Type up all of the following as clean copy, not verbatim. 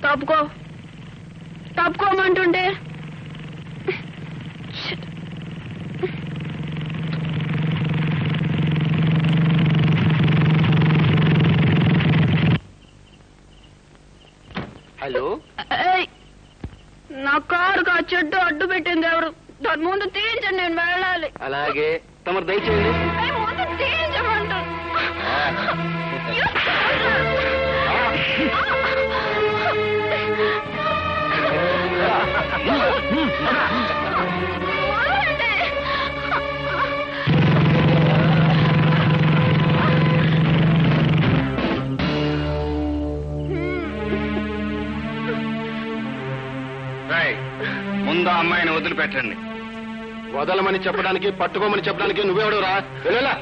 తప్పుకో తప్పుకోమంటుండే. హలో, నా కారుకు ఆ చెట్టు అడ్డు పెట్టింది ఎవరు? దాని ముందు తీయించండి, నేను వెళ్ళాలి. అలాగే తమరు దయచేయండి. ముందు తీయించమంటారు. ముందు ఆ అమ్మాయిని వదిలిపెట్టండి. వదలమని చెప్పడానికి, పట్టుకోమని చెప్పడానికి నువ్వెవడు రా? వెళ్ళా.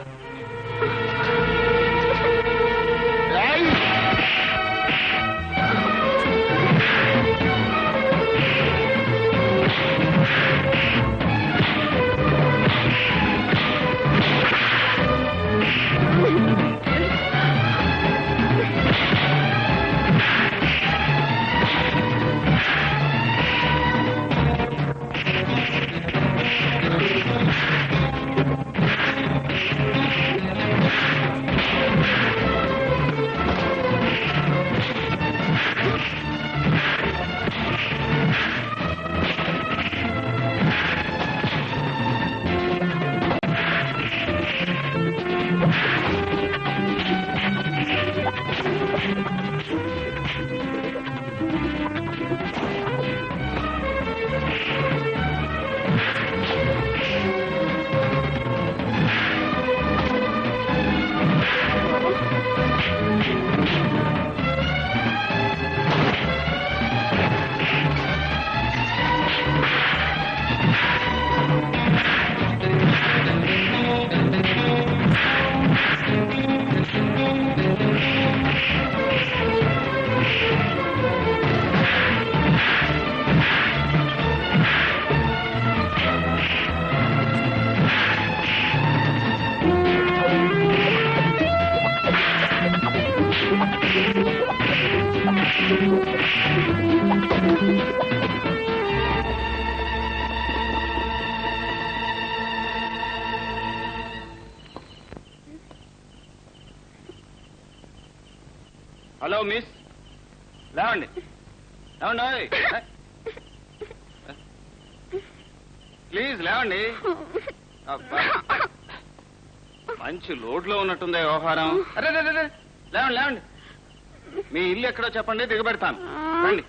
హలో మిస్, లేవండి లేవండి, ప్లీజ్ లేవండి. మంచి లోడ్లో ఉన్నట్టుంది వ్యవహారం. అరే లేవండి లేవండి. మీ ఇల్లు ఎక్కడో చెప్పండి, దిగబెడతాను. రండి.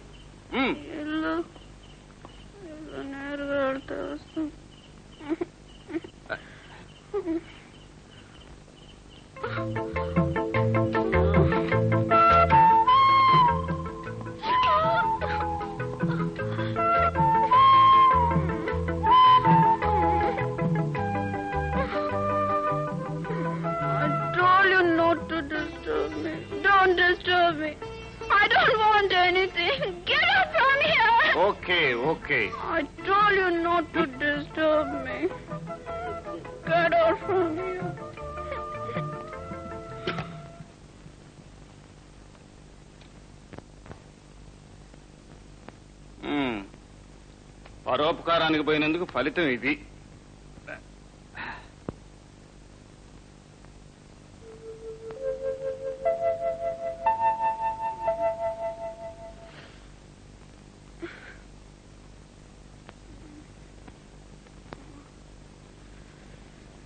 Don't disturb me. I don't want anything. Get out from here. Okay, okay. I told you not to disturb me. Get out from here. పరోపకారానికి పోయినందుకు ఫలితం ఇది.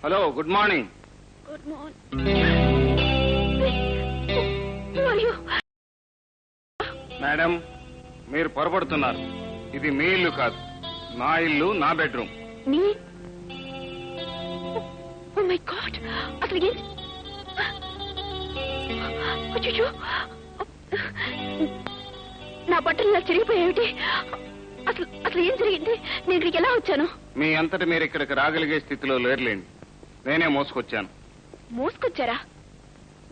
Hello, good morning. Good morning. Madam, మీరు పొరపడుతున్నారు. ఇది మీ ఇల్లు కాదు, నా ఇల్లు, నా బెడ్రూమ్. ఓ మై గాడ్, అసలు నా బట్టలు ఇలా చిరిగిపోయేమిటి? అసలు అసలు ఏం జరిగింది? నేను ఇక్కడికి ఎలా వచ్చాను? మీ అంతటి మీరు ఇక్కడికి రాగలిగే స్థితిలో లేరులేండి, నేనే మోసుకొచ్చాను. మోసుకొచ్చారా?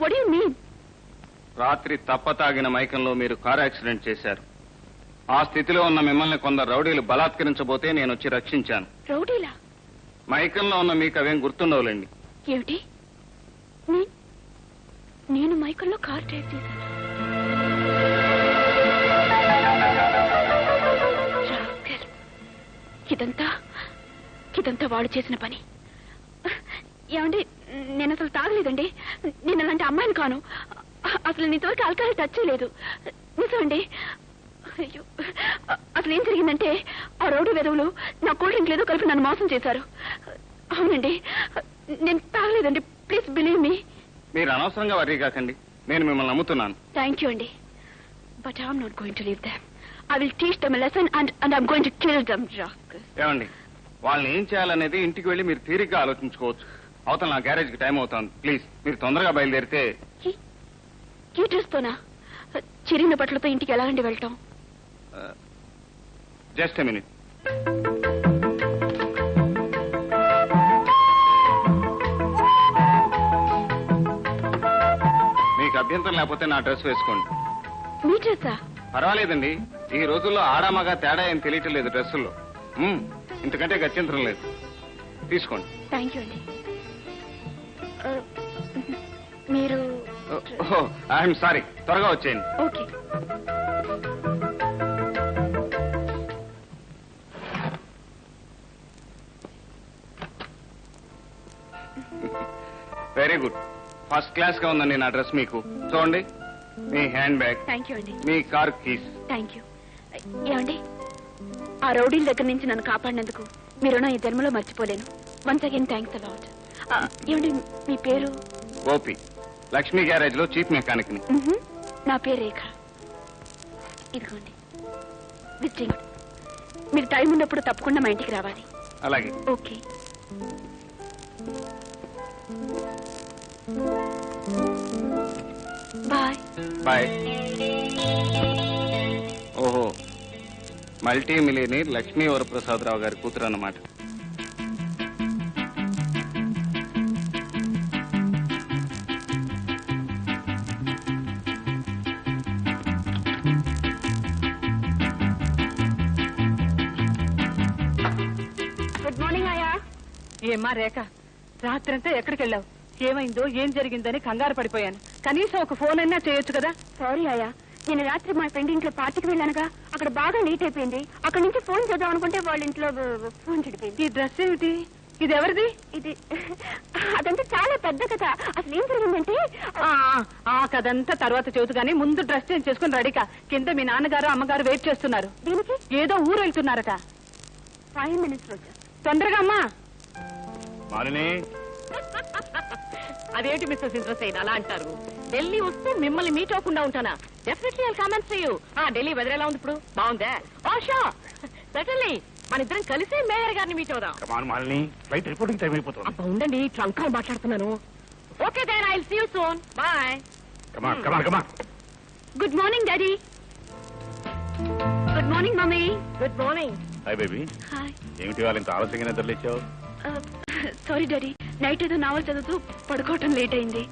What do you mean? రాత్రి తప్పతాగిన మైకంలో మీరు కారు యాక్సిడెంట్ చేశారు. ఆ స్థితిలో ఉన్న మిమ్మల్ని కొందరు రౌడీలు బలాత్కరించబోతే నేను వచ్చి రక్షించాను. రౌడీలా? మైకంలో ఉన్న మీకు అవేం గుర్తుండవులేండి. ఏమిటి? నేను మైకంలో కార్ డ్రైవ్ చేశాను. ఇదంతా వాడు చేసిన పని. ఏమండి, నేను అసలు తాగలేదండి. నేను అలాంటి అమ్మాయిని కాను. అసలు ఇంతవరకు ఆల్కహాల్ టచ్ చేయలేదు. నిజమండి. అయ్యో, అసలు ఏం జరిగిందంటే ఆ రౌడీ వెధవులు నా కూల్ డ్రింక్ లేదో కలిపి నన్ను మోసం చేశారు. అవునండి, నేను తాగలేదండి. Please believe me. మీరు అనవసరంగా వర్రీ కాకండి, నేను మిమ్మల్ని నమ్ముతున్నాను. థ్యాంక్ యూ అండి. But I'm not going to leave them. I will teach them a lesson and I'm going to kill them. ఏమండి, వాళ్ళని ఏం చేయాలనేది ఇంటికి వెళ్ళి మీరు తీరిగ్గా ఆలోచించుకోవచ్చు. అవతల నా గ్యారేజ్కి టైం అవుతుంది. ప్లీజ్ మీరు తొందరగా బయలుదేరితే. ఈ డ్రెస్తోనా? చిరిగిన బట్టలతో ఇంటికి ఎలాగండి వెళ్ళటం? Just a minute. మీకు అభ్యంతరం లేకపోతే నా డ్రెస్ వేసుకోండి. మీ డ్రెస్సా? పర్వాలేదండి, ఈ రోజుల్లో ఆడామగా తేడా ఏం తెలియటం లేదు డ్రెస్సుల్లో. ఇంతకంటే గత్యంతరం లేదు. తీసుకోండి. థ్యాంక్ యూ అండి. మీరు ఐఎమ్ సారీ, త్వరగా వచ్చేయండి. Okay. Very good, first class గా ఉందండి నా డ్రెస్. మీకు చూడండి, మీ హ్యాండ్ బ్యాగ్, థ్యాంక్ యూ అండి. మీ కార్ కీస్. Thank you. ఏమండి, ఆ రౌడీల దగ్గర నుంచి నన్ను కాపాడినందుకు మీరు ఈ జన్మలో మర్చిపోలేను. Once again thanks a lot. ఏమండి, మీ పేరు? గోపి, లక్ష్మీ గ్యారేజ్ లో చీఫ్ మెకానిక్ ని. నా పేరు రేఖ. ఇదిగోండి విజిటింగ్. మీరు టైం ఉన్నప్పుడు తప్పకుండా మా ఇంటికి రావాలి. అలాగే. ఓకే. బాయ్. బాయ్. ఓహో, మల్టీ మిలియనీర్ లక్ష్మీ వరప్రసాదరావు గారి కూతురు అన్నమాట. గుడ్ మార్నింగ్ ఆయా. ఏమ్మా రేఖ, రాత్రంతా ఎక్కడికి వెళ్ళావు? ఏమైందో ఏం జరిగిందని కంగారు పడిపోయాను. కనీసం ఒక ఫోన్ అయినా చేయొచ్చు కదా. సారీ ఆయా, నేను రాత్రి మా ఫ్రెండ్ ఇంట్లో పార్టీకి వెళ్ళానుగా, అక్కడ బాగా లేట్ అయిపోయింది. అక్కడ నుంచి ఫోన్ చేద్దాం అనుకుంటే వాళ్ళ ఇంట్లో ఫోన్ చెడిపోయింది. ఈ డ్రెస్ ఏమిటి? ఇది ఎవరిది? ఇది అదంతా చాలా పెద్ద కథ. అసలు ఏం జరిగిందంటే ఆ కథంతా తర్వాత చెబుతూ గానీ ముందు డ్రెస్ చేంజ్ చేసుకుని రెడీగా. కింద మీ నాన్నగారు అమ్మగారు వెయిట్ చేస్తున్నారు. దీనికి ఏదో ఊరు వెళ్తున్నారట. 5 minutes రోజు. తొందరగా అమ్మా. అదేంటి మిస్టర్ ఇంద్రసేన్ అలా అంటారు? ఢిల్లీ వస్తే మిమ్మల్ని మీట్ అవ్వకుండా ఉంటానా? Definitely I comment to you. Delhi weather ఎలా ఉంది ఇప్పుడు? బాగుందా? Oh show certainly. మన ఇద్దరం కలిసి మేయర్ గారిని మీట్ అవుదాం. ఫ్లైట్ రిపోర్టింగ్ టైం అయిపోతుంది. అబ్బా ఉండండి, ట్రంక్ లో మాట్లాడుతున్నాను. Okay then I will see you soon. Bye. Good morning daddy. Good morning mummy. Good morning. Hi baby. Hi. ఏమిటి వాళ్ళు ఇంత ఆలస్యంగా నిద్రలేచావు? సారీ డాడీ, నైట్ ఏదో నావల్ చదువుతూ పడుకోవటం లేట్ అయింది.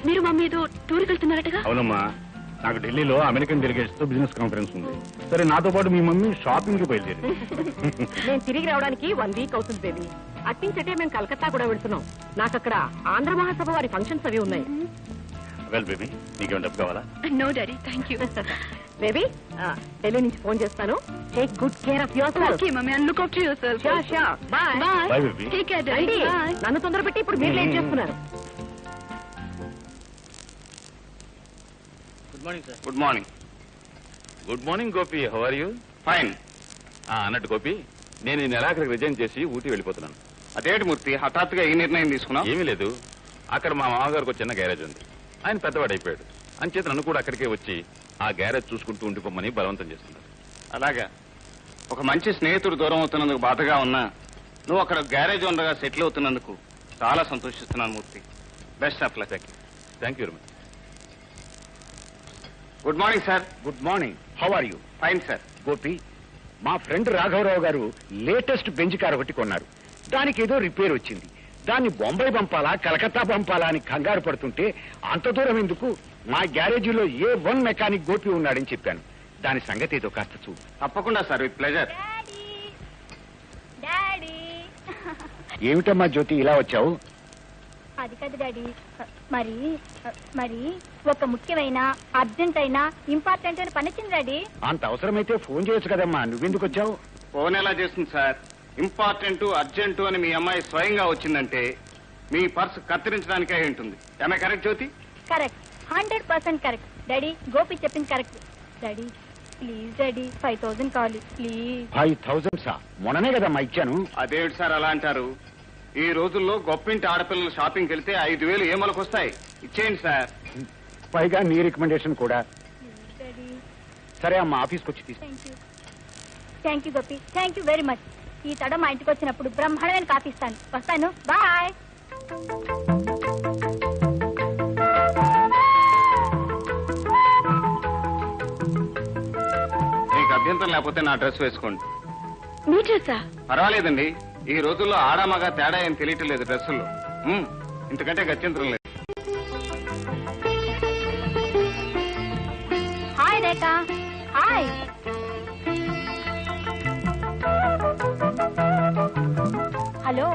మీరు మమ్మీ ఏదో టూర్కి వెళ్తున్నారటగా? అవునమ్మా, నాకు ఢిల్లీలో అమెరికన్ డెలిగేట్స్ తో బిజినెస్ కాన్ఫరెన్స్ ఉంది. సరే, నాతో పాటు మీ మమ్మీ షాపింగ్ కి బయలుదేరి. నేను తిరిగి రావడానికి 1 వీక్ అవుతుంది బేబీ. అట్టించటే మేము కలకత్తా కూడా వెళ్తున్నాం. నాకు అక్కడ ఆంధ్ర మహాసభ వారి ఫంక్షన్స్ అవి ఉన్నాయి. వెల్ బేబీ, నీకేమైనా డబ్బు కావాలా? No daddy, thank you. Baby, Delhi నుంచి ఫోన్ చేస్తాను. Take good care of yourself. Okay mummy, and look after yourself. Sure sure. Bye. Bye, baby. Take care daddy. Bye. నన్ను తొందర పెట్టి ఇప్పుడు మీరు లేట్ చేస్తున్నారు. Good morning sir. Good morning. Good morning Gopi, how are you? Fine. అన్నట్టు గోపి, నేను ఈ నెలాఖరికి resign చేసి ఊటీ వెళ్ళిపోతున్నాను. అదేంటి మూర్తి, హఠాత్తుగా ఈ నిర్ణయం తీసుకున్నావు? ఏమీ లేదు, అక్కడ మా మామగారికి ఒక చిన్న గ్యారేజ్ ఉంది. ఆయన పెద్దవాడు అయిపోయాడు. అంచేత నన్ను కూడా అక్కడికే వచ్చి ఆ గ్యారేజ్ చూసుకుంటూ ఉండిపోమని బలవంతం చేస్తున్నారు. అలాగా. ఒక మంచి స్నేహితుడు దూరం అవుతున్నందుకు బాధగా ఉన్నా నువ్వు అక్కడ గ్యారేజ్ ఉండగా సెటిల్ అవుతున్నందుకు చాలా సంతోషిస్తున్నాను Murthy. Best of luck. Thank you very much. Good morning sir. Good morning, how are you? Fine sir. Gopi, మా ఫ్రెండ్ రాఘవరావు గారు లేటెస్ట్ బెంచ్ కార్ ఒకటి కొన్నారు. దానికి ఏదో రిపేర్ వచ్చింది. దాన్ని బొంబాయి పంపాలా కలకత్తా పంపాలా అని కంగారు పడుతుంటే అంత దూరం ఎందుకు, మా గ్యారేజీలో A1 మెకానిక్ గోపి ఉన్నాడని చెప్పాను. దాని సంగతి ఏదో కాస్త చూడు. తప్పకుండా సార్, విత్ ప్లెజర్. ఏమిటమ్మా జ్యోతి ఇలా వచ్చావు? అది కాదు డాడీ, మరి మరి ఒక ముఖ్యమైన అర్జెంట్ అయినా ఇంపార్టెంట్ అయిన పని వచ్చింది డాడీ. అంత అవసరమైతే ఫోన్ చేయొచ్చు కదమ్మా, నువ్వెందుకు వచ్చావు? ఫోన్ ఎలా చేస్తుంది సార్? ఇంపార్టెంట్ అర్జెంటు అని మీ అమ్మాయి స్వయంగా వచ్చిందంటే మీ పర్స్ కత్తిరించడానికి అయి ఉంటుంది. ఏమే correct Jyothi? Correct, 100% correct daddy. Gopi చెప్పింది కరెక్ట్ డాడీ. ప్లీజ్ డాడీ, 5,000 కావాలి ప్లీజ్. 5,000 సార్? మొన్ననే కదమ్మా ఇచ్చాను. అదేమిటి సార్ అలా అంటారు? ఈ రోజుల్లో గొప్పింటి ఆడపిల్లలు షాపింగ్కి వెళ్తే 5,000 ఏమలకొస్తాయి? ఇచ్చేయండి సార్. పైగా నీ రికమెండేషన్ కూడా. డాడీ సరే అమ్మా, ఆఫీస్కి వచ్చి తీసు. Thank you Gopi, thank you very much. ఈ తడ మా ఇంటికి వచ్చినప్పుడు బ్రహ్మాండమైన కాఫీ ఇస్తాను. వస్తాను, బాయ్. మీకు అభ్యంతరం లేకపోతే నా డ్రెస్ వేసుకోండి. మీ డ్రెస్సా? పర్వాలేదండి, ఈ రోజుల్లో ఆడామగా తేడా ఏం తెలియటం లేదు డ్రెస్సుల్లో. ఇంతకంటే గత్యంతరం లేదు. హాయ్ రేఖ. హాయ్. హలో.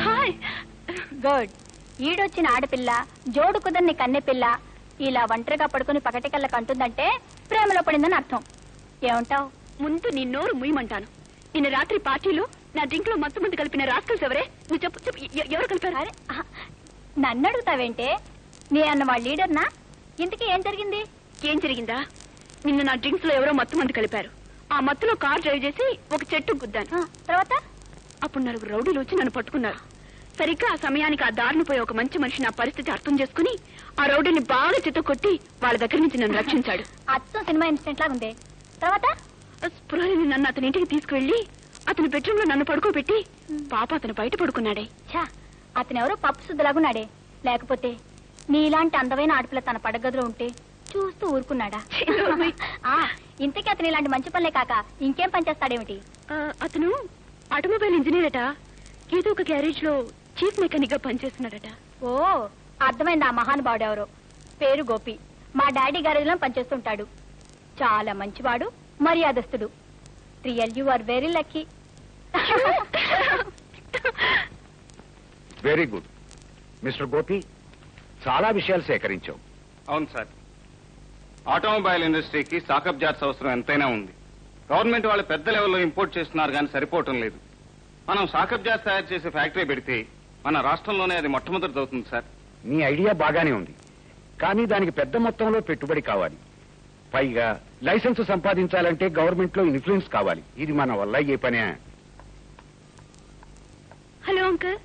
హాయ్. గుడ్. ఈడొచ్చిన ఆడపిల్ల, జోడు కుదర్ని కన్నెపిల్ల ఇలా ఒంటరిగా పడుకుని పగటికల్లా కంటుందంటే ప్రేమలో పడిందని అర్థం. ఏమంటావు? ముందు నీ నోరు ముయ్యమంటాను. నిన్న రాత్రి పార్టీలో నా డ్రింక్ లో మత్తు మంది కలిపిన రాస్కల్స్ ఎవరే? నువ్వు చెప్పు చెప్పు, ఎవరు కలిపారు? అరే, నన్ను అడుగుతావేంటే? నీ అన్న వాళ్ళ లీడర్నా? ఇంతకీ ఏం జరిగింది? ఏం జరిగిందా? నిన్న నా డ్రింక్స్ లో ఎవరో మత్తు మంది కలిపారు. ఆ మత్తులో కార్ డ్రైవ్ చేసి ఒక చెట్టు గుద్దాను. తర్వాత అప్పుడు 4 రౌడీలు వచ్చి నన్ను పట్టుకున్నారు. సరిగ్గా ఆ సమయానికి ఆ దారిని పోయి ఒక మంచి మనిషి నా పరిస్థితి అర్థం చేసుకుని ఆ రౌడీని బాగా చెత్త కొట్టి వాళ్ళ దగ్గర నుంచి నన్ను రక్షించాడు. అచ్చం సినిమా ఇన్సిడెంట్ లాగా ఉంది. తర్వాత స్పృహని నన్ను అతని ఇంటికి తీసుకువెళ్లి అతని బెడ్రూమ్ లో నన్ను పడుకోబెట్టి పాప అతను బయట పడుకున్నాడే. ఛా, అతనెవరో పప్పు శుద్ధలాగున్నాడే. లేకపోతే నీలాంటి అందమైన ఆడపిల్ల తన పడగదిలో ఉంటే చూస్తూ ఊరుకున్నాడా? ఇంతకీ అతను ఇలాంటి మంచి పనులే కాక ఇంకేం పని చేస్తాడేమిటి? అతను ఆటోమొబైల్ ఇంజనీర్ అట. ఏదో ఒక గ్యారేజ్ లో చీఫ్ మెకానిక్ గా పనిచేస్తున్నాడట. ఓ, అర్థమైంది. ఆ మహానుభావుడు ఎవరో. పేరు గోపి. మా డాడీ గ్యారేజ్ లో పనిచేస్తుంటాడు. చాలా మంచివాడు, మర్యాదస్తుడు. Real you are very lucky. Very good mister Gopi, చాలా విషయాలు సేకరించావు. అవును సార్, ఆటోమొబైల్ ఇండస్ట్రీకి స్టాకప్ జార్స్ అవసరం ఎంతైనా ఉంది. గవర్నమెంట్ వాళ్ళు పెద్ద లెవెల్లో ఇంపోర్ట్ చేస్తున్నారు కానీ సరిపోవటం లేదు. మనం స్టాకప్ జార్స్ తయారు చేసే ఫ్యాక్టరీ పెడితే మన రాష్ట్రంలోనే అది మొట్టమొదటి అవుతుంది సార్. నీ ఐడియా బాగానే ఉంది, కానీ దానికి పెద్ద మొత్తంలో పెట్టుబడి కావాలి. పైగా లైసెన్స్ సంపాదించాలంటే గవర్నమెంట్ లో ఇన్ఫ్లుయెన్స్ కావాలి. ఇది మన వల్ల ఏ పనే? Hello uncle.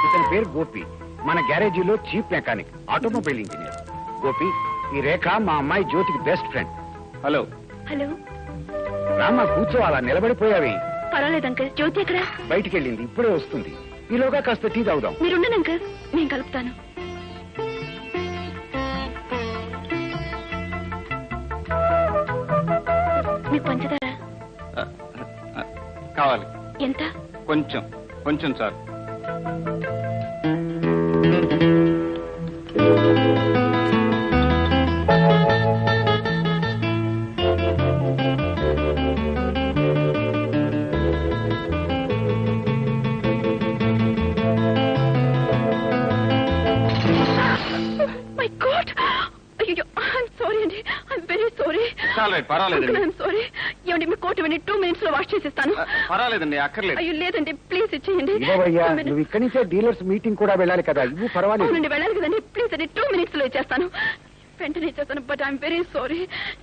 ఇతని పేరు గోపి, మన గ్యారేజీలో chief mechanic, automobile engineer. Gopi, ఈ రేఖ మా అమ్మాయి జ్యోతికి బెస్ట్ ఫ్రెండ్. హలో. హలో. రామ్మా, కూర్చో, అలా నిలబడిపోయావి. పర్వాలేదు అంకుల్. జ్యోతి ఎక్కడ? బయటికి వెళ్ళింది, ఇప్పుడే వస్తుంది. ఈలోగా కాస్త టీ తాగుదాం. మీరుండండి అంకుల్, నేను కలుపుతాను. మీకు పంచదార కావాలి? ఎంత? కొంచెం కొంచెం సార్. పర్వాలేదండి. ఏమండి, మీ కోట్ ఇవ్వండి, 2 minutes లో వాష్ చేసేస్తాను. పర్వాలేదండి, అక్కర్లేదు. అయ్యో లేదండి, ప్లీజ్ ఇచ్చేయండి. నువ్వు ఇక్కడి నుంచే డీలర్స్ మీటింగ్ కూడా వెళ్ళాలి కదా, ఇవ్వు. పర్వాలేదు. అవునండి, వెళ్ళాలి కదండి. ప్లీజ్ అండి, 2 minutes లో ఇచ్చేస్తాను. వెంటనే ఇచ్చేస్తాను. బట్ ఐఎమ్ వెరీ సారీ,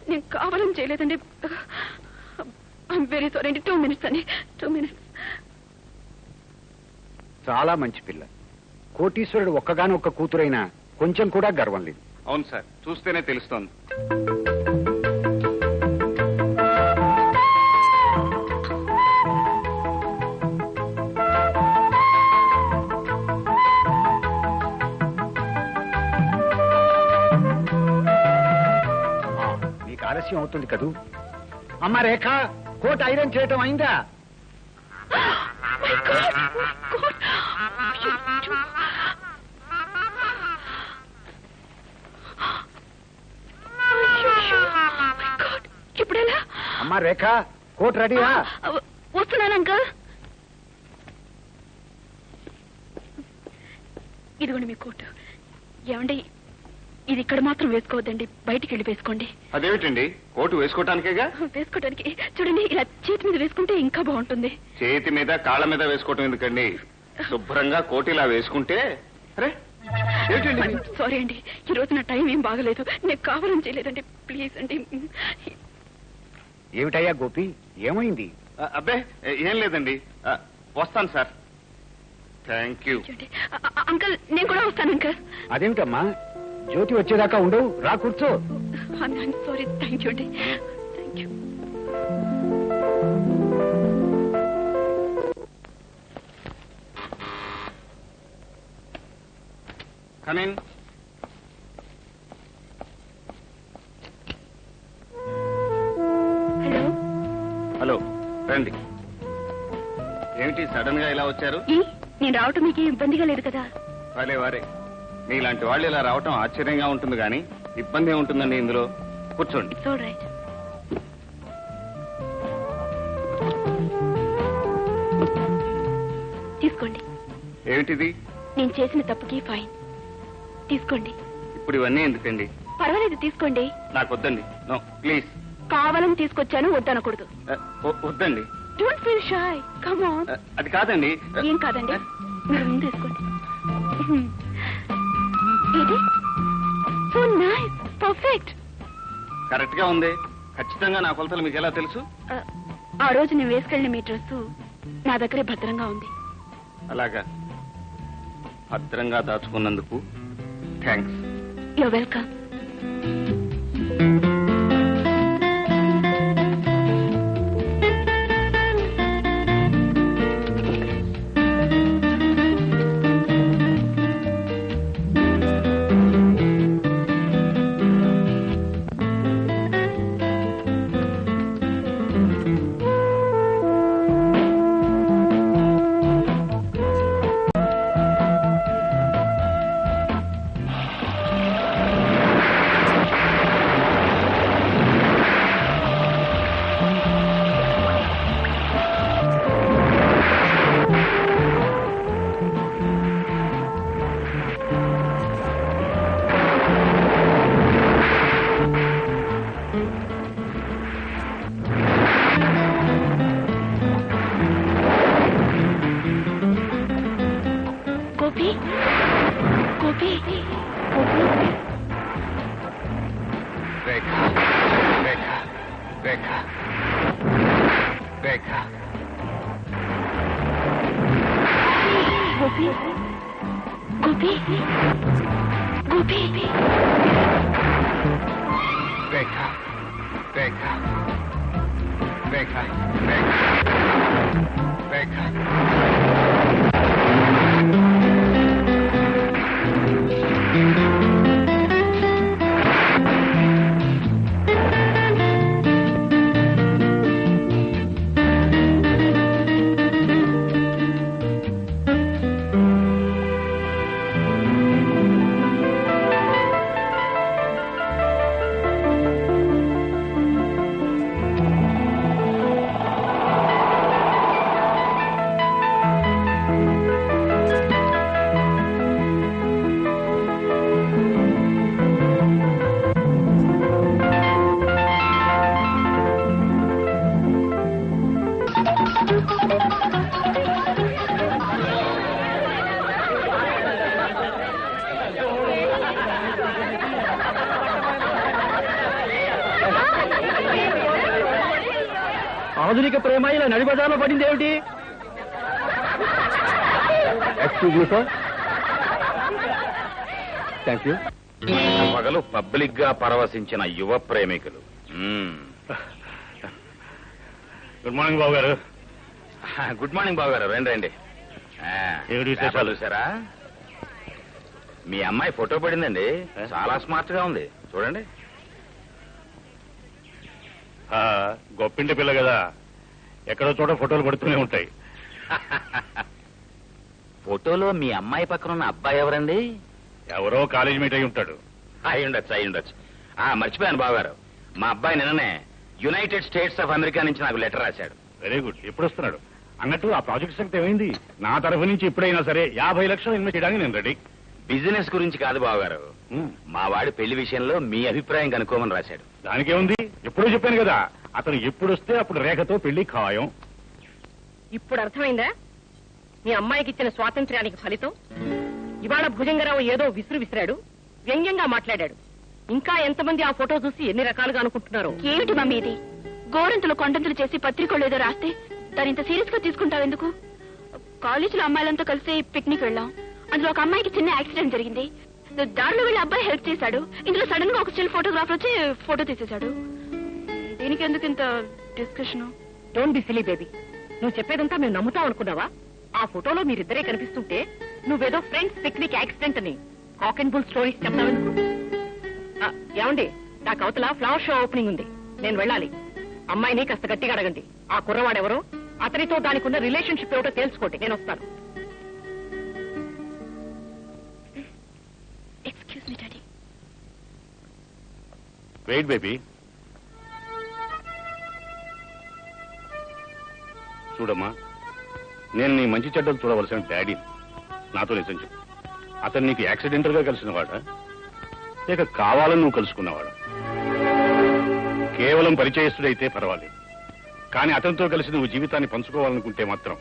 నేను కావాలని చేయలేదండి. ఐఎమ్ వెరీ సారీ అండి. 2 minutes అండి, 2 minutes. చాలా మంచి పిల్ల. కోటీశ్వరుడు ఒక్కగానొక్క కూతురైనా కొంచెం కూడా గర్వం లేదు. అవును సార్, చూస్తేనే తెలుస్తోంది. నీకు ఆలస్యం అవుతుంది కదూ. అమ్మ రేఖ, కోట్ ఐరన్ చేయటం అయిందా? ఇప్పుడెలా? అమ్మా రేఖ, కోట్ రెడీయా? వస్తున్నాను అంకల్. ఇదిగోండి మీ కోట్. ఏమండి, ఇది ఇక్కడ మాత్రం వేసుకోవద్దండి, బయటికి వెళ్ళి వేసుకోండి. అదేమిటండి, కోటు వేసుకోవటానికేగా? వేసుకోవడానికి చూడండి, ఇలా చేతి మీద వేసుకుంటే ఇంకా బాగుంటుంది. చేతి మీద కాళ్ళ మీద వేసుకోవటం ఎందుకండి? శుభ్రంగా కోటు ఇలా వేసుకుంటే. అరే సారీ అండి, ఈ రోజు నా టైం ఏం బాగలేదు, నేను కావాలని చేయలేదండి, ప్లీజ్ అండి. ఏమిటయ్యా గోపి, ఏమైంది? అబ్బే ఏం లేదండి, వస్తాను సార్. Thank you. అంకుల్ నేను కూడా వస్తాను అంకుల్. అదేమిటమ్మా, జ్యోతి వచ్చేదాకా ఉండు, రా కూర్చో. సారీ, థ్యాంక్ యూ అండి, thank you. Come in. Hello. Hello, రండి. ఏమిటి సడన్ గా ఇలా వచ్చారు? నేను రావటం మీకు ఇబ్బందిగా లేదు కదా? వారే వారే, మీలాంటి వాళ్ళు ఇలా రావటం ఆశ్చర్యంగా ఉంటుంది కానీ ఇబ్బంది ఏముంటుందండి ఇందులో. కూర్చోండి. It's all right. తీసుకోండి. ఏమిటిది? నేను చేసిన తప్పుకి ఫైన్. తీసుకోండి. ఇప్పుడు ఇవన్నీ ఎందుకండి? పర్వాలేదు, తీసుకోండి. నాకు వద్దండి, నో ప్లీజ్. కావాలని తీసుకొచ్చాను, వద్దనకూడదు. వద్దండి. Don't feel shy, come on. అది కాదండి. ఏం కాదండి, మీరు ముందు తీసుకోండి. ఇది సో నైస్, పర్ఫెక్ట్. కరెక్ట్ గా ఉంది. ఖచ్చితంగా నా కొలతలు మీకు ఎలా తెలుసు? ఆ రోజు నేను వేసుకెళ్ళిన మీ డ్రెస్ నా దగ్గరే భద్రంగా ఉంది. అలాగా, భద్రంగా దాచుకున్నందుకు thanks. You're welcome. Gopi, Gopi, Gopi. Rekha, Rekha, Rekha, Rekha. Gopi, Gopi, Gopi. Rekha, Rekha, Rekha, Rekha, Rekha. ఆధునిక ప్రేమ ఇలా నడిబజార్లో పడింది ఏమిటి? Excuse me sir. Thank you. పగలు పబ్లిక్ గా పరవశించిన యువ ప్రేమికులు. గుడ్ మార్నింగ్ బాబు గారు. గుడ్ మార్నింగ్ బాబు గారు, రండి రండి. విశేషాలు చూసారా? మీ అమ్మాయి ఫోటో పడిందండి, చాలా స్మార్ట్ గా ఉంది, చూడండి. గొప్పింటి పిల్ల కదా, ఎక్కడో చోట ఫోటోలు పడుతూనే ఉంటాయి. ఫోటోలో మీ అమ్మాయి పక్కన ఉన్న అబ్బాయి ఎవరండి? ఎవరో కాలేజ్ మీట్ అయి ఉంటాడు. అయి ఉండొచ్చు. మర్చిపోయాను బావగారు, మా అబ్బాయి నిన్ననే యునైటెడ్ స్టేట్స్ ఆఫ్ అమెరికా నుంచి నాకు లెటర్ రాశాడు. Very good. ఎప్పుడు వస్తున్నాడు? అన్నట్టు ఆ ప్రాజెక్ట్ సంగతి ఏమైంది? నా తరఫు నుంచి ఇప్పుడైనా సరే 50 లక్షలు ఇన్వెస్ట్ చేయడానికి నేను రెడీ. బిజినెస్ గురించి కాదు బావగారు, మా వాడి పెళ్లి విషయంలో మీ అభిప్రాయం కనుక్కోమని రాశాడు. దానికేముంది, ఎప్పుడూ చెప్పాను కదా, అతను ఎప్పుడు వస్తే అప్పుడు రేఖతో పెళ్లి ఖాయం. ఇప్పుడు అర్థమైందా మీ అమ్మాయికి ఇచ్చిన స్వాతంత్ర్యానికి ఫలితం? ఇవాళ భుజంగరావు ఏదో విసిరాడు, వ్యంగ్యంగా మాట్లాడాడు. ఇంకా ఎంతమంది ఆ ఫోటో చూసి ఎన్ని రకాలుగా అనుకుంటున్నారు. ఏమిటి మమ్మీ ఇది? గోరంతులు కొండంతులు చేసి పత్రికలు ఏదో రాస్తే దాని ఇంత సీరియస్ గా తీసుకుంటావెందుకు? కాలేజీలో అమ్మాయిలంతా కలిసి పిక్నిక్ వెళ్ళాం. అందులో ఒక అమ్మాయికి చిన్న యాక్సిడెంట్ జరిగింది. దారిలో వెళ్ళి అబ్బాయి హెల్ప్ చేశాడు. ఇందులో సడన్ గా ఒక స్టిల్ ఫోటోగ్రాఫర్ వచ్చి ఫోటో తీసేశాడు. దీనికి ఎందుకు ఇంత discussion? Don't be silly baby. నువ్వు చెప్పేదంతా మేము నమ్ముతాం అనుకున్నావా? ఆ ఫోటోలో మీరిద్దరే కనిపిస్తుంటే నువ్వేదో ఫ్రెండ్స్ పిక్నిక్ యాక్సిడెంట్ అని కాక్ అండ్ బుల్ స్టోరీస్ చెప్తావెందుకు? ఏమండి, నాకు అవతల ఫ్లవర్ షో ఓపెనింగ్ ఉంది, నేను వెళ్ళాలి. అమ్మాయిని కాస్త గట్టిగా అడగండి. ఆ కుర్రవాడెవరో, అతనితో దానికి ఉన్న రిలేషన్షిప్ ఏమిటో తెలుసుకోండి. నేను వస్తాను. Excuse me daddy. Wait baby. చూడమ్మా, నేను నీ మంచి చెడ్డలు చూడవలసిన డాడీ. నాతో నిజం చెప్పు, అతను నీకు యాక్సిడెంటల్ గా కలిసిన వాడా, లేక కావాలని నువ్వు కలుసుకున్నవాడా? కేవలం పరిచయస్తుడైతే పర్వాలేదు, కానీ అతనితో కలిసి నువ్వు జీవితాన్ని పంచుకోవాలనుకుంటే మాత్రం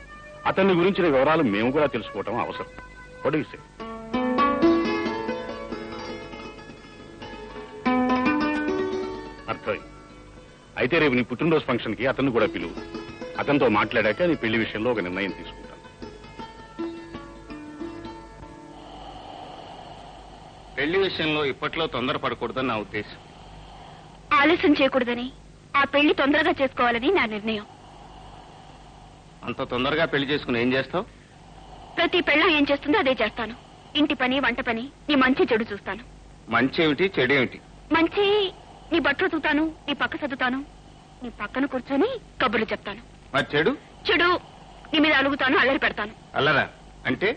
అతన్ని గురించిన వివరాలు మేము కూడా తెలుసుకోవటం అవసరం. పొడిగిస్తే అర్థమైంది. అయితే రేపు నీ పుట్టినరోజు ఫంక్షన్ కి అతన్ని కూడా పిలువు. అతనితో మాట్లాడాక నీ పెళ్లి విషయంలో ఒక నిర్ణయం తీసుకుంటాను. పెళ్లి విషయంలో ఇప్పట్లో తొందరపడకూడదని నా ఉద్దేశం. ఆలస్యం చేయకూడదని, ఆ పెళ్లి తొందరగా చేసుకోవాలని నా నిర్ణయం. అంత తొందరగా పెళ్లి చేసుకుని ఏం చేస్తావు? ప్రతి పెళ్ళం ఏం చేస్తుందో అదే చేస్తాను. ఇంటి పని, వంట పని, నీ మంచి చెడు చూస్తాను. మంచి ఏమిటి, చెడేమిటి? మంచి, నీ బట్టలు చూతాను, నీ పక్క సర్దుతాను, నీ పక్కన కూర్చొని కబుర్లు చెప్తాను. మరి చెడు? చెడు, నీ మీద అలుగుతాను, అల్లరి పెడతాను. అల్లరా అంటే?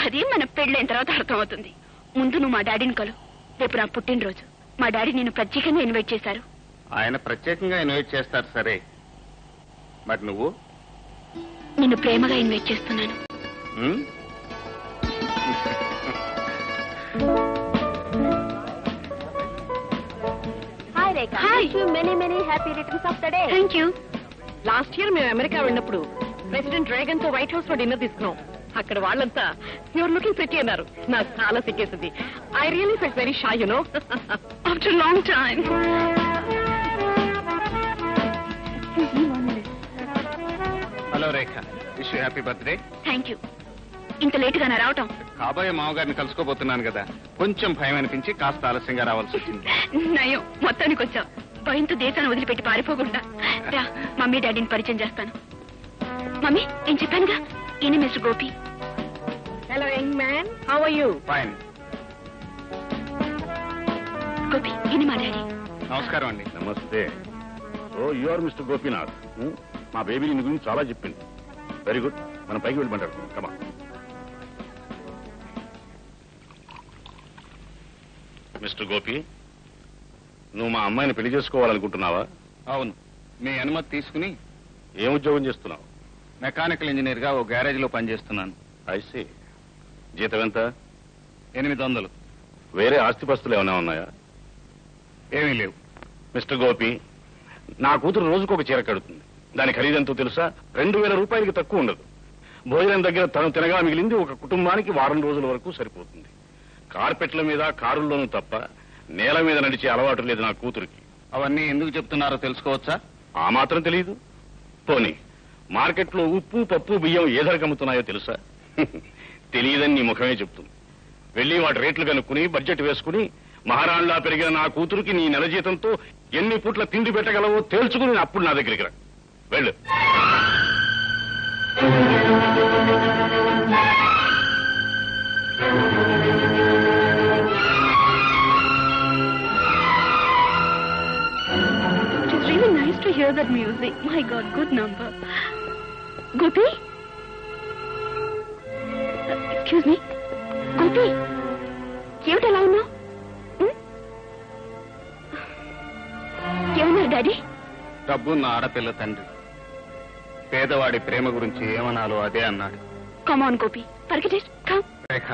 అది మన పెళ్ళైన తర్వాత అర్థమవుతుంది. ముందు నువ్వు మా డాడీని కలు. రేపు నా పుట్టినరోజు. మా డాడీ నిన్ను ప్రత్యేకంగా ఇన్వైట్ చేశారు. ఆయన ప్రత్యేకంగా ఇన్వైట్ చేస్తారు సరే, మరి నువ్వు? నిన్ను ప్రేమగా ఇన్వైట్ చేస్తున్నాను. Hi Rekha. Hi. Wish you many happy returns of the day. Thank you. Last year మేము అమెరికా వెళ్ళినప్పుడు ప్రెసిడెంట్ డ్రాగన్ తో వైట్ హౌస్ లో డిన్నర్ తీసుకున్నాం. అక్కడ వాళ్ళంతా యూఆర్ లుకింగ్ ప్రిటీ అన్నారు. నాకు చాలా సిగ్గేసింది. I really felt very shy, you know. After long time. Hello Rekha, wish you happy birthday. Thank you. ఇంత లేటుగా నా రావటం? కాబోయే మామగారిని కలుసుకోబోతున్నాను కదా, కొంచెం భయం అనిపించి కాస్త ఆలస్యంగా రావాల్సి వచ్చింది. నయం, మొత్తానికి వచ్చావు. భయంతో దేశాన్ని వదిలిపెట్టి పారిపోకుండా రా. మమ్మీ డాడీని పరిచయం చేస్తాను. మమ్మీ, నేను చెప్పానుగా, ఈయన mister Gopi. Hello young man, how are you? Fine. Gopi, ఈయన మా డాడీ. నమస్కారం అండి. నమస్తే. Oh you are mister Gopinath. మా బేబీ నీ గురించి చాలా చెప్పింది. వెరీ గుడ్, మనం పైకి వెళ్ళి మాట్లాడుకుందాం. కమా. మిస్టర్ గోపి, నువ్వు మా అమ్మాయిని పెళ్లి చేసుకోవాలనుకుంటున్నావా? అవును, మీ అనుమతి తీసుకుని. ఏం ఉద్యోగం చేస్తున్నావు? మెకానికల్ ఇంజనీర్ గా ఓ గ్యారేజ్ లో పనిచేస్తున్నాను. ఐసీ. జీతం ఎంత? 800. వేరే ఆస్తిపస్తులు ఏమైనా ఉన్నాయా? ఏమీ లేవు. మిస్టర్ గోపి, నా కూతురు రోజుకు ఒక చీర కడుతుంది. దాని ఖరీదంతో తెలుసా? 2000 రూపాయలకి తక్కువ ఉండదు. భోజనం దగ్గర తను తినగా మిగిలింది ఒక కుటుంబానికి వారం రోజుల వరకు సరిపోతుంది. కార్పెట్ల మీద, కారుల్లోనూ తప్ప నేల మీద నడిచే అలవాటు లేదు నా కూతురికి. అవన్నీ ఎందుకు చెప్తున్నారో తెలుసుకోవచ్చా? ఆ మాత్రం తెలియదు. పోనీ మార్కెట్లో ఉప్పు, పప్పు, బియ్యం ఏ ధరకు అమ్ముతున్నాయో తెలుసా? తెలియదని నీ ముఖమే చెప్తుంది. వెళ్లి వాటి రేట్లు కనుక్కుని బడ్జెట్ వేసుకుని మహారాణిలా పెరిగిన నా కూతురికి నీ నెల జీతంతో ఎన్ని పూట్ల తిండి పెట్టగలవో తేల్చుకుని అప్పుడు నా దగ్గరికి రా. వెళ్ళు. It's really nice to hear that music. My God, good number. Gopi? Excuse me. Gopi? ఏమిటి అలా ఉన్నావు? ఏమన్నారు డాడీ? డబ్బు నా ఆడపిల్ల తండ్రి. పేదవాడి ప్రేమ గురించి ఏమనాలో అదే అన్నాడు. Come on, Gopi. Forget it. Come. రేఖ,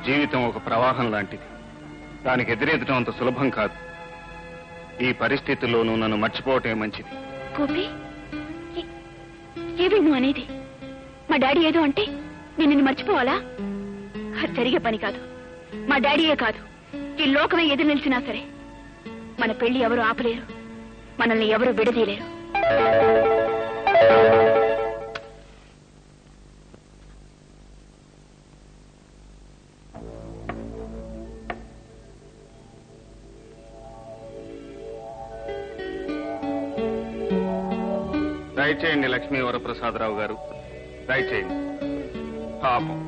జీవితం ఒక ప్రవాహం లాంటిది. దానికి ఎదురెదటం అంత సులభం కాదు. ఈ పరిస్థితుల్లోనూ నన్ను మర్చిపోవటమే మంచిది. గోపి, ఏవి నువ్వు అనేది? మా డాడీ ఏదో అంటే నేను నిన్ను మర్చిపోవాలా? అది జరిగే పని కాదు. మా డాడీయే కాదు, ఈ లోకమే ఎదురు నిలిచినా సరే మన పెళ్లి ఎవరు ఆపలేరు, మనల్ని ఎవరు విడదీయలేరు. దయచేయండి లక్ష్మీ వరప్రసాదరావు గారు, దయచేయండి. పాపం,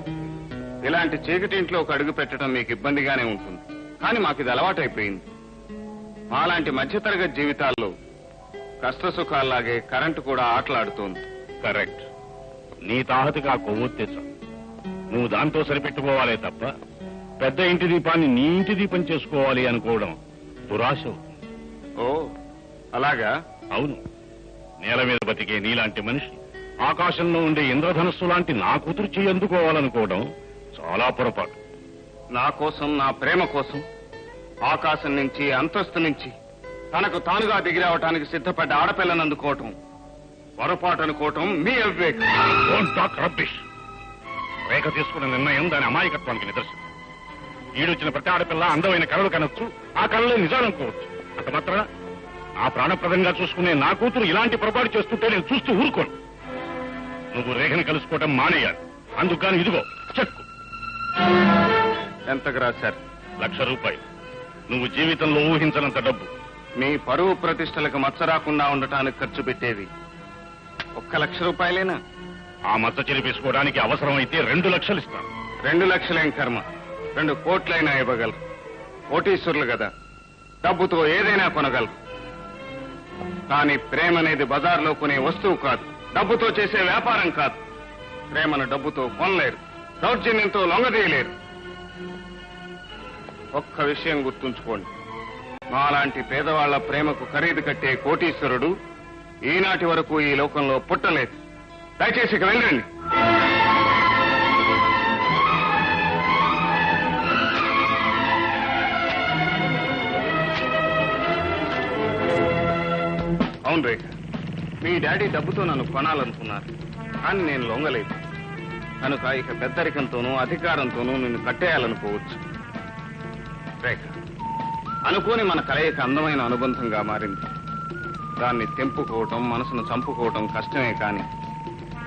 ఇలాంటి చీకటి ఇంట్లో ఒక అడుగు పెట్టడం మీకు ఇబ్బందిగానే ఉంటుంది. కానీ మాకు ఇది అలవాటైపోయింది. మాలాంటి మధ్యతరగతి జీవితాల్లో కష్ట సుఖాల్లాగే కరెంటు కూడా ఆటలాడుతోంది. కరెక్ట్. నీ తాహతగా కొవ్వొత్తేచ్చు. నువ్వు దాంతో సరిపెట్టుకోవాలే తప్ప పెద్ద ఇంటి దీపాన్ని నీ ఇంటి దీపం చేసుకోవాలి అనుకోవడం దురాశ. ఓ అలాగా? అవును. నేల మీద బతికే నీలాంటి మనిషి ఆకాశంలో ఉండే ఇంద్రధనస్సు లాంటి నా కూతురు చేయి అందుకోవాలనుకోవడం చాలా పొరపాటు. నా కోసం, నా ప్రేమ కోసం ఆకాశం నుంచి, అంతస్తు నుంచి తనకు తానుగా దిగిరావటానికి సిద్ధపడ్డ ఆడపిల్లను అందుకోవటం పొరపాటు అనుకోవటం మీ అవివేకం. Don't talk rubbish. రేఖ తీసుకున్న నిర్ణయం దాని అమాయకత్వానికి నిదర్శనం. ఈడొచ్చిన ప్రతి ఆడపిల్ల అందమైన కళలు కనొచ్చు, ఆ కళలే నిజాలనుకోవచ్చు. అంత మాత్రం నా ప్రాణప్రదంగా చూసుకునే నా కూతురు ఇలాంటి పొరపాటు చేస్తుంటే నేను చూస్తూ ఊరుకోను. నువ్వు రేఖను కలుసుకోవటం మానేయాలి. అందుకని ఇదిగో చెక్కు. ఎంతకు రాశారు? 1,00,000 రూపాయలు. నువ్వు జీవితంలో ఊహించనంత డబ్బు. మీ పరువు ప్రతిష్టలకు మచ్చ రాకుండా ఉండటానికి ఖర్చు పెట్టేది 1,00,000 రూపాయలేనా? ఆ మచ్చ చెరిపేసుకోవడానికి అవసరమైతే 2 లక్షలు ఇస్తాను. 2 లక్షలేం కర్మ, 2 కోట్లైనా ఇవ్వగలరు. కోటీశ్వరులు కదా, డబ్బుతో ఏదైనా కొనగలరు. కానీ ప్రేమ అనేది బజార్లో కొనే వస్తువు కాదు, డబ్బుతో చేసే వ్యాపారం కాదు. ప్రేమను డబ్బుతో కొనలేరు, దౌర్జన్యంతో లొంగదీయలేరు. ఒక్క విషయం గుర్తుంచుకోండి, మాలాంటి పేదవాళ్ల ప్రేమకు ఖరీదు కట్టే కోటీశ్వరుడు ఈనాటి వరకు ఈ లోకంలో పుట్టలేదు. దయచేసి ఇక వెళ్ళండి. అవును రేఖ, మీ డాడీ డబ్బుతో నన్ను కొనాలనుకున్నారు, కానీ నేను లొంగలేదు. కనుక ఇక పెద్దరికంతోనూ అధికారంతోనూ నిన్ను కట్టేయాలనుకోవచ్చు. రేఖ, అనుకోని మన కలయిక అందమైన అనుబంధంగా మారింది. దాన్ని తెంపుకోవటం, మనసును చంపుకోవటం కష్టమే. కానీ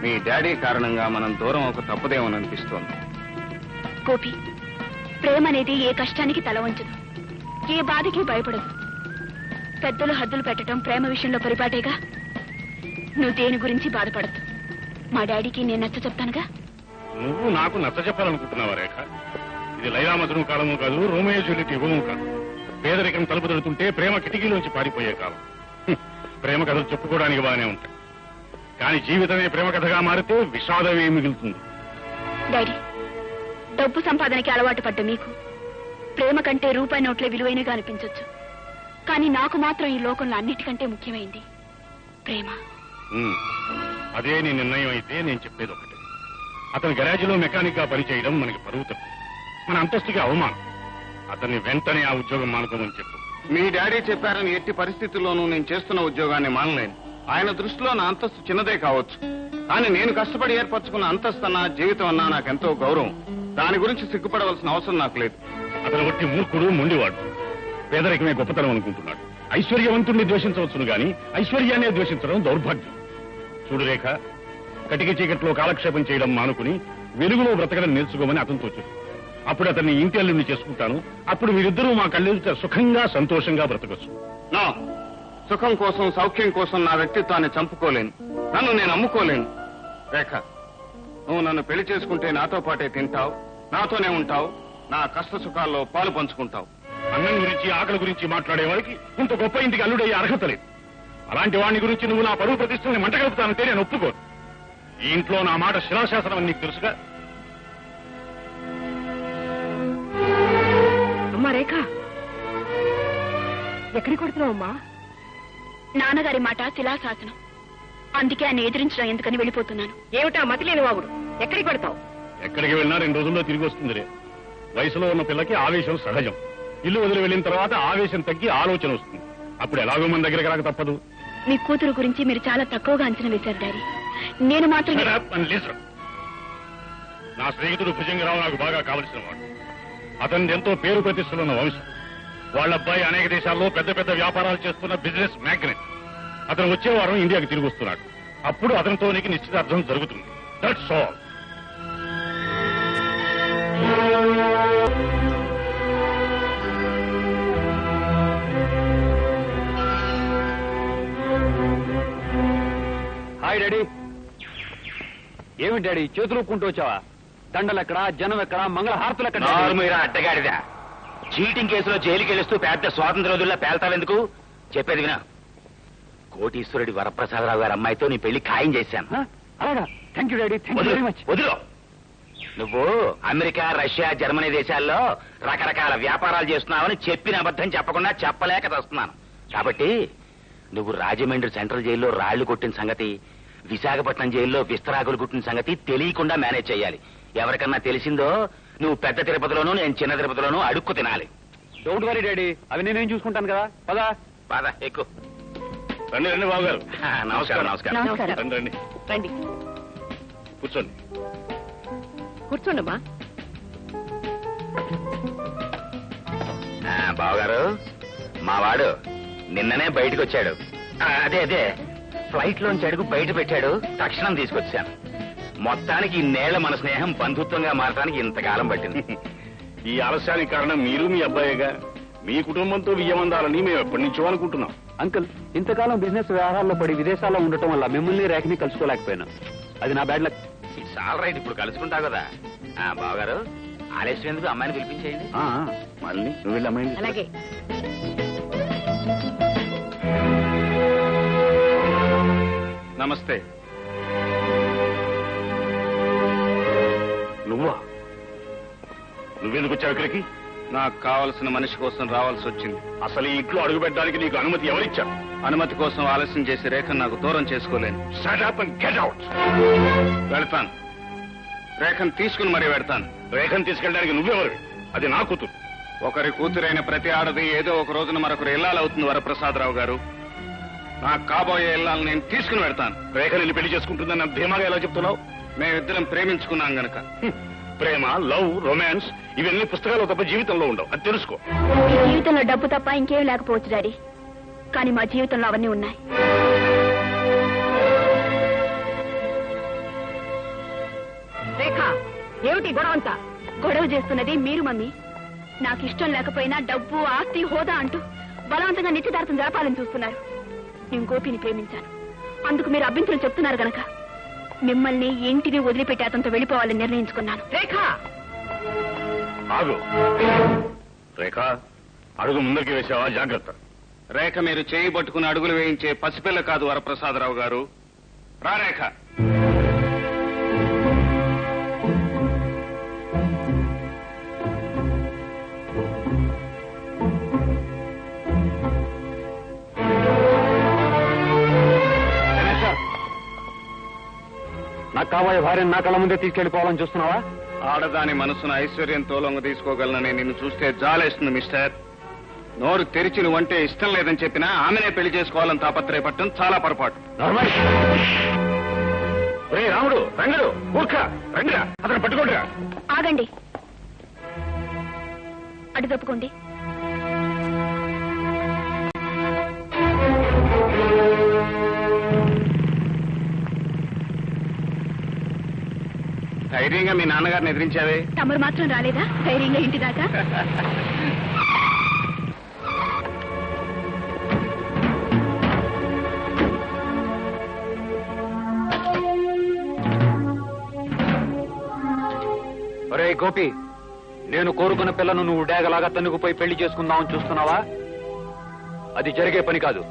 మీ డాడీ కారణంగా మనం దూరం ఒక తప్పదేమని అనిపిస్తోంది. గోపి, ప్రేమ అనేది ఏ కష్టానికి తల వంచదు, ఏ బాధకి భయపడదు. పెద్దలు హద్దులు పెట్టడం ప్రేమ విషయంలో పరిపాటేగా. నువ్వు దేని గురించి బాధపడద్దు. మా డాడీకి నేను నచ్చ చెప్తానుగా. నువ్వు నాకు నచ్చ చెప్పాలనుకుంటున్నావా రేఖ? ఇది లైలా మజ్ను కాలము కాదు, రోమియో జూలియట్ యుగము కాదు. పేదరికం తలుపు తడుతుంటే ప్రేమ కిటికీలోంచి పారిపోయే కాలం. ప్రేమ కథలు చెప్పుకోవడానికి బాగానే ఉంటాయి, కానీ జీవితమే ప్రేమ కథగా మారితే విషాదమే మిగులుతుంది. డాడీ, డబ్బు సంపాదనకి అలవాటు పడ్డ మీకు ప్రేమ కంటే రూపాయి నోట్లే విలువైనగా అనిపించొచ్చు. కానీ నాకు మాత్రం ఈ లోకంలో అన్నిటికంటే ముఖ్యమైంది ప్రేమ. అదే నీ నిర్ణయం అయితే నేను చెప్పేది ఒకటి. అతని గరాజీలో మెకానిక్ గా పనిచేయడం మనకి పరువు తప్పు, మన అంతస్తుకి అవమానం. అతన్ని వెంటనే ఆ ఉద్యోగం మానుకోమని చెప్పు. మీ డాడీ చెప్పారని ఎట్టి పరిస్థితుల్లోనూ నేను చేస్తున్న ఉద్యోగాన్ని మానలేను. ఆయన దృష్టిలో నా అంతస్తు చిన్నదే కావచ్చు, కానీ నేను కష్టపడి ఏర్పరచుకున్న అంతస్తు అన్నా, జీవితం అన్నా నాకెంతో గౌరవం. దాని గురించి సిగ్గుపడవలసిన అవసరం నాకు లేదు. అతను ఒట్టి మూర్ఖుడు, మొండివాడు. పేదరికమే గొప్పతనం అనుకుంటున్నాడు. ఐశ్వర్యవంతుణ్ణి ద్వేషించవచ్చును గాని ఐశ్వర్యాన్ని ద్వేషించడం దౌర్భాగ్యం. చూడు రేఖ, కటిక చీకట్లో కాలక్షేపం చేయడం మానుకుని వెలుగులో బ్రతకడం నేర్చుకోమని అతనితో చెప్పు. అప్పుడు అతన్ని ఇంటి అల్లుడిని చేసుకుంటాను. అప్పుడు మీరిద్దరూ మా కళ్ళెదుట సుఖంగా సంతోషంగా బ్రతకొచ్చు. నా సుఖం కోసం, సౌఖ్యం కోసం నా వ్యక్తిత్వాన్ని చంపుకోలేను, నన్ను నేను అమ్ముకోలేను. రేఖ, నువ్వు నన్ను పెళ్లి చేసుకుంటే నాతో పాటే తింటావు, నాతోనే ఉంటావు, నా కష్ట సుఖాల్లో పాలు పంచుకుంటావు. అన్నం గురించి, ఆకలి గురించి మాట్లాడే వాడికి ఇంత గొప్ప ఇంటికి అల్లుడయ్యే అర్హత లేదు. అలాంటి వాడిని గురించి నువ్వు నా పరువు ప్రతిష్టల్ని మంటగలుపుతానంటే నేను ఒప్పుకోను. ఈ ఇంట్లో నా మాట శిలాశాసనం అని నీకు తెలుసుగా. అమ్మా రేఖ, ఎక్కడికి కొడుతున్నావమ్మా? నాన్నగారి మాట శిలాశాసనం, అందుకే ఆయన ఎదిరించడం ఎందుకని వెళ్ళిపోతున్నాను. ఏమిటా మతి లేని వాగుడు? ఎక్కడికి పెడతావు? ఎక్కడికి వెళ్ళినా 2 రోజుల్లో తిరిగి వస్తుంది రే. వయసులో ఉన్న పిల్లకి ఆవేశం సహజం. ఇల్లు వదిలి వెళ్ళిన తర్వాత ఆవేశం తగ్గి ఆలోచన వస్తుంది. అప్పుడు ఎలాగో మన దగ్గరికి రాక తప్పదు. మీ కూతురు గురించి మీరు చాలా తక్కువగా అంచనా వేశారు డాడీ. నేను మాత్రం Shut up and listen. నా స్నేహితుడు భుజంగరావు నాకు బాగా కావలసిన వాడు. అతను ఎంతో పేరు ప్రతిష్టలున్న వంశం. వాళ్ళ అబ్బాయి అనేక దేశాల్లో పెద్ద పెద్ద వ్యాపారాలు చేస్తున్న బిజినెస్ మ్యాగ్నెట్. అతను వచ్చే వారం ఇండియాకి తిరిగి వస్తున్నాడు. అప్పుడు అతనితో నీకు నిశ్చితార్థం జరుగుతుంది. That's all. Hi daddy. ఏమిటి డాడీ చేతులు ఒప్పుకుంటూ వచ్చావా? దండలెక్కడా, జనం ఎక్కడా, మంగళహారతులు ఎక్కడ? మీరు అడ్డగాడిదా చీటింగ్ కేసులో జైలుకి వెళ్ళిస్తూ పెద్ద స్వాతంత్ర రోజుల్లో పేల్తావెందుకు? చెప్పేది వినా. కోటీశ్వరుడి వరప్రసాదరావు గారి అమ్మాయితో నీ పెళ్లి ఖాయం చేశాను. అలాగా? Thank you daddy, thank you very much. వదిలో. నువ్వు అమెరికా, రష్యా, జర్మనీ దేశాల్లో రకరకాల వ్యాపారాలు చేస్తున్నావని చెప్పిన అబద్ధం చెప్పకుండా చెప్పలేక వస్తున్నాను. కాబట్టి నువ్వు రాజమండ్రి సెంట్రల్ జైల్లో రాళ్లు కొట్టిన సంగతి, విశాఖపట్నం జైల్లో విస్తరాకులు కుట్టిన సంగతి తెలియకుండా మేనేజ్ చేయాలి. ఎవరికన్నా తెలిసిందో నువ్వు పెద్ద తిరుపతిలోనూ నేను చిన్న తిరుపతిలోనూ అడుక్కు తినాలి. డోంట్ వరీ డాడీ, అవి నేనేం చూసుకుంటాను కదా. పదా బాధ ఎక్కువ. రండి రండి బాబు గారు. నమస్కారం. నమస్కారం. నమస్కారం. రండి రండి, రండి కూర్చోండి. కూర్చోండమ్మా. బావగారు, మా వాడు నిన్ననే బయటకు వచ్చాడు. అదే ఫ్లైట్ లోంచి అడుగు బయట పెట్టాడు. తక్షణం తీసుకొచ్చాను. మొత్తానికి ఇన్నేళ్ల మన స్నేహం బంధుత్వంగా మారడానికి ఇంతకాలం పట్టింది. ఈ ఆలస్యానికి కారణం మీరు మీ అబ్బాయిగా. మీ కుటుంబంతో విజయవందాలని మేము ఎప్పటి నుంచో అనుకుంటున్నాం. అంకుల్, ఇంతకాలం బిజినెస్ వ్యవహారాల్లో పడి విదేశాల్లో ఉండటం వల్ల మిమ్మల్ని రేఖని కలుసుకోలేకపోయినా. అది నా bad luck. It's all right. ఇప్పుడు కలుసుకుంటావు కదా. బావగారు, ఆలస్యం ఎందుకు, అమ్మాయిని పిలిపించేయండి. మళ్ళీ నువ్వు వెళ్ళి అమ్మాయిని తీసుకురా. అలాగే. నమస్తే. నువ్వెందుకు వచ్చావు ఇక్కడికి? నాకు కావలసిన మనిషి కోసం రావాల్సి వచ్చింది. అసలు ఈ ఇంట్లో అడుగు పెట్టడానికి నీకు అనుమతి ఎవరిచ్చారు? అనుమతి కోసం ఆలస్యం చేసి రేఖను నాకు దూరం చేసుకోలేను. Shut up and get out. వెళ్తాను. రేఖను తీసుకుని మరీ వెళ్తాను. రేఖను తీసుకెళ్ళడానికి నువ్వెవరు? అది నా కూతురు. ఒకరి కూతురైన ప్రతి ఆడది ఏదో ఒక రోజున మరొకరు ఇల్లాలవుతుంది వరప్రసాదరావు గారు. నాకు కాబోయే ఇల్లాలను నేను తీసుకుని వెళ్తాను. రేఖ నిన్ను పెళ్లి చేసుకుంటుందని నాకు ధీమాగా ఎలా చెప్తున్నావు? మేమిద్దరం ప్రేమించుకున్నాం గనక. ప్రేమ, లవ్, రొమాన్స్ ఇవన్నీ పుస్తకాలు తప్ప జీవితంలో ఉండవు. అది తెలుసుకో. ఈ జీవితంలో డబ్బు తప్ప ఇంకేం లేకపోవచ్చు డాడీ, కానీ మా జీవితంలో అవన్నీ ఉన్నాయి. రేఖ, ఏమిటి గొడవ అంతా? గొడవ చేస్తున్నది మీరు మమ్మీ. నాకు ఇష్టం లేకపోయినా డబ్బు, ఆస్తి, హోదా అంటూ బలవంతంగా నిశ్చితార్థం జరపాలని చూస్తున్నారు. నేను గోపిని ప్రేమించాను. అందుకు మీరు అభ్యంతరం చెప్తున్నారు గనక మిమ్మల్ని ఇంటిని వదిలిపెట్టి అతనితో వెళ్ళిపోవాలని నిర్ణయించుకున్నాను. రేఖ, ఆగు. రేఖ, అడుగు ముందరికి వేసావా? జాగ్రత్త. రేఖ మీరు చేయి పట్టుకుని అడుగులు వేయించే పసిపిల్ల కాదు వరప్రసాదరావు గారు. రా రేఖ. నాకు కాబోయే భార్యను నా కళ్ళ ముందే తీసుకెళ్లిపోవాలని చూస్తున్నావా? ఆడదాని మనసును ఐశ్వర్యంతో లొంగ తీసుకోగలనని నిన్ను చూస్తే జాలేస్తుంది మిస్టర్. నోరు తెరిచి నువ్వంటే ఇష్టం లేదని చెప్పినా ఆమెనే పెళ్లి చేసుకోవాలని తాపత్రయపడటం చాలా పొరపాటు. రాముడు, రంగడు, మూర్ఖ, రండిరా, అతను పట్టుకోండిరా. ఆగండి, అటు తప్పుకోండి. ధైర్యంగా మీ నాన్నగారిని ఎదిరించావే. తమరు మాత్రం రాలేదా ధైర్యంగా ఇంటి దాకా? ఒరే గోపి, నేను కోరుకున్న పిల్లను నువ్వు డేగలాగా తన్నుకుపోయి పెళ్లి చేసుకుందామని చూస్తున్నావా? అది జరిగే పని కాదు.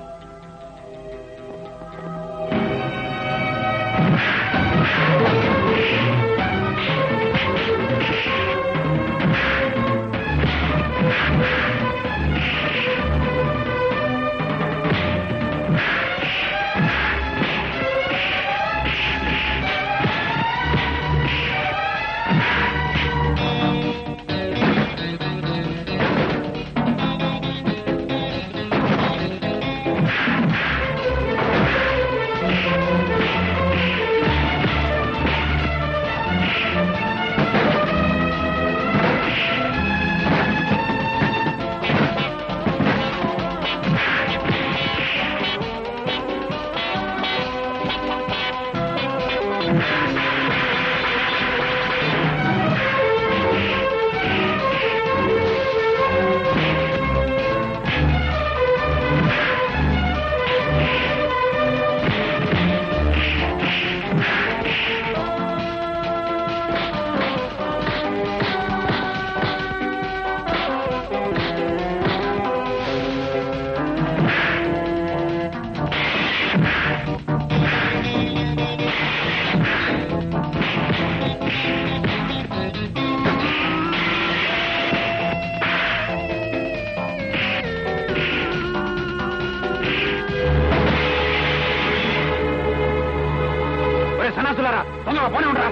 తొందరగా పోనీ ఉండరా.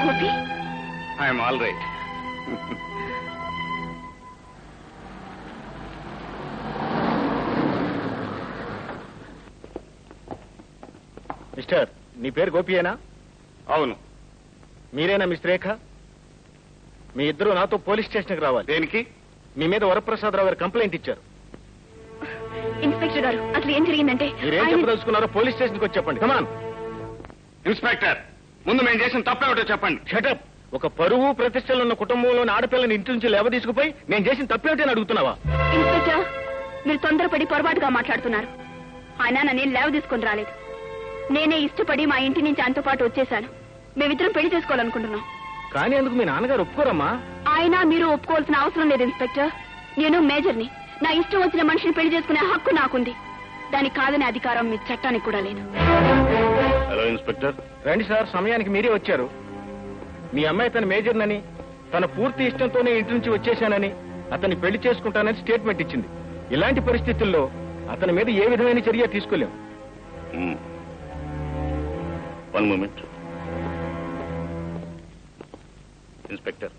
Gopi, I'm all right. Mister, నీ పేరు గోపియేనా? అవును. మీరేనా మిస్ రేఖ? మీ ఇద్దరు నాతో పోలీస్ స్టేషన్కి రావాలి. దేనికి? మీ మీద వరప్రసాదరావు గారు కంప్లైంట్ ఇచ్చారు. ఇన్స్పెక్టర్ గారు, అసలు ఏం జరిగిందంటే మీరేం చెప్పదలుచుకున్నారో పోలీస్ స్టేషన్కి వచ్చి చెప్పండి. కమాన్. ఇన్స్పెక్టర్, ముందు మేము చేసిన తప్పేమిటో చెప్పండి. షటప్. ఒక పరువు ప్రతిష్టలున్న కుటుంబంలోని ఆడపిల్లని ఇంటి నుంచి లేవ తీసుకుపోయి నేను చేసిన తప్పేమిటని అడుగుతున్నావా? ఇన్స్పెక్టర్, మీరు తొందరపడి పొరపాటుగా మాట్లాడుతున్నారు. ఆయన నన్ను లేవ తీసుకుని రాలేదు. నేనే ఇష్టపడి మా ఇంటి నుంచి ఆయనతో పాటు వచ్చేసాను. మేమిద్దరం పెళ్లి చేసుకోవాలనుకుంటున్నాం. కానీ అందుకు మీ నాన్నగారు ఒప్పుకోరమ్మా. ఆయన మీరు ఒప్పుకోవాల్సిన అవసరం లేదు ఇన్స్పెక్టర్. నేను మేజర్ని. నా ఇష్టం వచ్చిన మనిషిని పెళ్లి చేసుకునే హక్కు నాకుంది. దానికి కాదనే అధికారం మీ చట్టానికి కూడా లేదు. Hello inspector. రండి సార్, సమయానికి మీరే వచ్చారు. మీ అమ్మాయి తన మేజర్నని, తన పూర్తి ఇష్టంతోనే ఇంటి నుంచి వచ్చేశానని, అతన్ని పెళ్లి చేసుకుంటానని స్టేట్మెంట్ ఇచ్చింది. ఇలాంటి పరిస్థితుల్లో అతని మీద ఏ విధమైన చర్య తీసుకోలేం. One moment. ఇన్స్పెక్టర్,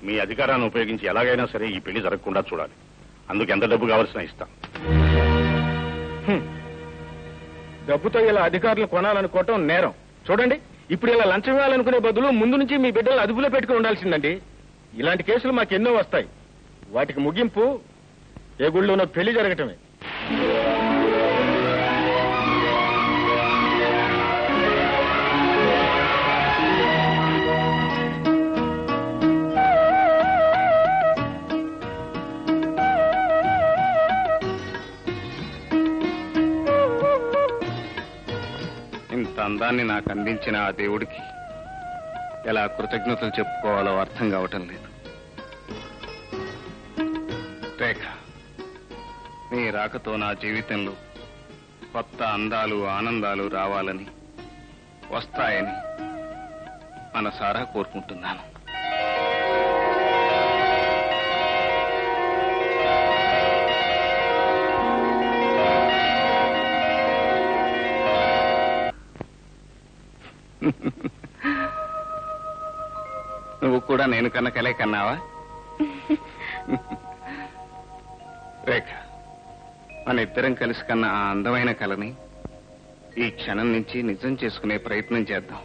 మీ అధికారాన్ని ఉపయోగించి ఎలాగైనా సరే ఈ పెళ్లి జరగకుండా చూడాలి. అందుకు ఎంత డబ్బు కావాల్సిన ఇస్తాం. డబ్బుతో ఇలా అధికారులు కొనాలనుకోవటం నేరం. చూడండి, ఇప్పుడు ఇలా లంచం ఇవ్వాలనుకునే బదులు ముందు నుంచి మీ బిడ్డలను అదుపులో పెట్టుకుని ఉండాల్సిందండి. ఇలాంటి కేసులు మాకెన్నో వస్తాయి. వాటికి ముగింపు ఏ గుళ్ళోనో పెళ్లి జరగటమే. ఇంత అందాన్ని నాకు అందించిన ఆ దేవుడికి ఎలా కృతజ్ఞతలు చెప్పుకోవాలో అర్థం కావటం లేదు. రేఖ, నీ రాకతో నా జీవితంలో కొత్త అందాలు ఆనందాలు రావాలని, వస్తాయని మనసారా కోరుకుంటున్నాను. నువ్వు కూడా నేను కన్న కలే కన్నావా? రేఖ, మన ఇద్దరం కలిసి కన్న ఆ అందమైన కలని ఈ క్షణం నుంచి నిజం చేసుకునే ప్రయత్నం చేద్దాం.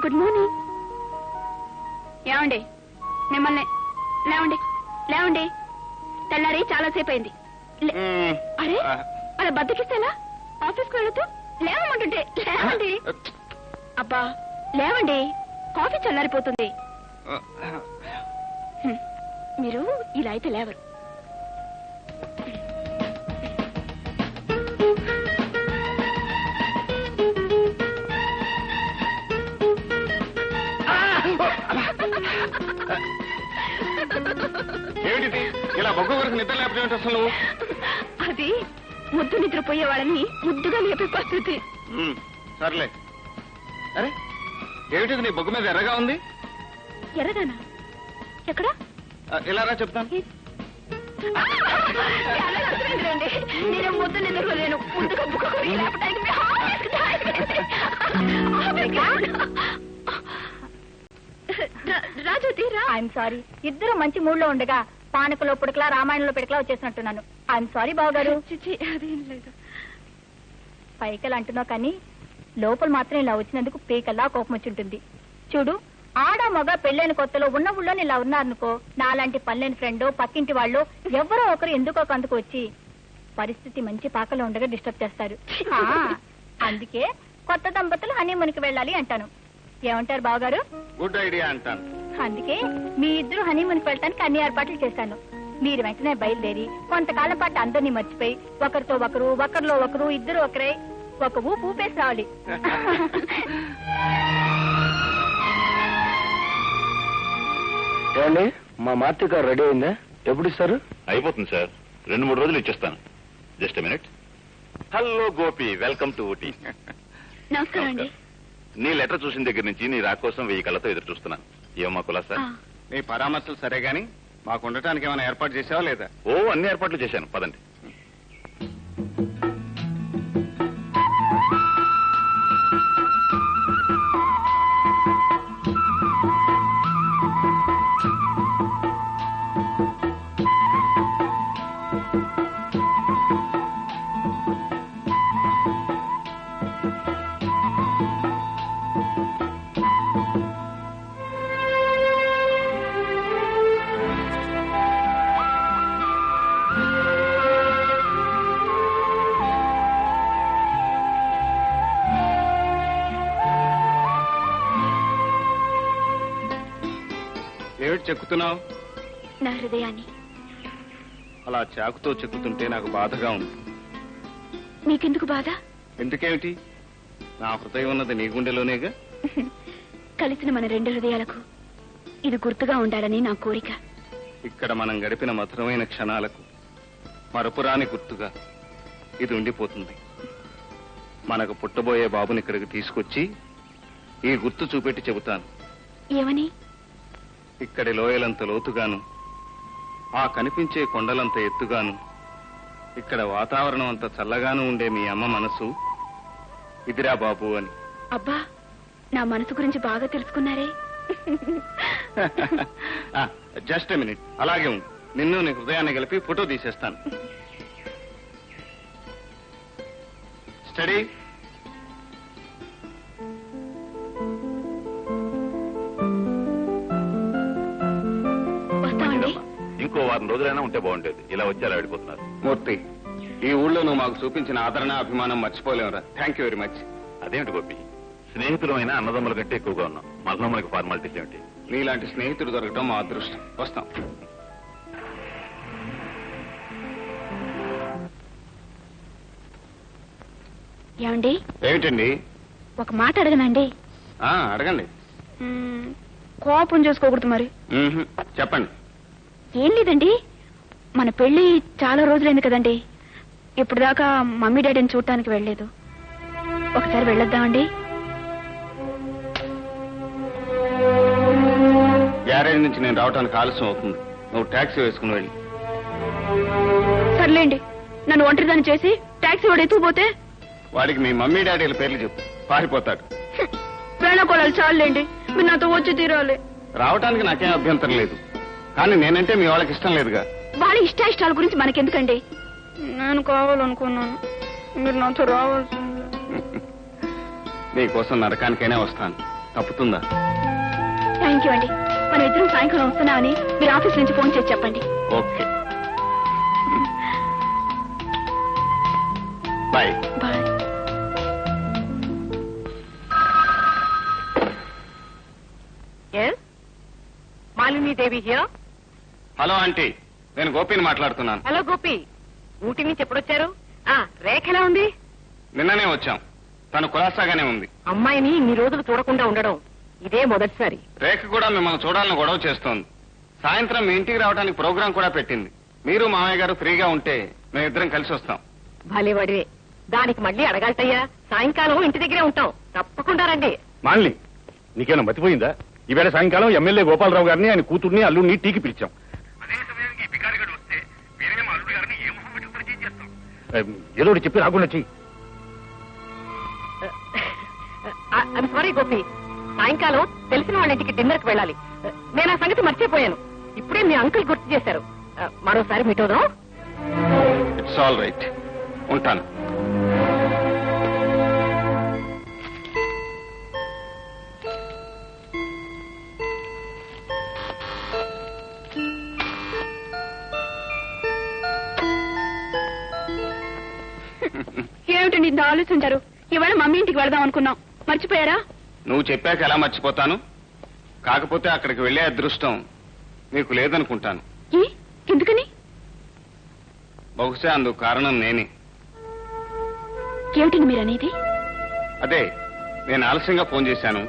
Good morning. ఏమండి, మిమ్మల్ని లేవండి, లేవండి. తెల్లారి చాలాసేపు అయింది. అరే, అలా బద్దకిస్తేలా? ఆఫీస్కి వెళుతూ లేవమంటుంటే లేవండి. అబ్బా లేవండి, కాఫీ చల్లారిపోతుంది. మీరు ఇలా అయితే లేవరు. ఏమిటి ఇలా బొగ్గు వరకు నిద్ర లేకపోతే అసలు? అది ముద్దు నిద్రపోయే వాళ్ళని ముద్దుగా లేపే పద్ధతి. సర్లే. అరే, ఏమిటిది నీ బొగ్గు మీద ఎర్రగా ఉంది? ఎర్రగానా? ఎక్కడ? ఇలా రా చెప్తాను. నేను ముద్దు నిద్రపోలేను. ముద్దుగా బుక్క లేపడానికి రాజోతి రా. ఐఎమ్ సారీ, ఇద్దరు మంచి మూడ్ లో ఉండగా పానకలో పుడకలా రామాయణంలో పిడకలా వచ్చేసినట్టున్నాను. ఐఎమ్ సారీ బావగారు. అదేం లేదు. పైకలు అంటున్నావు కానీ లోపల మాత్రం ఇలా వచ్చినందుకు పీకల్లా కోపం వచ్చి ఉంటుంది. చూడు, ఆడ మగ పెళ్ళైన కొత్తలో ఉన్న ఊళ్ళో ఇలా ఉన్నారనుకో, నాలాంటి పల్లెని ఫ్రెండో పక్కింటి వాళ్ళు ఎవరో ఒకరు ఎందుకో కందుకు వచ్చి పరిస్థితి మంచి పాకలో ఉండగా డిస్టర్బ్ చేస్తారు. అందుకే కొత్త దంపతులు హనీమూన్కి వెళ్ళాలి అంటాను. ఏమంటారు బావగారు? గుడ్ ఐడియా అంటాను. అందుకే మీ ఇద్దరు హనీమూన్కి వెళ్ళటానికి అన్ని ఏర్పాట్లు చేశాను. మీరు వెంటనే బయలుదేరి కొంతకాలం పాటు అందరినీ మర్చిపోయి ఒకరితో ఒకరు, ఒకరిలో ఒకరు, ఇద్దరు ఒకరే ఒక ఊపు ఊపేసి రావాలి. ఏమండి, మా మార్తిక రెడీ అయిందా? ఎప్పుడు ఇస్తారు? అయిపోతుంది సార్, 2-3 రోజులు ఇచ్చేస్తాను. Just minute. Hello Gopi, welcome to Ooty. నమస్కారం అండి. నీ లెటర్ చూసిన దగ్గర నుంచి నీ రా కోసం 1000 కళ్ళతో ఎదురు చూస్తున్నాను. ఏమో కులాసా? నీ పరామర్శలు సరే గాని మాకు ఉండటానికి ఏమైనా ఏర్పాటు చేసావా లేదా? ఓ, అన్ని ఏర్పాట్లు చేశాను, పదండి. ఏమిటి చెక్కుతున్నావు? నా హృదయాన్ని. అలా చాకుతో చెక్కుతుంటే నాకు బాధగా ఉంది. నీకెందుకు బాధ? ఎందుకేమిటి? నా హృదయం ఉన్నది నీ గుండెలోనేగా. కలిసిన మన 2 హృదయాలకు ఇది గుర్తుగా ఉండాలని నా కోరిక. ఇక్కడ మనం గడిపిన మధురమైన క్షణాలకు మరపురాని గుర్తుగా ఇది ఉండిపోతుంది. మనకు పుట్టబోయే బాబుని ఇక్కడికి తీసుకొచ్చి ఈ గుర్తు చూపెట్టి చెబుతాను. ఏమని? ఇక్కడి లోయలంత లోతుగాను, ఆ కనిపించే కొండలంత ఎత్తుగాను, ఇక్కడ వాతావరణం అంత చల్లగాను ఉండే మీ అమ్మ మనసు ఇదిరా బాబు అని. అబ్బా, నా మనసు గురించి బాగా తెలుసుకున్నారే. జస్ట్ మినిట్, అలాగే ఉంది. నిన్ను నీ హృదయాన్ని కలిపి ఫోటో తీసేస్తాను. స్టడీ. వస్తామండి. ఇంకో 1 వారం రోజులైనా ఉంటే బాగుండేది. ఇలా వచ్చి అలా వెళ్ళిపోతున్నారు. మూర్తి, ఈ ఊళ్ళో నువ్వు మాకు చూపించిన ఆదరణ, అభిమానం మర్చిపోలేవురా. Thank you very much. అదేమిటి గోపి, స్నేహితులమైన అన్నదమ్ముల కంటే ఎక్కువగా ఉన్నాం. మనలో మనకి ఫార్మాలిటీస్ ఏమిటి? నీలాంటి స్నేహితుడు దొరకడం మా అదృష్టం. వస్తాం. ఏమండి? ఏమిటండి? ఒక మాట అడగనండి. అడగండి. కోపం చేసుకోకూడదు మరి. చెప్పండి. ఏం లేదండి, మన పెళ్లి చాలా రోజులైంది కదండి. ఇప్పుడు దాకా మమ్మీ డాడీని చూడటానికి వెళ్ళలేదు. ఒకసారి వెళ్ళొద్దామండి. గ్యారేజ్ నుంచి నేను రావడానికి ఆలస్యం అవుతుంది. నువ్వు టాక్సీ వేసుకుని వెళ్ళి. సర్లేండి, నన్ను ఒంటరిదాన్ని చేసి టాక్సీ వాడు ఎత్తుకుపోతే వాడికి మీ మమ్మీ డాడీల పేర్లు చెప్పు, పారిపోతాడు. వేళకోళాలు చాలండి, మీరు నాతో వచ్చి తీరాలి. రావటానికి నాకేం అభ్యంతరం లేదు, కానీ నేనంటే మీ వాళ్ళకి ఇష్టం లేదుగా. వాళ్ళ ఇష్టాయిష్టాల గురించి మనకెందుకండి? నేను కావాలనుకున్నాను, మీరు నాతో రావాల్సింది. నీకోసం నరకానికైనా వస్తాను, తప్పుతుందా? థ్యాంక్ యూ అండి. మన ఇద్దరం సాయంకాలం వస్తున్నామని మీరు ఆఫీస్ నుంచి ఫోన్ చేసి చెప్పండి. Okay, bye. Bye. Malinidevi here. Hello aunty, నేను గోపిని మాట్లాడుతున్నాను. హలో గోపి, ఊటీ నుంచి ఎప్పుడొచ్చారు? రేఖ ఎలా ఉంది? నిన్ననే వచ్చాం. తను కులాసాగానే ఉంది. అమ్మాయిని ఇన్ని రోజులు చూడకుండా ఉండడం ఇదే మొదటిసారి. రేఖ కూడా మిమ్మల్ని చూడాలని గొడవ చేస్తోంది. సాయంత్రం మీ ఇంటికి రావడానికి ప్రోగ్రాం కూడా పెట్టింది. మీరు మామయ్య గారు ఫ్రీగా ఉంటే మేమిద్దరం కలిసి వస్తాం. భలేవాడివే, దానికి మళ్ళీ అడగాలటయ్యా. సాయంకాలం ఇంటి దగ్గరే ఉంటాం, తప్పకుండా రండి. మాలిని, నీకేమైనా మతిపోయిందా? ఈవేళ సాయంకాలం ఎమ్మెల్యే గోపాలరావు గారిని, ఆయన కూతుర్ని, అల్లుడిని టీకి పిలిచాం. ఏదో ఒకటి చెప్పి రాకుండా చెయ్యి. ఐమ్ సారీ గోపి, సాయంకాలం తెలిసిన వాళ్ళ ఇంటికి డిన్నర్ కి వెళ్ళాలి. నేను ఆ సంగతి మర్చిపోయాను. ఇప్పుడే మీ అంకుల్ గుర్తు చేశారు. మరోసారి మీట్ అవుదాం. ఇట్స్ ఆల్ రైట్, ఉంటాను. ఏమిటండి ఇంత ఆలోచించారు? ఇవాళ మమ్మీ ఇంటికి వెళదాం అనుకున్నాం, మర్చిపోయారా? నువ్వు చెప్పాక ఎలా మర్చిపోతాను? కాకపోతే అక్కడికి వెళ్లే అదృష్టం నీకు లేదనుకుంటాను. ఎందుకని? బహుశా అందుకు కారణం నేనే. ఏమిటండి మీరు అనేది? అదే, నేను ఆలస్యంగా ఫోన్ చేశాను.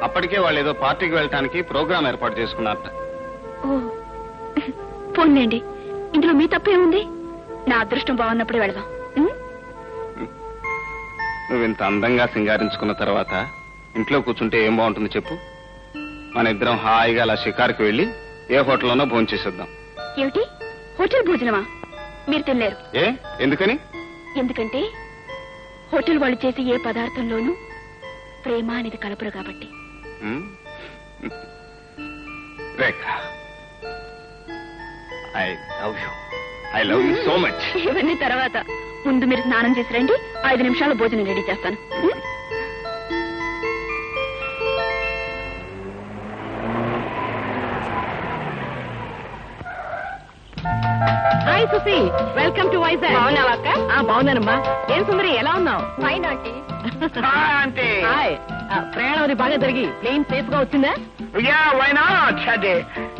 అప్పటికే వాళ్ళు ఏదో పార్టీకి వెళ్ళటానికి ప్రోగ్రాం ఏర్పాటు చేసుకున్నారట. ఓ, పోన్లేండి, ఇందులో మీ తప్పేముంది? నా అదృష్టం బాగున్నప్పుడు వెళదాం. నువ్వు ఇంత అందంగా సింగారించుకున్న తర్వాత ఇంట్లో కూర్చుంటే ఏం బాగుంటుంది చెప్పు. మన ఇద్దరం హాయిగా అలా షికారుకి వెళ్ళి ఏ హోటల్లోనో భోజనం చేసేద్దాం. ఏమిటి హోటల్ భోజనమా? మీరు తినలేరు. ఏ ఎందుకని? ఎందుకంటే హోటల్ వాళ్ళు చేసే ఏ పదార్థంలోనూ ప్రేమ అనేది కలపరు కాబట్టి. Rekha, I love you so much. ఇవన్నీ తర్వాత. ముందు మీరు స్నానం చేసి రండి, 5 నిమిషాల్లో భోజనం రెడీ చేస్తాను. Hi Susi, welcome to Vizag. బాగున్నావా అక్క? బాగున్నానమ్మా. ఏం సుందరి, ఎలా ఉన్నావు? Fine aunty. హాయ్. ప్రయాణం అది బాగా జరిగి ప్లేన్ సేఫ్ గా వచ్చిందా?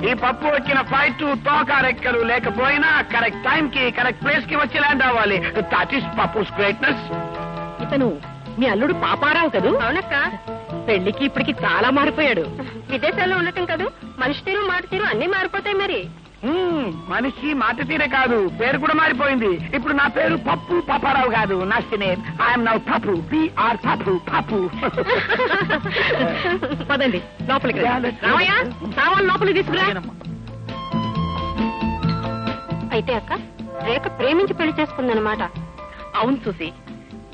ఈ పప్పు వచ్చిన ఫ్లైట్ తోక రెక్కలు లేకపోయినా కరెక్ట్ టైం కి కరెక్ట్ ప్లేస్ కి వచ్చి ల్యాండ్ అవ్వాలి. That is Pappu's greatness. ఇతను మీ అల్లుడు పాపారావు కదూ? అవునక్క. పెళ్లికి ఇప్పటికి చాలా మారిపోయాడు. విదేశాల్లో ఉండటం కాదు, మనిషి తీరు మాట తీరు అన్ని మారిపోతాయి మరి. మనిషి మాట తీరే కాదు, పేరు కూడా మారిపోయింది. ఇప్పుడు నా పేరు పప్పు పాపారావు కాదు. నా నేమ్ ఐఎమ్ నౌ పప్పు. పిఆర్ పప్పు పప్పు. పదండి లోపలికి. రామయ్య, సామాన్ లోపలికి తీసుకురా. అయితే అక్క, రేఖ ప్రేమించి పెళ్లి చేసుకుందనమాట. అవును చూసి,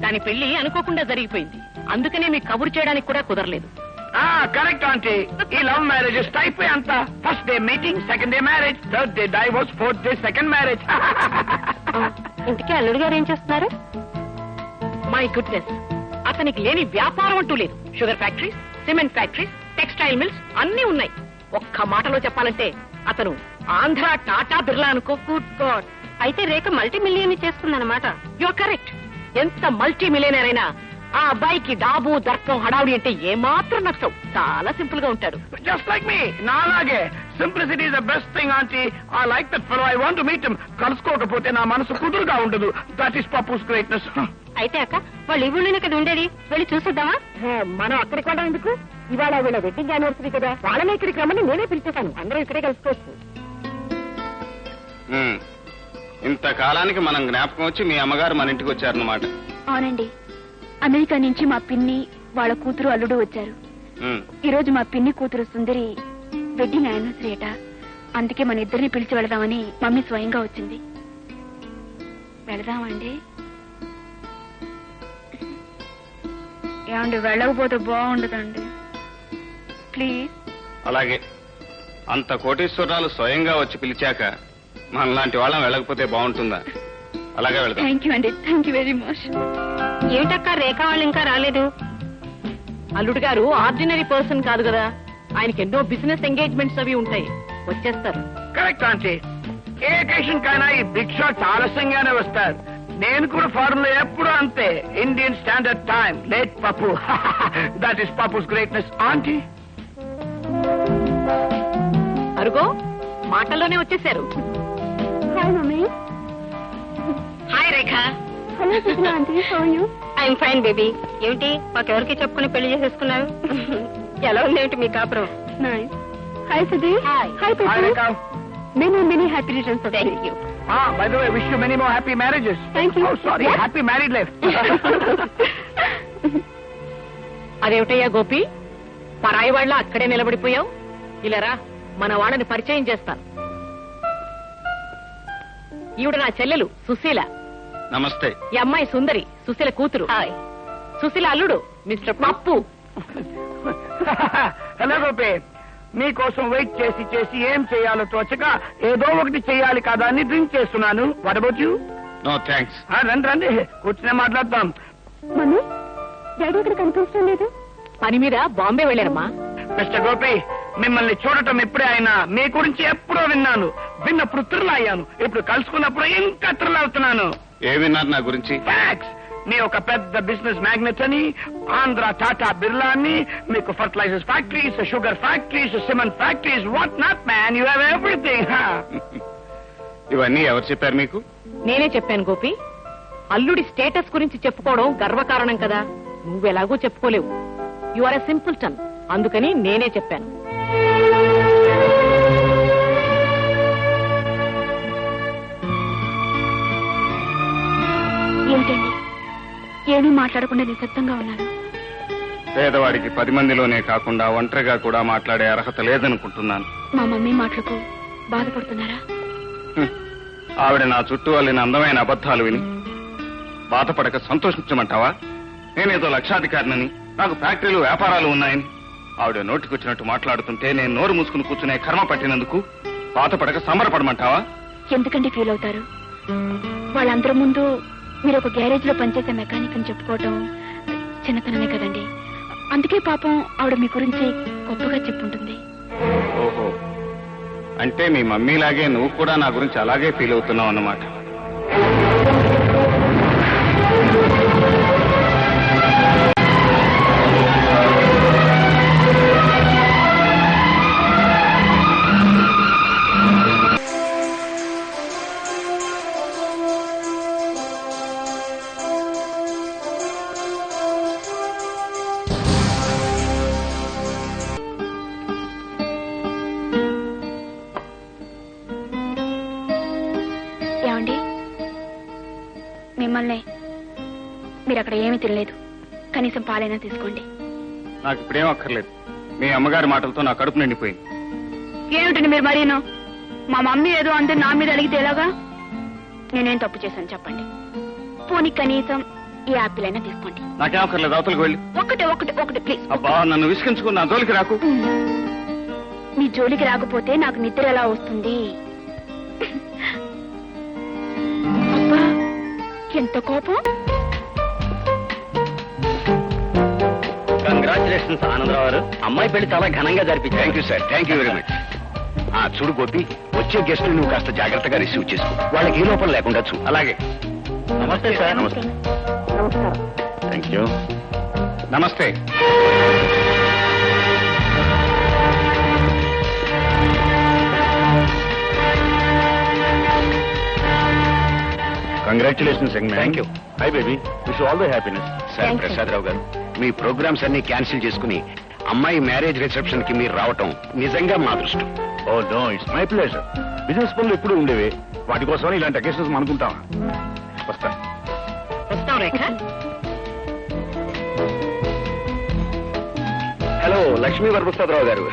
దాని పెళ్లి అనుకోకుండా జరిగిపోయింది. అందుకనే మీకు కబురు చేయడానికి కూడా కుదరలేదు. Correct aunty. ఈ లవ్ మ్యారేజెస్ టైప్ అంతా first day meeting, second day marriage, third day divorce, fourth day second marriage. ఇంటికి అల్లుడు గారు ఏం చేస్తున్నారు? మై గుడ్నెస్, అతనికి లేని వ్యాపారం అంటూ లేదు. Sugar factories, cement factories, textile mills అన్నీ ఉన్నాయి. ఒక్క మాటలో చెప్పాలంటే అతను ఆంధ్ర టాటా బిర్లా అనుకో. Good God. అయితే రేఖ మల్టీ మిలియన్ చేసుకుందనమాట. You are correct. ఎంత మల్టీ మిలియనర్ అయినా ఆ అబ్బాయికి డాబు దర్పం హడావుడి అంటే ఏమాత్రం నచ్చవు. చాలా సింపుల్ గా ఉంటాడు. Just like me. నాలాగే simplicity is the best thing aunty. I like that fellow. I want to meet him. కలుసుకోకపోతే నా మనసు కుదురుగా ఉండదు. That is Pappu's greatness. అయితే అక్క, వాళ్ళు ఈ ఊళ్ళోనే కదా ఉండేది, వెళ్ళి చూసేద్దామా? మనం అక్కడికి వెళ్ళడం ఎందుకు? ఇవాళ వీళ్ళ వెడ్డింగ్ యానివర్సరీ కదా, వాళ్ళనే ఇక్కడికి రమ్మని నేనే పిలిచేశాను. అందరూ ఇక్కడే కలుసుకోవచ్చు. ఇంతకాలానికి మనం జ్ఞాపకం వచ్చి మీ అమ్మగారు మన ఇంటికి వచ్చారన్నమాట. అవునండి, అమెరికా నుంచి మా పిన్ని వాళ్ళ కూతురు అల్లుడు వచ్చారు. ఈ రోజు మా పిన్ని కూతురు సుందరి వెడ్డింగ్ యానివర్సరీ అట. అందుకే మన ఇద్దరిని పిలిచి వెళదామని మమ్మీ స్వయంగా వచ్చింది. వెళదామండి? ఏమండి, వెళ్ళకపోతే బాగుండదండి. ప్లీజ్. అలాగే. అంత కోటీశ్వరాలు స్వయంగా వచ్చి పిలిచాక మనలాంటి వాళ్ళం వెళ్ళకపోతే బాగుంటుందా? అలాగే వెళ్దాం. థ్యాంక్ యూ అండి, థ్యాంక్ యూ వెరీ మచ్. ఏమిటక్క, రేఖ వాళ్ళు ఇంకా రాలేదు? అల్లుడు గారు ఆర్డినరీ పర్సన్ కాదు కదా, ఆయనకి ఎన్నో బిజినెస్ ఎంగేజ్మెంట్స్ అవి ఉంటాయి. వచ్చేస్తారు. Correct aunty. ఏ అకేషన్ కైనా ఈ బిగ్ షాట్ ఆలస్యంగానే వస్తారు. నేను కూడా ఫారెన్ లో ఎప్పుడు అంతే. Indian standard time, late Pappu. That is Pappu's greatness aunty. అరుగో, మాటల్లోనే వచ్చేసారు. Hi mummy. Hi Rekha. Hello Sujana aunty, how are you? I'm fine baby. ఏమిటి మాకెవరికి చెప్పుకుని పెళ్లి చేసేసుకున్నారు? ఎలా ఉంది ఏమిటి మీ కాపురం? Nice. Hi Sudheer. Hi Rekha. Many happy returns of the day. Thank you. By the way, wish you many more happy marriages. Thank you. Oh, sorry, What? happy married life. అదేమిటయ్యా గోపి, పరాయి వాళ్ళ అక్కడే నిలబడిపోయావు? ఇలారా, మన వాళ్ళని పరిచయం చేస్తాను. ఈవిడ నా చెల్లెలు సుశీల. నమస్తే. ఈ అమ్మాయి సుందరి, సుశీల కూతురు. హాయ్. సుశీల అల్లుడు మిస్టర్ పప్పు. హలో గోపి. మీకోసం వెయిట్ చేసి చేసి ఏం చేయాలో తోచక ఏదో ఒకటి చేయాలి కదా అని డ్రింక్ చేస్తున్నాను. What about you? No thanks. రండి రండి, కూర్చునే మాట్లాడతాం. మమ్మీ, డాడీ ఇక్కడ కనిపించడం లేదు. పని మీద బాంబే వెళ్ళారమ్మా. మిస్టర్ గోపి, మిమ్మల్ని చూడటం ఎప్పుడే అయినా మీ గురించి ఎప్పుడో విన్నాను. విన్నప్పుడు థ్రిల్ అయ్యాను. ఇప్పుడు కలుసుకున్నప్పుడు ఇంకా థ్రిల్ అవుతున్నాను. ఏ విన్నారు నా గురించి? ఫ్యాక్ట్స్. మీ ఒక పెద్ద బిజినెస్ మ్యాగ్నెట్ అని, ఆంధ్ర టాటా బిర్లా అని, మీకు fertilisers factories, sugar factories, cement factories, what not man, you have everything. ఇవన్నీ ఎవరు చెప్పారు మీకు? నేనే చెప్పాను గోపి. అల్లుడి స్టేటస్ గురించి చెప్పుకోవడం గర్వకారణం కదా, నువ్వెలాగో చెప్పుకోలేవు. యు ఆర్ ఎ సింపుల్ టన్, అందుకని నేనే చెప్పాను. ఏమిటండి, ఏమీ మాట్లాడకుండా నిశ్శబ్దంగా ఉన్నారు? పేదవాడికి 10 మందిలోనే కాకుండా ఒంటరిగా కూడా మాట్లాడే అర్హత లేదనుకుంటున్నాను. మా మమ్మీ మాటలకు బాధపడుతున్నారా? ఆవిడ నా చుట్టూ అల్లిన అందమైన అబద్ధాలు విని బాధపడక సంతోషించమంటావా? నేనేదో లక్షాధికారినని, నాకు ఫ్యాక్టరీలు వ్యాపారాలు ఉన్నాయని ఆవిడ నోటికొచ్చినట్టు మాట్లాడుతుంటే నేను నోరు మూసుకుని కూర్చునే కర్మ పట్టినందుకు బాధపడక సంబరపడమంటావా? ఎందుకండి ఫీల్ అవుతారు? వాళ్ళందరి ముందు మీరు ఒక గ్యారేజ్ లో పనిచేసే మెకానిక్ అని చెప్పుకోవటం చిన్నతనమే కదండి. అందుకే పాపం ఆవిడ మీ గురించి గొప్పగా చెప్పుంటుంది. ఓహో, అంటే మీ మమ్మీలాగే నువ్వు కూడా నా గురించి అలాగే ఫీల్ అవుతున్నావు అన్నమాట. ఏమండి, మిమ్మల్ని మీరు అక్కడ ఏమీ తినలేదు, కనీసం పాలైనా తీసుకోండి. నాకు ఇప్పుడేం అక్కర్లేదు. మీ అమ్మగారి మాటలతో నా కడుపు నిండిపోయింది. ఏమిటండి మీరు మరీను? మా మమ్మీ ఏదో అంటే నా మీద అడిగితే ఎలాగా? నేనేం తప్పు చేశాను చెప్పండి. పోనీ కనీసం ఈ యాపిల్ అయినా తీసుకోండి. నాకేం అక్కర్లేదు, అవతలకు వెళ్ళి. ఒకటి ప్లీజ్. అబ్బా, నన్ను విసిగించుకుని నా జోలికి రాకు. మీ జోలికి రాకపోతే నాకు నిద్ర ఎలా వస్తుంది? అబ్బా, ఎంత కోపం! కంగ్రాచులేషన్స్ ఆనందరావు గారు, అమ్మాయి పెళ్లి చాలా ఘనంగా జరిపించారు. Thank you sir, thank you very much. చూడు గోపి, వచ్చే గెస్టులు నువ్వు కాస్త జాగ్రత్తగా రిసీవ్ చేసుకో. వాళ్ళకి ఏ లోపం లేకుండా చూ. అలాగే. నమస్తే సార్. నమస్తే. Thank you. నమస్తే. Congratulations young man. Thank you. Hi baby, wish all the happiness. Sir Prasadarao గారు, మీ ప్రోగ్రామ్స్ అన్ని క్యాన్సిల్ చేసుకుని అమ్మాయి మ్యారేజ్ రిసెప్షన్ కి మీరు రావటం నిజంగా మా అదృష్టం. Oh no, it's my pleasure. Business పనులు ఎప్పుడు ఉండేవి, వాటి కోసమని ఇలాంటి అకేషన్స్ అనుకుంటామా? వస్తా. వస్తాం రేఖ. హలో, లక్ష్మీ వరప్రసాదరావు గారు.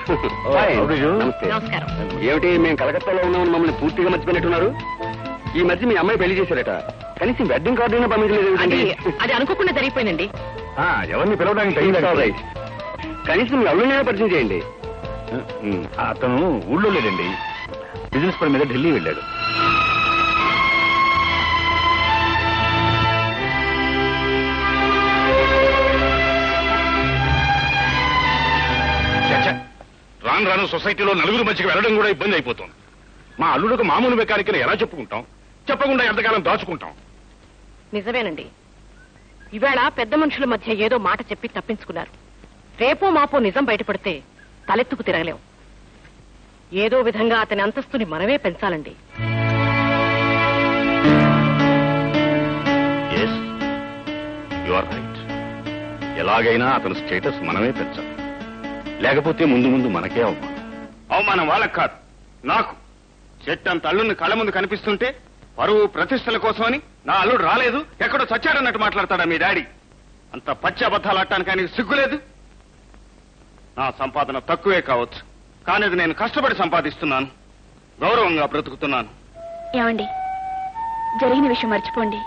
నమస్తే. నమస్కారం. ఏమిటి, మేము కలకత్తాలో ఉన్నామని మమ్మల్ని పూర్తిగా మర్చిపోయినట్టున్నారు? ఈ మధ్య మీ అమ్మాయి పెళ్లి చేశారట, కనీసం వెడ్డింగ్ కార్డు అయినా పంపించలేదు. అది అనుకోకుండా జరిగిపోయిందండి. ఎవరిని పిలవడానికి తగిన కనీసం మీ అల్లుడినైనా పరిచయం చేయండి. అతను ఊళ్ళో లేడండి, బిజినెస్ పని మీద ఢిల్లీ వెళ్ళాడు. రాను రాను సొసైటీలో నలుగురు మధ్యకి వెళ్ళడం కూడా ఇబ్బంది అయిపోతుంది. మా అల్లుడికి మామూలు మెకానిక్ ఎలా చెప్పుకుంటాం? చెప్పకుండా ఎంతకాలం దాచుకుంటాం? నిజమేనండి. ఇవాళ పెద్ద మనుషుల మధ్య ఏదో మాట చెప్పి తప్పించుకున్నారు. రేపో మాపో నిజం బయటపడితే తలెత్తుకు తిరగలేం. ఏదో విధంగా అతని అంతస్తుని మనమే పెంచాలండి. Yes, you are right. ఎలాగైనా అతని స్టేటస్ మనమే పెంచాలి, లేకపోతే ముందు ముందు మనకే అవమానం. అవమానం వాళ్ళకి కాదు, నాకు. చెట్టంత అల్లుడిని కళ్ళ ముందు కనిపిస్తుంటే పరువు ప్రతిష్టల కోసమని నా అల్లుడు రాలేదు, ఎక్కడో చచ్చాడన్నట్టు మాట్లాడతాడా మీ డాడీ? అంత పచ్చి అబద్ధాలు ఆడటానికి ఆయనకి సిగ్గులేదు. నా సంపాదన తక్కువే కావచ్చు, కానీ అది నేను కష్టపడి సంపాదిస్తున్నాను, గౌరవంగా బ్రతుకుతున్నాను. ఏమండి, జరిగిన విషయం మర్చిపోండి.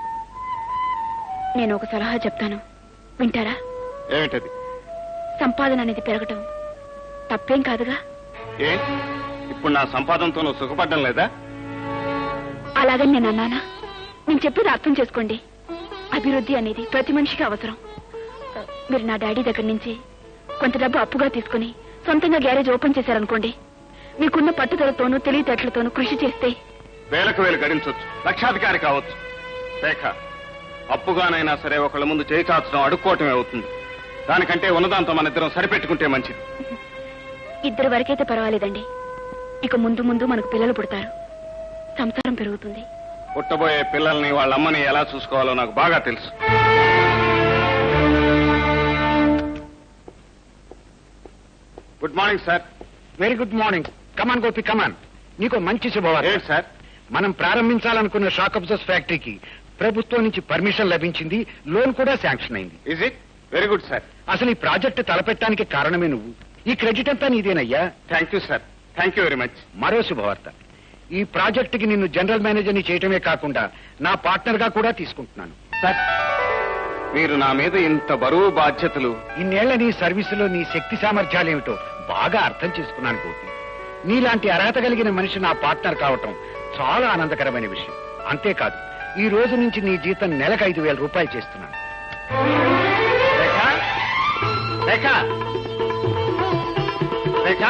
నేను ఒక సలహా చెప్తాను, వింటారా? ఏమిటది? సంపాదన అనేది పెరగటం తప్పేం కాదుగా. ఏ, ఇప్పుడు నా సంపాదనతో నువ్వు సుఖపడ్డం లేదా? అలాగని నేను అన్నానా? నేను చెప్పేది అర్థం చేసుకోండి. అభివృద్ధి అనేది ప్రతి మనిషికి అవసరం. మీరు నా డాడీ దగ్గర నుంచి కొంత డబ్బు అప్పుగా తీసుకుని సొంతంగా గ్యారేజ్ ఓపెన్ చేశారనుకోండి, మీకున్న పట్టుదలతోనూ తెలివితేటలతోనూ కృషి చేస్తే వేలకు వేలు గడించవచ్చు, లక్షాధికారి కావచ్చు. రేఖ, అప్పుగానైనా సరే ఒకళ్ళ ముందు చేయి చాచడం అడుక్కోవటమే అవుతుంది. దానికంటే ఉన్నదాంతో మన ఇద్దరం సరిపెట్టుకుంటే మంచిది. ఇద్దరు వరకైతే పర్వాలేదండి. ఇక ముందు ముందు మనకు పిల్లలు పుడతారు, సంసారం పెరుగుతుంది. పుట్టబోయే పిల్లల్ని వాళ్ళ అమ్మని ఎలా చూసుకోవాలో నాకు బాగా తెలుసు. Good morning sir. Very good morning. Come on Gopi, come on. నీకు మంచి శుభవార్త. ఏంటి సార్? మనం ప్రారంభించాలనుకున్న షాక్ అబ్జర్స్ ఫ్యాక్టరీకి ప్రభుత్వం నుంచి పర్మిషన్ లభించింది, లోన్ కూడా శాంక్షన్ అయింది. Is it? Very good sir. అసలు ఈ ప్రాజెక్టు తలపెట్టడానికి కారణమే నువ్వు. ఈ క్రెడిట్ అంతా నీదేనయ్యా. Thank you sir, thank you very much. మరో శుభవార్త, ఈ ప్రాజెక్టుకి నిన్ను జనరల్ మేనేజర్ని చేయటమే కాకుండా నా పార్ట్నర్ గా కూడా తీసుకుంటున్నాను. సార్, మీరు నా మీద ఇంత బరువు బాధ్యతలు. ఇన్నేళ్ల నీ సర్వీసులో నీ శక్తి సామర్థ్యాలేమిటో బాగా అర్థం చేసుకున్నాను గోపి. నీలాంటి అర్హత కలిగిన మనిషి నా పార్ట్నర్ కావటం చాలా ఆనందకరమైన విషయం. అంతేకాదు, ఈ రోజు నుంచి నీ జీతం నెలకు 5,000 రూపాయలు చేస్తున్నాను. రేఖ, రేఖ, రేఖ,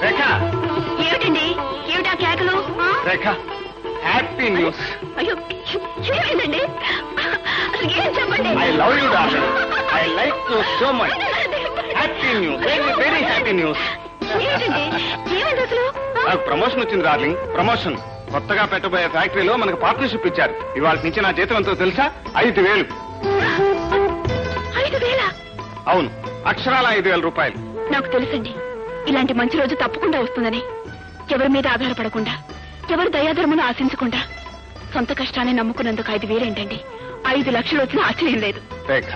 రేఖ, ఏమిటండి? ఏమిటా కేకలు? రేఖ, హ్యాపీ న్యూస్. అయ్యో, ఏమైందండి? అసలు ఏం చెప్పండి. I love you darling. I like you so much. Happy news, very very happy news. ఏమిటండి? ఏమైంది అసలు? నాకు ప్రమోషన్ వచ్చింది డార్లింగ్. ప్రమోషన్. కొత్తగా పెట్టబోయే ఫ్యాక్టరీలో మనకు పార్ట్నర్షిప్ ఇచ్చారు. ఇవాళ నుంచి నా జీతం ఎంతో తెలుసా? 5,000. 5,000? అవును, అక్షరాల 5,000 రూపాయలు. నాకు తెలుసండి, ఇలాంటి మంచి రోజు తప్పకుండా వస్తుందని. ఎవరి మీద ఆధారపడకుండా, ఎవరి దయాధర్మను ఆశించకుండా, సొంత కష్టాన్ని నమ్ముకున్నందుకు 5,000 ఏంటండి? 5 లక్షలు వచ్చినా ఆశ్చర్యం లేదు. రేఖ,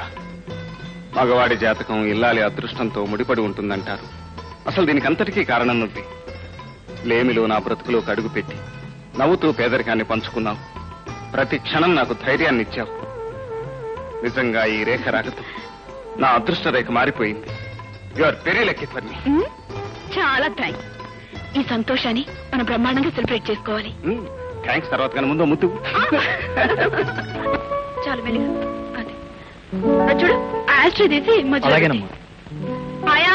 మగవాడి జాతకం ఇల్లాలి అదృష్టంతో ముడిపడి ఉంటుందంటారు. అసలు దీనికి అంతటికీ కారణం నువ్వే. లేమిలో నా బ్రతుకులోకి అడుగుపెట్టి నవ్వుతూ పేదరికాన్ని పంచుకున్నావు. ప్రతి క్షణం నాకు ధైర్యాన్ని ఇచ్చావు. నిజంగా ఈ రేఖ రాకతో నా అదృష్ట రేఖ మారిపోయింది. You are very lucky for me. చాలా థ్యాంక్స్. ఈ సంతోషాన్ని మనం బ్రహ్మాండంగా సెలబ్రేట్ చేసుకోవాలి. థ్యాంక్స్ తర్వాత కానీ ముందు ముద్దు. చాలా మెల్లిగా. అదే అది చూడు, ఆస్ట్రీ తీసి అలాగేనమ్మా. ఆయా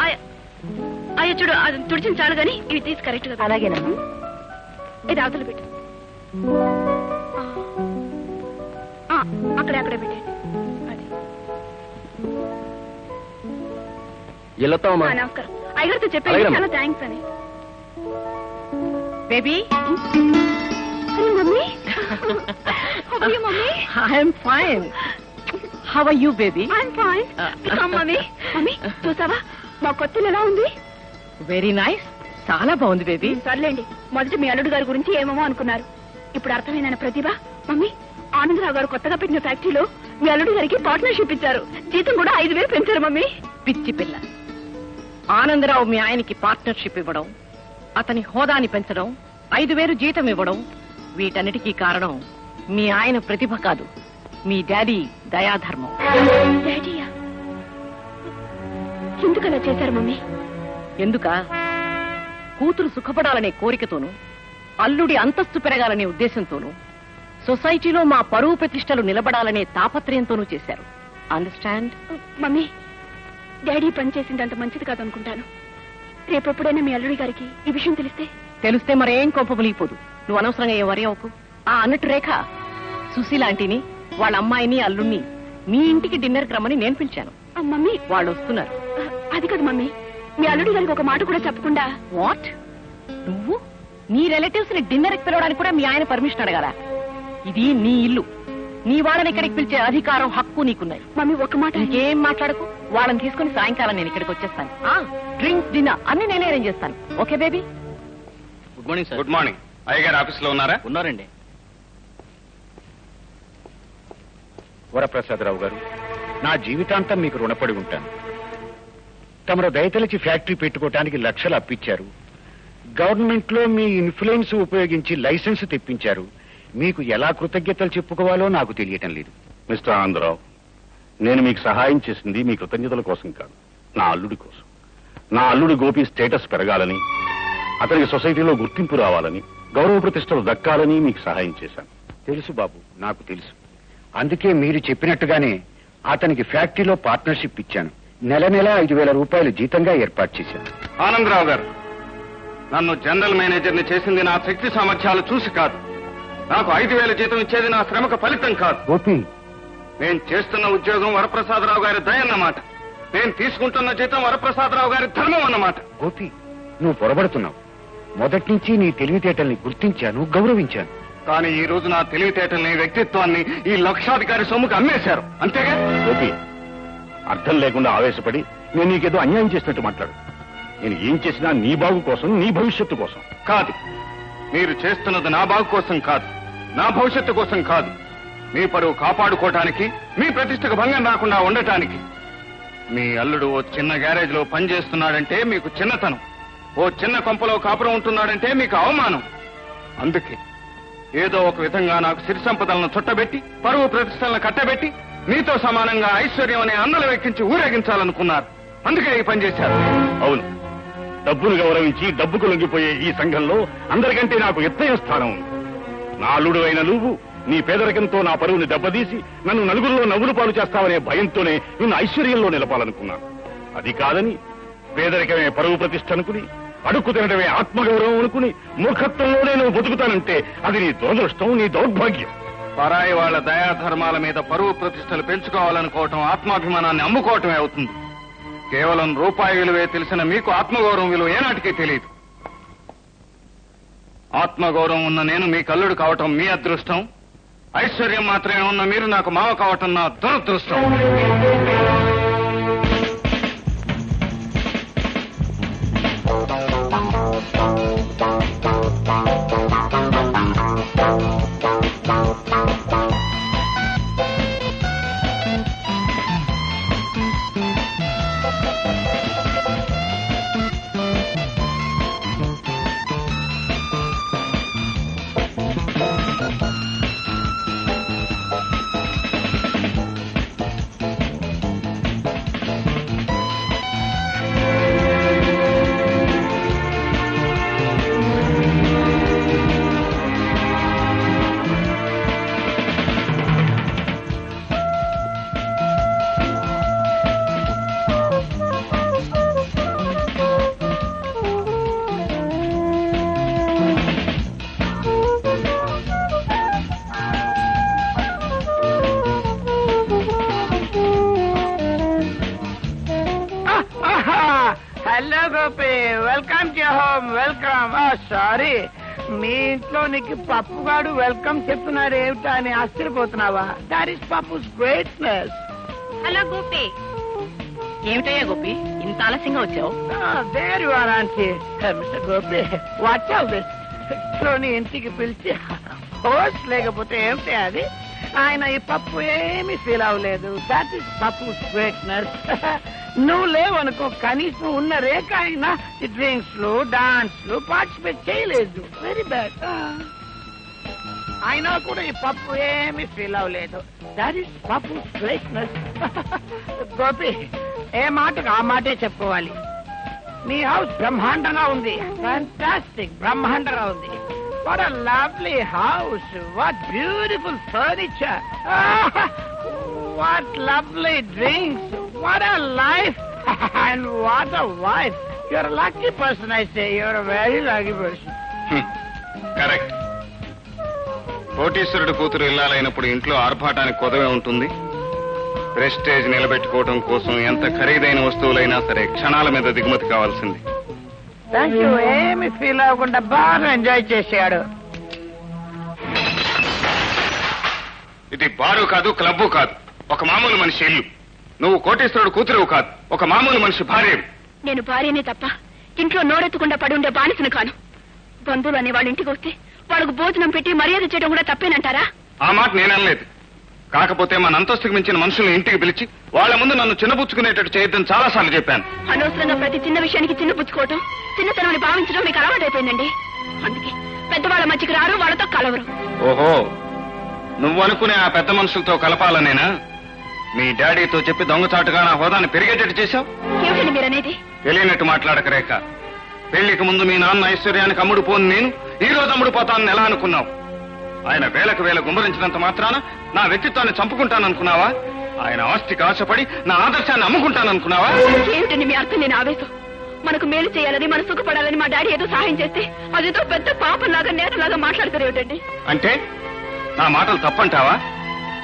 ఆయా అయ్యా చూడు, అది తుడిచిన చాలు గాని ఇవి తీసి కరెక్ట్ గా. అలాగేనమ్మా. ఇది అవతల పెట్టు. అక్కడే అక్కడే పెట్టండి. అది నమస్కారం. అయ్యగారితో చెప్పండి చాలా థ్యాంక్స్ అని. Baby, mummy. Mummy, I'm fine. How are you baby? I'm fine. Mummy, mummy చూసావా మా కొత్త ఎలా ఉంది? Very nice. చాలా బాగుంది బేబీ. సర్లేండి, మొదట మీ అల్లుడు గారి గురించి ఏమేమో అనుకున్నారు. ఇప్పుడు అర్థమైందన్న ప్రతిభ. మమ్మీ, ఆనందరావు గారు కొత్తగా పెట్టిన ఫ్యాక్టరీలో మీ అల్లుడు గారికి పార్ట్నర్షిప్ ఇచ్చారు. జీతం కూడా 5,000 పెంచారు. మమ్మీ, పిచ్చి పిల్ల. ఆనందరావు మీ ఆయనకి పార్ట్నర్షిప్ ఇవ్వడం, అతని హోదాని పెంచడం, 5,000 జీతం ఇవ్వడం, వీటన్నిటికీ కారణం మీ ఆయన ప్రతిభ కాదు, మీ డాడీ దయాధర్మం. డాడీయా? ఎందుకు అలా చేశారు మమ్మీ? ఎందుక? కూతురు సుఖపడాలనే కోరికతోనూ, అల్లుడి అంతస్తు పెరగాలనే ఉద్దేశంతోనూ, సొసైటీలో మా పరువు ప్రతిష్టలు నిలబడాలనే తాపత్రయంతోనూ చేశారు. అండర్స్టాండ్? మమ్మీ, డాడీ పని చేసింది అంత మంచిది కాదనుకుంటాను. రేపెప్పుడైనా మీ అల్లుడి గారికి ఈ విషయం తెలిస్తే మరేం కోప మునిగిపోదు. నువ్వు అనవసరంగా ఏ వరి అవ్వకు. అన్నట్టు రేఖ, సుశీలాంటిని, వాళ్ళ అమ్మాయిని, అల్లుణ్ణి మీ ఇంటికి డిన్నర్కి రమ్మని నేను పిలిచాను. మమ్మీ, వాళ్ళు వస్తున్నారు. అది కాదు మమ్మీ, మీ అల్లుడి గారికి ఒక మాట కూడా చెప్పకుండా. వాట్? నువ్వు నీ రిలేటివ్స్ ని డిన్నర్ కి పిలవడానికి కూడా మీ ఆయన పర్మిషన్ అడగాల? ఇది నీ ఇల్లు. నీ వాళ్ళని ఇక్కడికి పిలిచే అధికారం, హక్కు నీకున్నాయి. మమ్మీ, ఒక మాట. ఇంకేం మాట్లాడకు. వాళ్ళని తీసుకుని సాయంకాలం నేను ఇక్కడికి వచ్చేస్తాను. డ్రింక్స్, డిన్నర్ అన్ని నేనే అరేంజ్ చేస్తాను. Okay baby? Good morning sir. Good morning. అయ్యగారు ఆఫీస్ లో ఉన్నారా? ఉన్నారండి. వరప్రసాదరావు గారు, నా జీవితాంతం మీకు రుణపడి ఉంటాను. తమరు దయతలిచి ఫ్యాక్టరీ పెట్టుకోవటానికి లక్షలు అప్పిచ్చారు. గవర్నమెంట్ లో మీ ఇన్ఫ్లుయెన్స్ ఉపయోగించి లైసెన్స్ తెప్పించారు. మీకు ఎలా కృతజ్ఞతలు చెప్పుకోవాలో నాకు తెలియటం లేదు. మిస్టర్ ఆనందరావు, నేను మీకు సహాయం చేసింది మీ కృతజ్ఞతల కోసం కాదు, నా అల్లుడి కోసం. నా అల్లుడి గోపి స్టేటస్ పెరగాలని, అతనికి సొసైటీలో గుర్తింపు రావాలని, గౌరవ ప్రతిష్టలు దక్కాలని మీకు సహాయం చేశాను. తెలుసు బాబు, నాకు తెలుసు. అందుకే మీరు చెప్పినట్టుగానే అతనికి ఫ్యాక్టరీలో పార్ట్నర్షిప్ ఇచ్చాను. నెల 5,000 రూపాయలు జీతంగా ఏర్పాటు చేశాను. ఆనందరావు గారు, నన్ను జనరల్ మేనేజర్ని చేసింది నా శక్తి సామర్థ్యాలు చూసి కాదు. నాకు 5,000 జీతం ఇచ్చేది నా శ్రమకు ఫలితం కాదు. గోపి, నేను చేస్తున్న ఉద్యోగం వరప్రసాదరావు గారి దయ అన్నమాట. నేను తీసుకుంటున్న జీతం వరప్రసాదరావు గారి ధర్మం అన్నమాట. గోపి, నువ్వు పొరబడుతున్నావు. మొదటి నుంచి నీ తెలివితేటల్ని గుర్తించాను, గౌరవించాను. కానీ ఈ రోజు నా తెలివితేటల్ని, వ్యక్తిత్వాన్ని ఈ లక్షాధికారి సొమ్ముకు అమ్మేశారు. అంతేగా? గోపి, అర్థం లేకుండా ఆవేశపడి నేను నీకేదో అన్యాయం చేసినట్టు మాట్లాడు. నేను ఏం చేసినా నీ బాగు కోసం, నీ భవిష్యత్తు కోసం కాదు. మీరు చేస్తున్నది నా బాగు కోసం కాదు, నా భవిష్యత్తు కోసం కాదు, మీ పరువు కాపాడుకోవటానికి, మీ ప్రతిష్టకు భంగం రాకుండా ఉండటానికి. మీ అల్లుడు ఓ చిన్న గ్యారేజ్ లో పనిచేస్తున్నాడంటే మీకు చిన్నతనం, ఓ చిన్న కొంపలో కాపురం ఉంటున్నాడంటే మీకు అవమానం. అందుకే ఏదో ఒక విధంగా నాకు సిరి సంపదలను చుట్టబెట్టి, పరువు ప్రతిష్టలను కట్టబెట్టి, మీతో సమానంగా ఐశ్వర్యం అనే అందలు వెక్కించి ఊరేగించాలనుకున్నారు. అందుకే ఈ పని చేశారు. అవును, డబ్బును గౌరవించి డబ్బుకు లొంగిపోయే ఈ సంఘంలో అందరికంటే నాకు ఎత్తైన స్థానం ఉంది. నా అల్లుడు అయిన నువ్వు నీ పేదరికంతో నా పరువుని దెబ్బతీసి నన్ను నలుగురిలో నవ్వులు పాలు చేస్తావనే భయంతోనే నిన్ను ఐశ్వర్యంలో నిలపాలనుకున్నాను. అది కాదని పేదరికమే పరువు ప్రతిష్ఠ అనుకుని, అడుక్కు తినడమే ఆత్మగౌరవం అనుకుని మూర్ఖత్వంలోనే నువ్వు బతుకుతానంటే అది నీ దురదృష్టం, నీ దౌర్భాగ్యం. పరాయి వాళ్ల దయాధర్మాల మీద పరువు ప్రతిష్టలు పెంచుకోవాలనుకోవటం ఆత్మాభిమానాన్ని అమ్ముకోవటమే అవుతుంది. కేవలం రూపాయి విలువే తెలిసిన మీకు ఆత్మగౌరవం విలువ ఏనాటికి తెలియదు. ఆత్మగౌరవం ఉన్న నేను మీ కల్లుడు కావటం మీ అదృష్టం, ఐశ్వర్యం మాత్రమే ఉన్న మీరు నాకు మావ కావటం నా దురదృష్టం. Hello Gopi, welcome to home. Welcome. Sorry, మీ ఇంట్లో నీకు పప్పుగాడు వెల్కమ్ చెప్తున్నాడు ఏమిటా అని ఆశ్చర్యపోతున్నావా? That is Pappu's greatness. Hello Gopi. ఏమిటయ్యా గోపి, ఇంత ఆలస్యంగా వచ్చావు? There you are aunty. Mister Gopi, what all this? నీ ఇంటికి పిలిచి హోస్ట్ లేకపోతే ఏమిటి అది? ఆయన ఈ పప్పు ఏమీ ఫీల్ అవ్వలేదు. That is Pappu's greatness. నువ్వు లేవనుకో, కనీసం ఉన్న రేఖ అయినా ఈ డ్రింక్స్ లో, డాన్స్ లో పార్టిసిపేట్ చేయలేదు. Very bad. అయినా కూడా ఈ పప్పు ఏమీ ఫీల్ అవ్వలేదు. That is Pappu's greatness. Gopi, ఏ మాటకు ఆ మాటే చెప్పుకోవాలి. మీ హౌస్ బ్రహ్మాండంగా ఉంది. ఫ్యాంటాస్టిక్, బ్రహ్మాండంగా ఉంది. What a lovely house. What beautiful furniture. What lovely drinks. What a life. And what a wife. You're a lucky person, I say. You're a very lucky person. Correct. కోటీశ్వరుడు కూతురు ఇల్లాలైనప్పుడు ఇంట్లో ఆర్భాటానికి కొదవే ఉంటుంది. Prestige నిలబెట్టుకోవడం కోసం ఎంత ఖరీదైన వస్తువులైనా సరే క్షణాల మీద దిగుమతి కావాల్సింది. Thank you. ఏమి ఫీల్ అవ్వకుండా బాగా ఎంజాయ్ చేశాడు. ఇది బారు కాదు, క్లబ్బు కాదు, ఒక మామూలు మనిషి ఇల్లు. నువ్వు కోటీశ్వరుడు కూతురువు కాదు, ఒక మామూలు మనిషి భార్యవి. నేను భార్యనే తప్ప ఇంట్లో నోరెత్తకుండా పడి ఉండే బానిసను కాను. బంధువులు అనే వాళ్ళ ఇంటికి వస్తే వాళ్ళకు భోజనం పెట్టి మర్యాద చేయడం కూడా తప్పేనంటారా? ఆ మాట నేననలేదు. కాకపోతే మన అంతస్తుకు మించిన మనుషుల్ని ఇంటికి పిలిచి వాళ్ళ ముందు నన్ను చిన్నపుచ్చుకునేటట్టు చేయొద్దని చాలా సార్లు చెప్పాను. అనవసరంగా ప్రతి చిన్న విషయానికి చిన్నపుచ్చుకోవటం, చిన్నతనమని భావించడం మీకు అలవాటైపోయిందండి. అందుకే పెద్దవాళ్ళ మధ్యకి రారు, వాళ్ళతో కలవరు. ఓహో, నువ్వు అనుకునే ఆ పెద్ద మనుషులతో కలపాలనేనా? మీ డాడీతో చెప్పి దొంగచాటుగా నా హోదాన్ని పెరిగేటట్టు చేశావు. ఏమిటండి మీరనేది? తెలియనట్టు మాట్లాడక రేఖ. పెళ్లికి ముందు మీ నాన్న ఐశ్వర్యానికి అమ్ముడు పోను నేను ఈ రోజు అమ్ముడు పోతానని ఎలా అనుకున్నావు? ఆయన వేలకు వేల గుమ్మరించినంత మాత్రాన నా వ్యక్తిత్వాన్ని చంపుకుంటాననుకున్నావా? ఆయన ఆస్తికి ఆశపడి నా ఆదర్శాన్ని అమ్ముకుంటాననుకున్నావా? ఏమిటండి మీ అర్థం లేని ఆవేశం? మనకు మేలు చేయాలని, మన సుఖపడాలని మా డాడీ ఏదో సహాయం చేస్తే అదేదో పెద్ద పాపంలాగా నేరలాగా మాట్లాడతారు ఏమిటండి? అంటే నా మాటలు తప్పంటావా?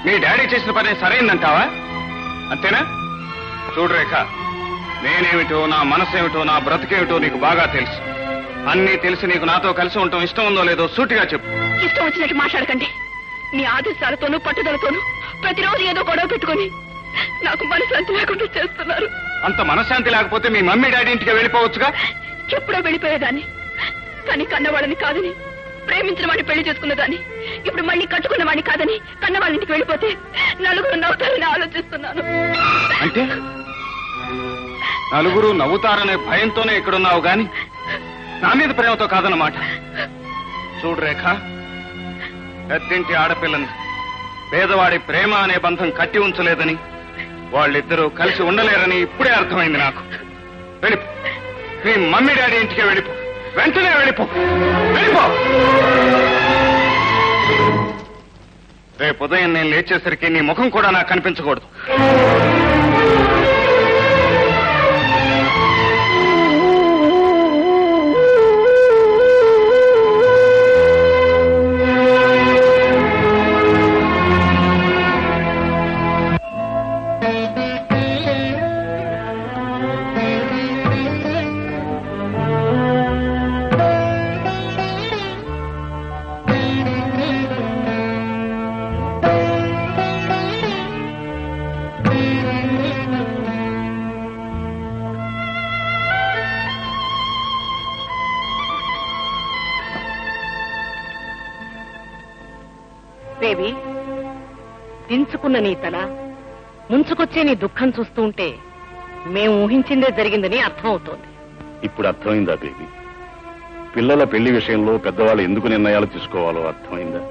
మీ డాడీ చేసిన పని సరైందంటావా? అంతేనా? చూడు రేఖ, నేనేమిటో, నా మనసేమిటో, నా బ్రతికేమిటో నీకు బాగా తెలుసు. అన్నీ తెలిసి నీకు నాతో కలిసి ఉండటం ఇష్టం ఉందో లేదో సూటిగా చెప్పు. ఇష్టం వచ్చినట్టు మాట్లాడకండి. మీ ఆదేశాలతోనూ పట్టుదలతోనూ ప్రతిరోజు ఏదో గొడవ పెట్టుకుని నాకు మనశ్శాంతి లేకుండా చేస్తున్నారు. అంత మనశ్శాంతి లేకపోతే మీ మమ్మీ డాడీ ఇంటికి వెళ్ళిపోవచ్చుగా. ఎప్పుడో వెళ్ళిపోయేదాన్ని. కానీ కన్నవాళ్ళని కాదని, ప్రేమించిన వాడిని పెళ్లి చేసుకున్నదాన్ని. ఇప్పుడు మళ్ళీ కట్టుకున్న వాడిని కాదని కన్న వాళ్ళ ఇంటికి వెళ్ళిపోతే నలుగురు నవ్వుతారని ఆలోచిస్తున్నాను. అంటే నలుగురు నవ్వుతారనే భయంతోనే ఇక్కడున్నావు గాని నా మీద ప్రేమతో కాదన్నమాట. చూడు రేఖ, పెద్దింటి ఆడపిల్లని పేదవాడి ప్రేమ అనే బంధం కట్టి ఉంచలేదని, వాళ్ళిద్దరూ కలిసి ఉండలేరని ఇప్పుడే అర్థమైంది నాకు. వెళ్ళిపో, నీ మమ్మీ డాడీ ఇంటికి వెళ్ళిపో, వెంటనే వెళ్ళిపో, వెళ్ళిపో. రేపు ఉదయం నేను లేచేసరికి నీ ముఖం కూడా నాకు కనిపించకూడదు. బేబీ, దించుకున్న నీ తల, ముంచుకొచ్చే నీ దుఃఖం చూస్తూ ఉంటే మేము ఊహించిందే జరిగిందని అర్థం అవుతోంది. ఇప్పుడు అర్థమైందా బేబీ? పిల్లల పెళ్లి విషయంలో పెద్దవాళ్ళు ఎందుకు నిర్ణయాలు తీసుకోవాలో అర్థమైందా?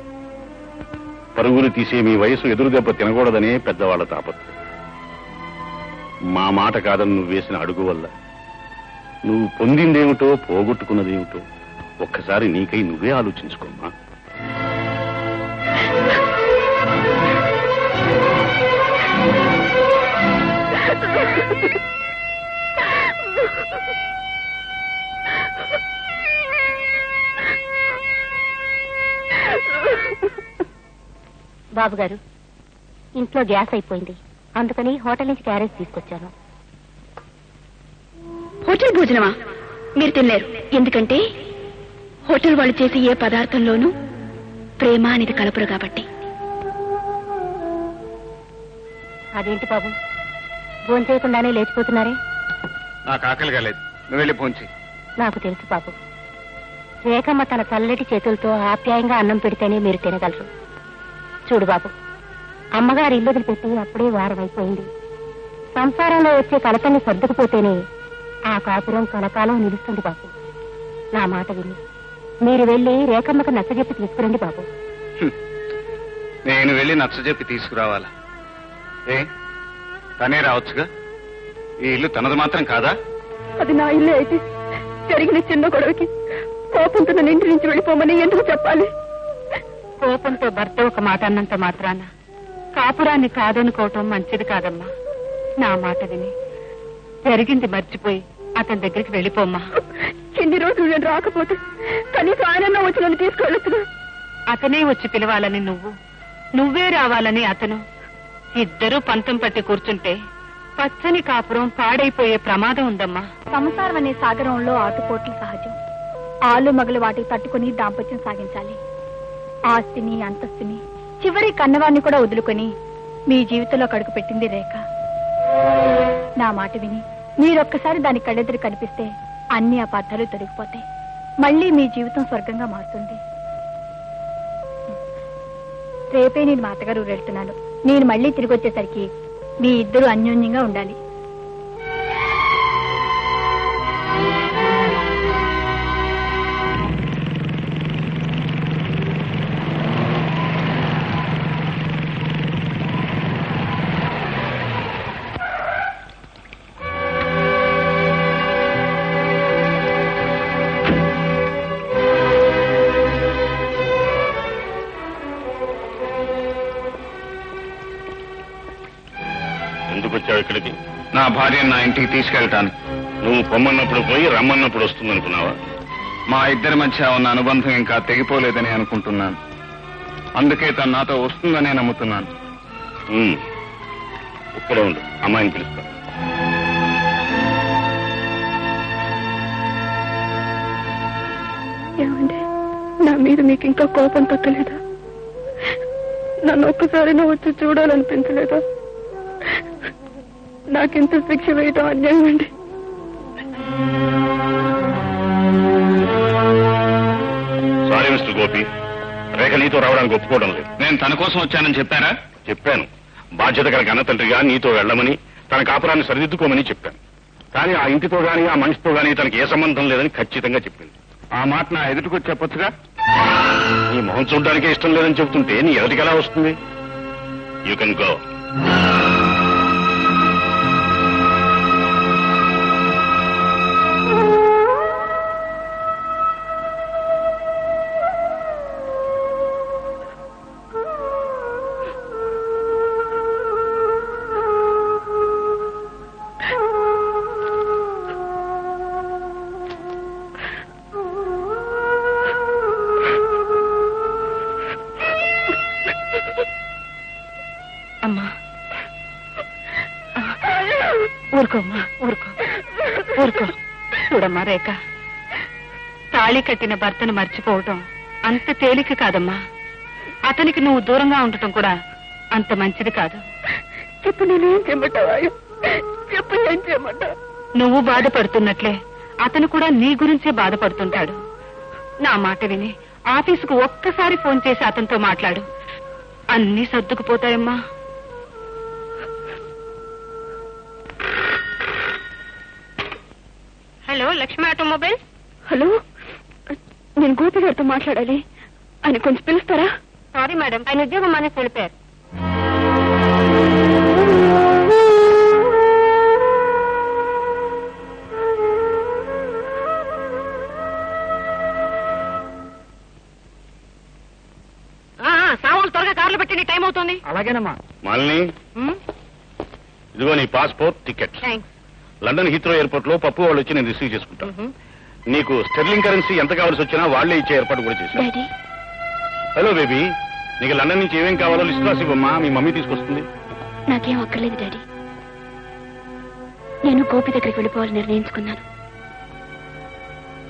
పరుగులు తీసే మీ వయసు ఎదురు దెబ్బ తినకూడదనే పెద్దవాళ్ల తాపత్రం. మా మాట కాదని నువ్వు వేసిన అడుగు వల్ల నువ్వు పొందిందేమిటో పోగొట్టుకున్నదేమిటో ఒక్కసారి నీకై నువ్వే ఆలోచించుకోమ్మా. బాబు గారు, ఇంట్లో గ్యాస్ అయిపోయింది, అందుకని హోటల్ నుంచి క్యారేజ్ తీసుకొచ్చాను. హోటల్ భోజనమా? మీరు తినలేరు. ఎందుకంటే హోటల్ వాళ్ళు చేసే ఏ పదార్థంలోనూ ప్రేమ అనేది కలపరు కాబట్టి. అదేంటి బాబు, భోజనం చేయకుండానే లేచిపోతున్నారే? నాకు ఆకలిగా లేదు, నువ్వు వెళ్ళి భోంచి. నాకు తెలుసు బాబు, రేఖమ్మ తన చల్లటి చేతులతో ఆప్యాయంగా అన్నం పెడితేనే మీరు తినగలరు. చూడు బాబు, అమ్మగారు ఇల్లు వదిలిపెట్టి అప్పుడే వారం అయిపోయింది. సంసారంలో వచ్చే కలతల్ని సర్దుకుపోతేనే ఆ కాపురం కలకాలం నిలుస్తుంది బాబు. నా మాట విని మీరు వెళ్ళి రేఖమ్మకు నచ్చజెప్పి తీసుకురండి బాబు. నేను వెళ్ళి నచ్చజెప్పి తీసుకురావాలా? ఏ, తనే రావచ్చుగా. ఈ ఇల్లు తనది మాత్రం కాదా? అది నా ఇల్లే అయితే జరిగిన చిన్న గొడవకి కోపంతో నన్ను ఇంటి నుంచి వెళ్ళిపోమని ఎందుకు చెప్పాలి? కోపంతో భర్త ఒక మాట అన్నంత మాత్రాన కాపురాన్ని కాదనుకోవటం మంచిది కాదమ్మా. నా మాట విని జరిగింది మర్చిపోయి అతని దగ్గరికి వెళ్ళిపోమ్మా. ఎన్ని రోజులు నేను రాకపోతే కనీసం ఆయన వచ్చి నన్ను తీసుకెళ్ళొచ్చుగా. అతనే వచ్చి పిలవాలని నువ్వే రావాలని అతను, ఇద్దరూ పంతం పట్టి కూర్చుంటే పచ్చని కాపురం పాడైపోయే ప్రమాదం ఉందమ్మా. సంసారం అనే సాగరంలో ఆటుపోట్లు సహజం. ఆలు మగలు వాటికి తట్టుకుని దాంపత్యం సాగించాలి. ఆస్తిని, అంతస్తుని, చివరి కన్నవాన్ని కూడా వదులుకొని మీ జీవితంలో కడుగు పెట్టింది రేఖ. నా మాట విని మీరొక్కసారి దాని కళ్ళెదురు కనిపిస్తే అన్ని అపార్థాలు తొలగిపోతాయి. మళ్ళీ మీ జీవితం స్వర్గంగా మారుతుంది. రేపే నేను మా అత్తగారు వెళ్తున్నాను. నేను మళ్ళీ తిరిగి వచ్చేసరికి మీ ఇద్దరు అన్యోన్యంగా ఉండాలి. ఎందుకు వచ్చావు ఇక్కడికి? నా భార్యను నా ఇంటికి తీసుకెళ్తాను. నువ్వు పొమ్మన్నప్పుడు పోయి రమ్మన్నప్పుడు వస్తుందనుకున్నావా? మా ఇద్దరి మధ్య ఉన్న అనుబంధం ఇంకా తెగిపోలేదని అనుకుంటున్నాను. అందుకే తను నాతో వస్తుందనే నమ్ముతున్నాను. ఇక్కడే ఉండు, అమ్మాయిని పిలుస్తా. ఏమండి, నా మీద మీకు ఇంకా కోపం తగ్గలేదా? నన్ను ఒక్కసారైనా వచ్చి చూడాలనిపించలేదా? నాకింత శిక్ష వేయటం అన్యాయం అండి. సారీ మిస్టర్ గోపి, రేఖ నీ నీతో రావడానికి ఒప్పుకోవడం లేదు. నేను తన కోసం వచ్చానని చెప్పారా? చెప్పాను. బాధ్యత గల అన్న తండ్రిగా నీతో వెళ్ళమని, తన కాపురాన్ని సరిదిద్దుకోమని చెప్పాను. కానీ ఆ ఇంటితో గాని ఆ మనిషితో గాని తనకి ఏ సంబంధం లేదని ఖచ్చితంగా చెప్పింది. ఆ మాట నా ఎదుటికొచ్చి చెప్పొచ్చుగా. నీ మొహం చూడడానికే ఇష్టం లేదని చెబుతుంటే నీ ఎదుటికి ఎలా వస్తుంది? You can go. అమ్మా ఊరుకోమ్మా, ఊరుకో ఊరుకో. చూడమ్మా రేఖ, తాళి కట్టిన భర్తను మర్చిపోవటం అంత తేలిక కాదమ్మా. అతనికి నువ్వు దూరంగా ఉండటం కూడా అంత మంచిది కాదు. చెప్పు, నేనేం చేయమంటావా? చెప్పు, ఏం చేయమంటావు? నువ్వు బాధపడుతున్నట్లే అతను కూడా నీ గురించే బాధపడుతుంటాడు. నా మాట విని ఆఫీసుకు ఒక్కసారి ఫోన్ చేసి అతనితో మాట్లాడు. అన్నీ సర్దుకుపోతాయమ్మా. Hello, Lakshmi automobiles. హలో, నేను గోపి గారితో మాట్లాడాలి. ఆయన కొంచెం పిలుస్తారా? సారీ మేడం, ఆయన ఉద్యోగం మానేసి వెళ్ళిపోయారు. సామాన్లు త్వరగా కార్లు పెట్టి టైం అవుతుంది. అలాగేనమ్మా. మాలిని, ఇదిగో నీ passport, ticket. Thanks. London Heathrow airport లో పప్పు వాళ్ళు వచ్చి నేను రిసీవ్ చేసుకుంటాను. నీకు స్టెర్లింగ్ కరెన్సీ ఎంత కావాల్సి వచ్చినా వాళ్లే ఇచ్చే ఏర్పాటు కూడా చేశాను. డాడీ, హలో బేబీ, నీకు లండన్ నుంచి ఏమేం కావాలో లిస్ట్ రాసి ఇవ్వమ్మా, మీ మమ్మీ తీసుకొస్తుంది. నాకేం అక్కర్లేదు డాడీ. నేను గోపి దగ్గరికి వెళ్ళిపోవాలని నిర్ణయించుకున్నాను.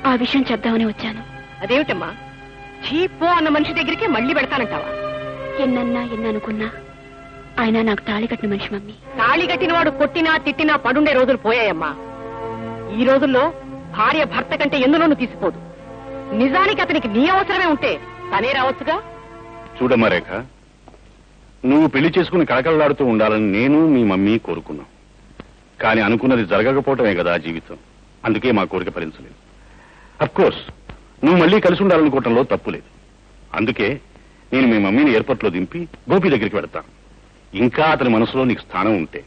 ఆ విషయం చెప్దామని వచ్చాను. అదేమిటమ్మా, చీపో అన్న మనిషి దగ్గరికి మళ్ళీ పెడతానంటావా? ఎన్నన్నా ఎన్ననుకున్నా ఆయన నాకు తాళి కట్టిన మనిషి మమ్మీ. తాళి కట్టిన వాడు కొట్టినా తిట్టినా పడుండే రోజులు పోయాయమ్మా. ఈ రోజుల్లో భార్య భర్త కంటే ఎందులోనూ తీసిపోదు. నిజానికి అతనికి నీ అవసరమే ఉంటే తనే రావచ్చుగా. చూడమ్మా రేఖ, నువ్వు పెళ్లి చేసుకుని కళకళలాడుతూ ఉండాలని నేను మీ మమ్మీ కోరుకున్నాం. కానీ అనుకున్నది జరగకపోవటమే కదా జీవితం. అందుకే మా కోరిక ఫలించలేదు. అఫ్కోర్స్ నువ్వు మళ్ళీ కలిసి ఉండాలనుకోవటంలో తప్పు లేదు. అందుకే నేను మీ మమ్మీని ఎయిర్పోర్ట్ లో దింపి గోపి దగ్గరికి వెళ్తాను. ఇంకా అతని మనసులో నీకు స్థానం ఉంటే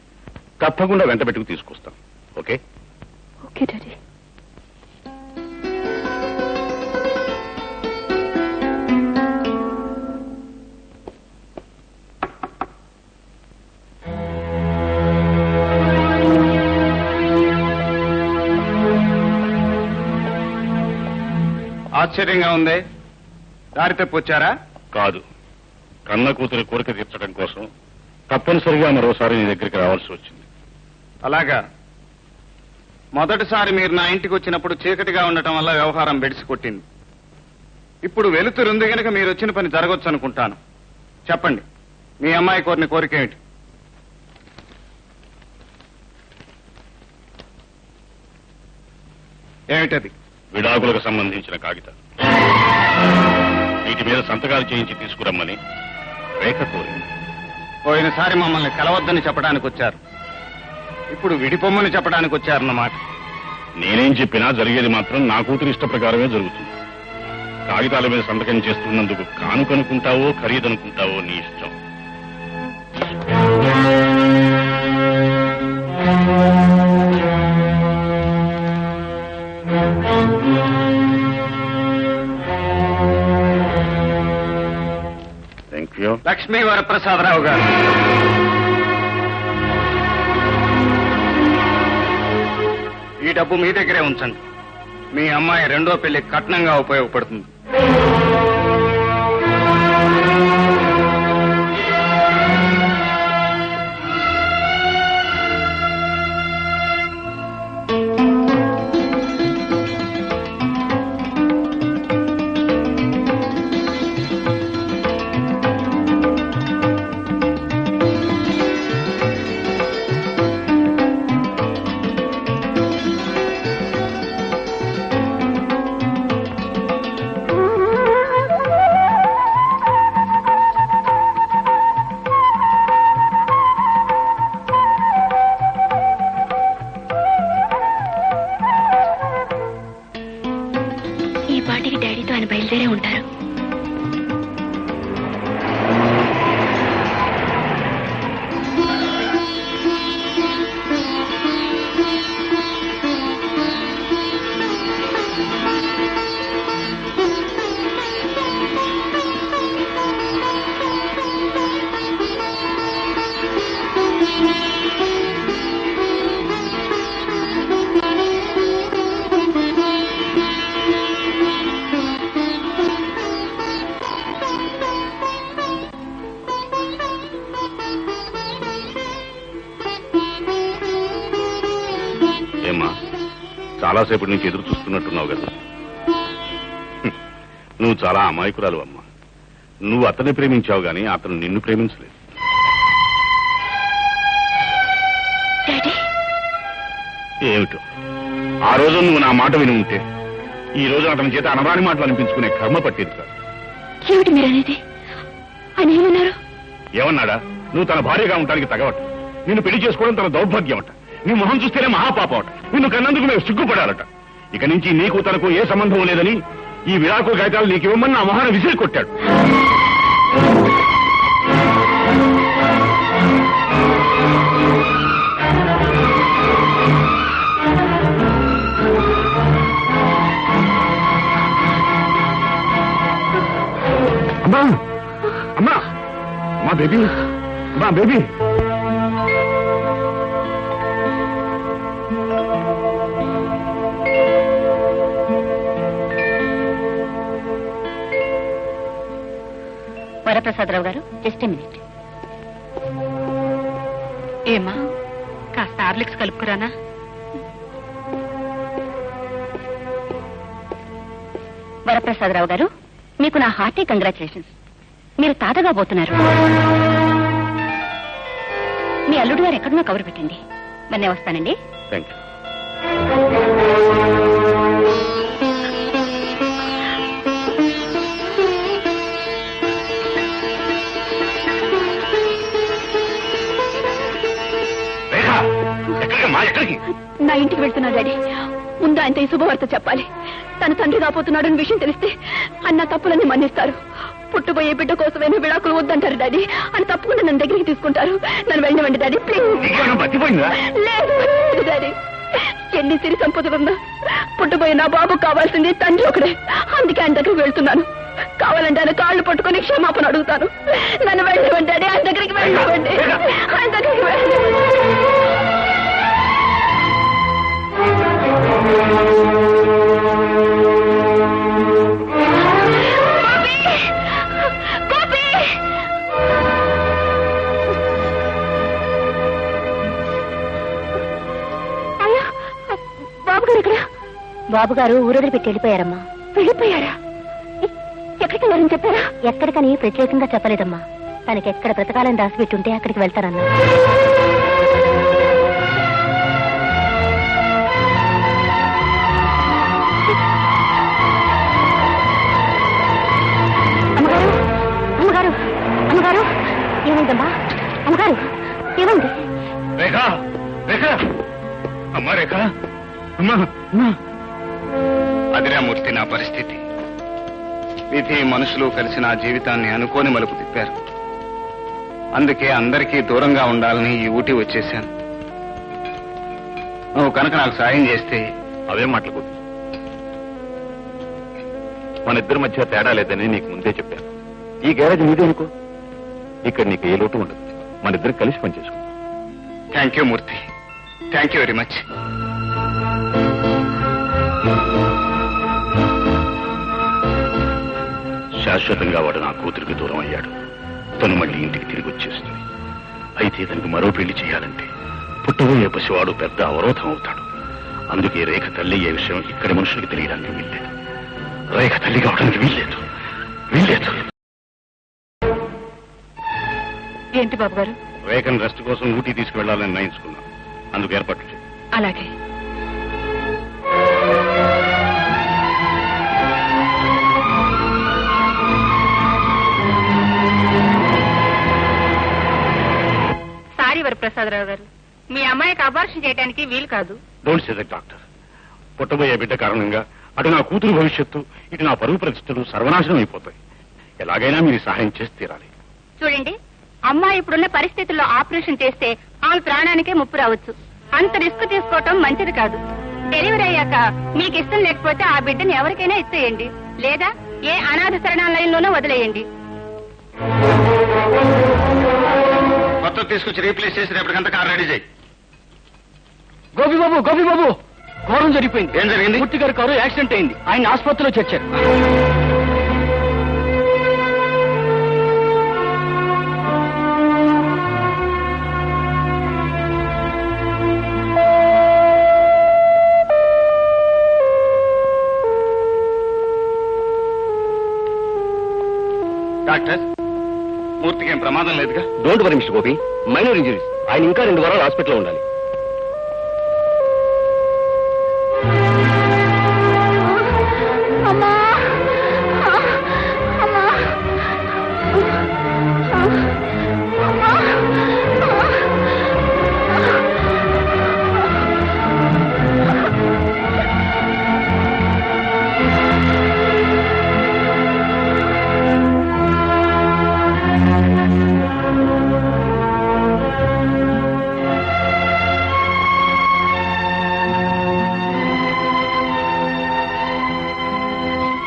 తప్పకుండా వెంట పెట్టుకు తీసుకొస్తాను. ఓకే? Okay daddy. ఆశ్చర్యంగా ఉంది. దారి తప్పొచ్చారా? కాదు, కన్న కూతురి కోరిక తీర్చడం కోసం తప్పనిసరిగా మరోసారి నీ దగ్గరికి రావాల్సి వచ్చింది. అలాగా. మొదటిసారి మీరు నా ఇంటికి వచ్చినప్పుడు చీకటిగా ఉండటం వల్ల వ్యవహారం బెడిసి కొట్టింది. ఇప్పుడు వెలుతురుంది గనక మీరు వచ్చిన పని జరగొచ్చు అనుకుంటాను. చెప్పండి, మీ అమ్మాయి కోరిన కోరిక ఏమిటి? ఏమిటది? విడాకులకు సంబంధించిన కాగితాలు. వీటి మీద సంతకాలు చేయించి తీసుకురమ్మని రేఖ కోరింది. పోయినసారి మమ్మల్ని కలవద్దని చెప్పడానికి వచ్చారు. ఇప్పుడు విడిపొమ్మని చెప్పడానికి వచ్చారన్నమాట. నేనేం చెప్పినా జరిగేది మాత్రం నా కూతురి ఇష్ట ప్రకారమే జరుగుతుంది. కాగితాల మీద సంతకం చేస్తున్నందుకు కానుకనుకుంటావో ఖరీదనుకుంటావో నీ ఇష్టం. Thank you. లక్ష్మీ వరప్రసాదరావు గారు, ఈ డబ్బు మీ దగ్గరే ఉంచండి. మీ అమ్మాయి రెండో పెళ్లి కట్నంగా ఉపయోగపడుతుంది. బయలుదేరే ఉంటారు. ఏమ్మా, చాలాసేపటి నుంచి ఎదురు చూస్తున్నట్టున్నావు కదా. నువ్వు చాలా అమాయకురాలు అమ్మా. నువ్వు అతన్ని ప్రేమించావు గాని అతను నిన్ను ప్రేమించలేదు. ఏమిటో ఆ రోజు నువ్వు నా మాట విని ఉంటే ఈ రోజు అతని చేత అనరాని మాటలు అనిపించుకునే కర్మ పట్టేది కాదు. ఏమిటి మీరు అనేది? ఆయన ఏమన్నారు? ఏమన్నాడా? నువ్వు తన భార్యగా ఉండడానికి తగవట, నిన్ను పెళ్లి చేసుకోవడం తన దౌర్భాగ్యం అట, నీ మొహం చూస్తేనే మహాపాపం అట, నిన్ను కన్నందుకు మేము సిగ్గుపడాలట. ఇక నుంచి నీకు తనకు ఏ సంబంధం లేదని ఈ విడాకుల కాగితాలు నీకు ఇవ్వమని నా మొహాన్ని విసిరి కొట్టాడు. అమ్మా అమ్మా, మా బేబీ, మా బేబీ. వరప్రసాదరావు గారు, జస్ట్ మినిట్. ఏమా, కాస్త హార్లిక్స్ కలుపుకురానా? వరప్రసాదరావు గారు, మీకు నా హార్టీ కంగ్రాచులేషన్స్. మీరు తాతగా పోతున్నారు. మీ అల్లుడు గారు ఎక్కడున్నా కబురు పెట్టండి. మొన్నే వస్తానండి. Thank you. ఎక్కడికి? నా ఇంటికి వెళ్తున్నా డాడీ. ముందు ఆయనతో ఈ శుభవార్త చెప్పాలి. తన తండ్రి కాబోతున్నాడు అని విషయం తెలిస్తే అన్న తప్పులన్నీ మన్నిస్తారు. పుట్టుబోయే బిడ్డ కోసమైనా విడాకులు వద్దంటారు డాడీ. అని తప్పకుండా నన్ను దగ్గరికి తీసుకుంటారు. నన్ను వెళ్ళివ్వండి డాడీ, ప్లీజ్. లేదు డాడీ, ఎన్ని సిరి సంపదలున్నా పుట్టుబోయే నా బాబు కావాల్సింది తండ్రి ఒకడే. అందుకే ఆయన దగ్గరికి వెళ్తున్నాను. కావాలంటే ఆయన కాళ్ళు పట్టుకొని క్షమాపణ అడుగుతాను. నన్ను వెళ్ళివ్వండి డాడీ, ఆయన దగ్గరికి వెళ్ళివ్వండి, ఆయన దగ్గరికి వెళ్ళివ్వండి. బాబు గారు ఊరొదిలి పెట్టి వెళ్ళిపోయారమ్మా. వెళ్ళిపోయారా? ఎక్కడికి వెళ్ళారని చెప్పారా? ఎక్కడికని ప్రత్యేకంగా చెప్పలేదమ్మా. తనకి ఎక్కడ బ్రతకాలని దాచిపెట్టుంటే అక్కడికి వెళ్తారన్నా. అమ్మగారు, అమ్మగారు, ఏమైందమ్మా? అమ్మగారు, ఏమైంది? రేఖ, రేఖ, అమ్మా రేఖ, అమ్మా. అదిరా మూర్తి నా పరిస్థితి. విధి మనుషులు కలిసి నా జీవితాన్ని అనుకోని మలుపు తిప్పారు. అందుకే అందరికీ దూరంగా ఉండాలని ఈ ఊటీ వచ్చేశాను. నువ్వు కనుక నాకు సాయం చేస్తే. అవే మాటలు మన ఇద్దరి మధ్య తేడా లేదని నీకు ముందే చెప్పాను. ఈ గ్యారేజ్ నీదే అనుకో, ఇక్కడ నీకు ఏ లోటు ఉండదు. మన ఇద్దరు కలిసి పనిచేసుకో. Thank you Murthy, thank you very much. శాశ్వతంగా వాడు నా కూతురికి దూరం అయ్యాడు. తను మళ్ళీ ఇంటికి తిరిగి వచ్చేస్తుంది. అయితే తనకు మరో పెళ్లి చేయాలంటే పుట్టబోయే పసివాడు పెద్ద అవరోధం అవుతాడు. అందుకే రేఖ తల్లి అయ్యే విషయం ఇక్కడి మనుషులకు తెలియడానికి వీల్లేదు. రేఖ తల్లి కావడానికి వీల్లేదు, వీల్లేదు. ఏంటి బాబు గారు? రేఖను రెస్ట్ కోసం ఊటీ తీసుకువెళ్లాలని నిర్ణయించుకున్నాం. అందుకు ఏర్పాట్లు చేయి. అలాగే. సారీ వరప్రసాదరావు గారు, మీ అమ్మాయికి అబార్షన్ చేయడానికి వీలు కాదు. Don't say that doctor. పుట్టబోయే బిడ్డ కారణంగా అటు నా కూతురు భవిష్యత్తు, ఇటు నా పరువు ప్రతిష్టలు సర్వనాశనం అయిపోతాయి. ఎలాగైనా మీరు సహాయం చేసి తీరాలి. చూడండి, అమ్మాయి ఇప్పుడున్న పరిస్థితుల్లో ఆపరేషన్ చేస్తే ఆమె ప్రాణానికే ముప్పు రావచ్చు. అంత రిస్క్ తీసుకోవటం మంచిది కాదు. డెలివరీ అయ్యాక మీకు ఇష్టం లేకపోతే ఆ బిడ్డని ఎవరికైనా ఇచ్చేయండి, లేదా ఏ అనాథ శరణాలయంలోనూ వదిలేయండి. కొత్త తీసుకొచ్చి రీప్లేస్ చేసి రేపటికంతా కార్ రెడీ చేయి. గోపి బాబు ఘోరం జరిగిపోయింది. ఏం జరిగింది? మూర్తి గారి కారు యాక్సిడెంట్ అయింది. ఆయన ఆసుపత్రిలో చేర్చారు. డాక్టర్, మూర్తికి ఏం ప్రమాదం లేదుగా? Don't worry mister Gopi, minor injuries. ఆయన ఇంకా 2 వారాలు హాస్పిటల్లో ఉండాలి. అమ్మా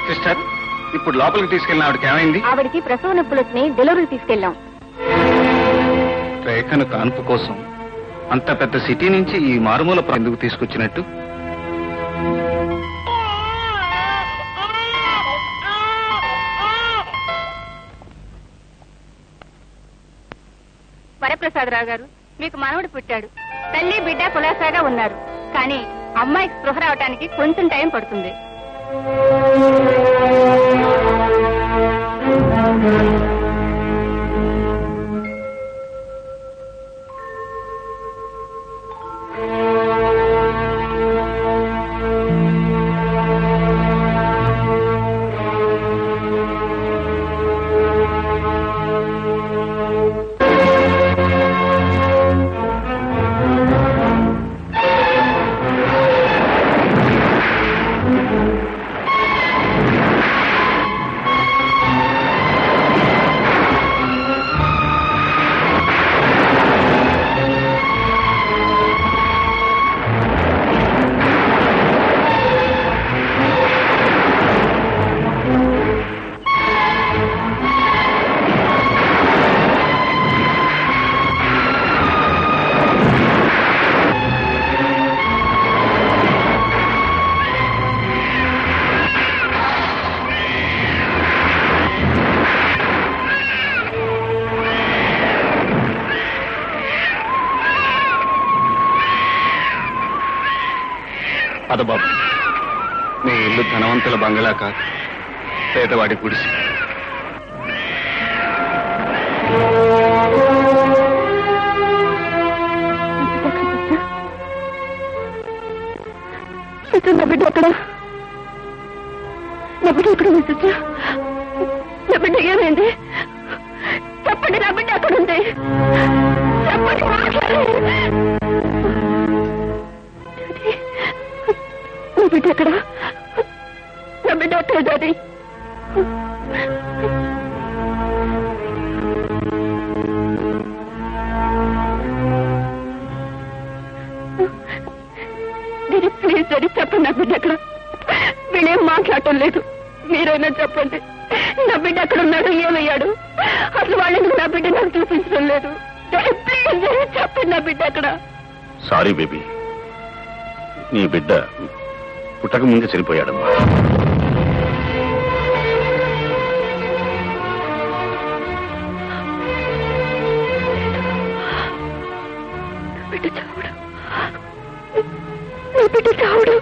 సిస్టర్, ఇప్పుడు లోపలికి తీసుకెళ్ళిన ఆవిడకి ఏమైంది? ఆవిడికి ప్రసవ నొప్పులు వచ్చినాయి. డెలివరీకి తీసుకెళ్ళాం. రేఖను కాన్పు కోసం అంత పెద్ద సిటీ నుంచి ఈ మారుమూల ఎందుకు తీసుకొచ్చినట్టు? వరప్రసాదరావు గారు, మీకు మనవడు పుట్టాడు. తల్లి బిడ్డ కులాసాగా ఉన్నారు. కానీ అమ్మాయికి స్పృహ రావటానికి కొంచెం టైం పడుతుంది. బాబు, మీ ఇల్లు ధనవంతుల బంగళా కాదు, పేదవాడి గుడిసి. నా బిడ్డ అక్కడ, నా బిడ్డ ఎక్కడ ఉంది సిస్టర్? నా బిడ్డ ఏమైంది? చెప్పండి, నా బిడ్డ అక్కడ ఉంది. చెప్పండి, నా బిడ్డ ఎక్కడ? నా బిడ్డ అక్కడ డాడీ. ప్లీజ్ డాడీ, చెప్పండి, నా బిడ్డ ఎక్కడ? వీళ్ళేం మాట్లాడటం లేదు. మీరైనా చెప్పండి, నా బిడ్డ ఎక్కడ ఉన్నాడు, ఏమయ్యాడు? అసలు వాళ్ళని నా బిడ్డ నాకు చూపించడం లేదు. ప్లీజ్ చెప్పండి, నా బిడ్డ ఎక్కడ? సారీ బేబీ, నీ బిడ్డ పుట్టక ముందే చనిపోయాడమ్మా. బిడ్డ చావుడు, నా బిడ్డ చావుడు,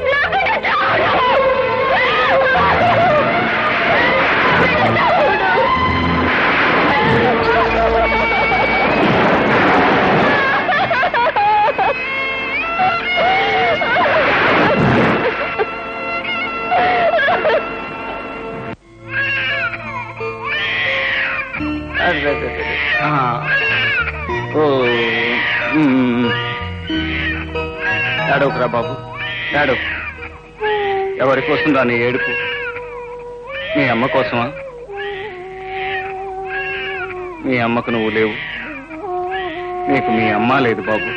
నా బిడ్డ చావుడు. ఏడవకురా బాబు, ఏడవ. ఎవరి కోసం దాని ఏడుపు? మీ అమ్మ కోసమా? మీ అమ్మకు నువ్వు లేవు, నీకు మీ అమ్మ లేదు బాబు.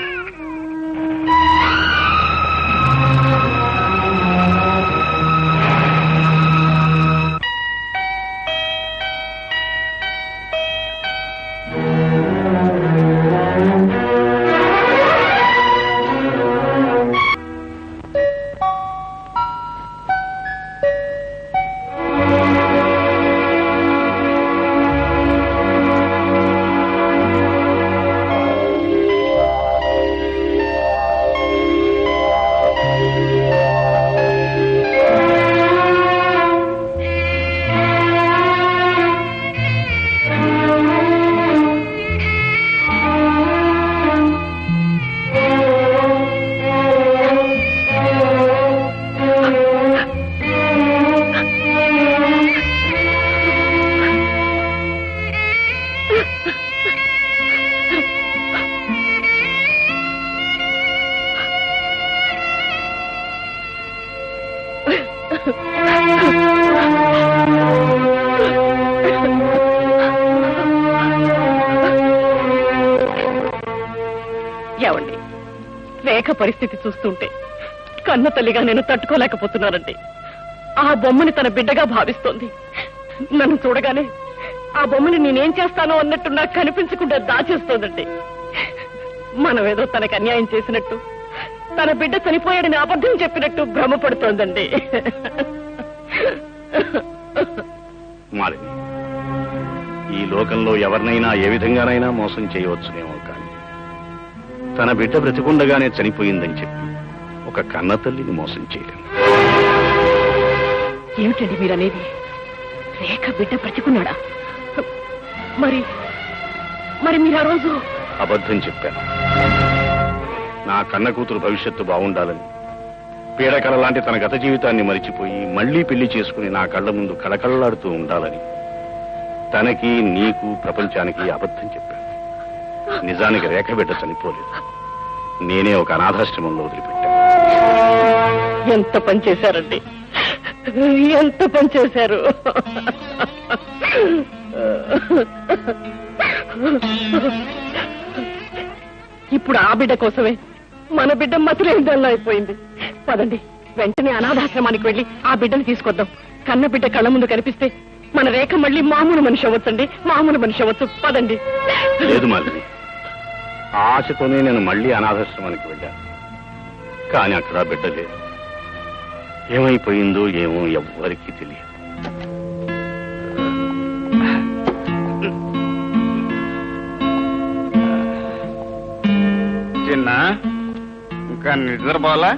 ఏమండి, రేఖ పరిస్థితి చూస్తుంటే కన్న తల్లిగా నేను తట్టుకోలేకపోతున్నానండి. ఆ బొమ్మని తన బిడ్డగా భావిస్తోంది. నన్ను చూడగానే ఆ బొమ్మని నేనేం చేస్తానో అన్నట్టు నాకు కనిపించకుండా దాచేస్తోందండి. మనమేదో తనకు అన్యాయం చేసినట్టు, తన బిడ్డ చనిపోయాడని అబద్ధం చెప్పినట్టు భ్రమపడుతోందండి. మాలిని, ఈ లోకంలో ఎవరినైనా ఏ విధంగానైనా మోసం చేయవచ్చునేమో కానీ తన బిడ్డ బ్రతికుండగానే చనిపోయిందని చెప్పి ఒక కన్న తల్లిని మోసం చేయలేము. ఏమిటండి మీరనేది? రేఖ బిడ్డ బ్రతికున్నాడా? మరి మరి మీరు ఆ రోజు అబద్ధం చెప్పాను. నా కన్న కూతురు భవిష్యత్తు బాగుండాలని, పీడకల లాంటి తన గత జీవితాన్ని మరిచిపోయి మళ్లీ పెళ్లి చేసుకుని నా కళ్ళ ముందు కళకళలాడుతూ ఉండాలని తనకి, నీకు, ప్రపంచానికి అబద్ధం చెప్పాను. నిజానికి రేఖ బిడ్డ చనిపోలేదు. నేనే ఒక అనాథాశ్రమంలో వదిలిపెట్టాను. ఎంత పని చేశారండి, ఎంత పని చేశారు. ఇప్పుడు ఆ బిడ్డ కోసమే మన బిడ్డ మతిలేనిదల్లా అయిపోయింది. పదండి, వెంటనే అనాథాశ్రమానికి వెళ్లి ఆ బిడ్డను తీసుకొద్దాం. కన్న బిడ్డ కళ్ళ ముందు కనిపిస్తే మన రేఖ మళ్ళీ మామూలు మనిషి అవ్వచ్చండి, మామూలు మనిషి అవ్వచ్చు. పదండి. లేదు మాలిని, ఆశతోనే నేను మళ్లీ అనాథాశ్రమానికి వెళ్ళాను. కానీ అక్కడ బిడ్డ లేదు. ఏమైపోయిందో ఏమో ఎవ్వరికీ తెలియదు. చిన్న, ఇంకా నిద్రపోలా?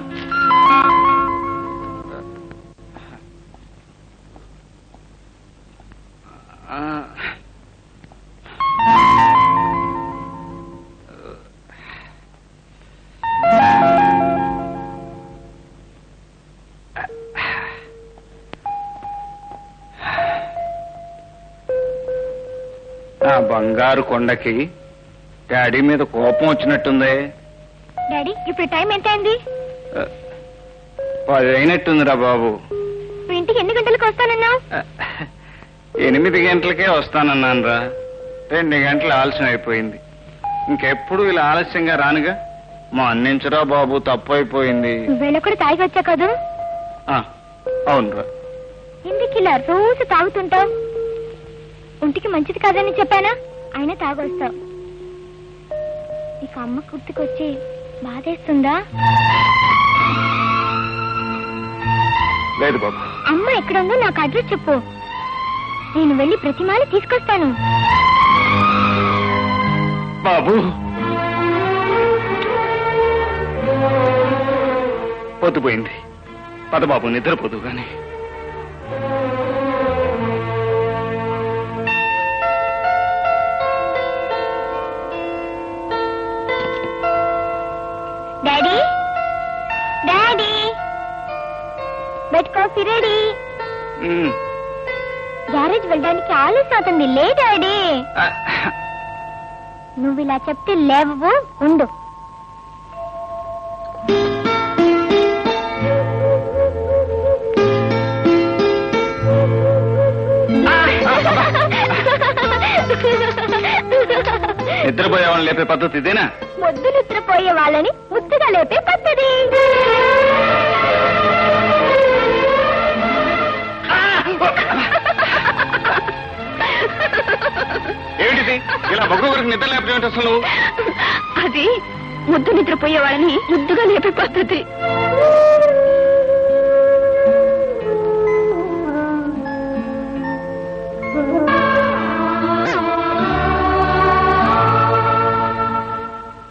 ఆ బంగారు కొండకి డాడీ మీద కోపం వచ్చినట్టుంది. డాడీ, ఇప్పుడు టైం ఎంత అయింది? 10 అయినట్టుందిరా బాబు. ఇంటికి ఎన్ని గంటలకు వస్తానన్నావు? 8 గంటలకే వస్తానన్నాను రా. 2 గంటలు ఆలస్యం అయిపోయింది. ఇంకెప్పుడు ఇలా ఆలస్యంగా రానుగా. మా అన్నించరా బాబు, తప్పు అయిపోయింది. నువ్వేళ కూడా తాగి వచ్చా కదా? అవునురా. ఎందుకు ఇలా రోజు తాగుతుంటావు? ఒంటికి మంచిది కాదని చెప్పానా? అయినా తాగొస్తావు. నీకు అమ్మ గుర్తుకొచ్చి బాధేస్తుందా? లేదు బాబు. అమ్మ ఎక్కడుందో నాకు అడ్రస్ చెప్పు, నేను వెళ్ళి ప్రతిమాని తీసుకొస్తాను. బాబు, పొద్దుపోయింది. పద బాబు, నిద్రపోదు గాని. Daddy, daddy, bed coffee ready. Garage వెళ్ళడానికి ఆలస్యం అవుతుంది. లే డాడీ. నువ్వు ఇలా చెప్తే లేవు. ఉండు. నిద్రపోయే వాళ్ళని లేపే పద్ధతి ఇదేనా? ముద్దు నిద్రపోయే వాళ్ళని ముద్దుగా లేపే పద్ధతి. ఏమిటిది? ఇలా ఒక్కొక్కరికి నిద్ర లేపేమిటి అసలు? అది ముద్దు నిద్రపోయే వాళ్ళని ముద్దుగా లేపే పద్ధతి.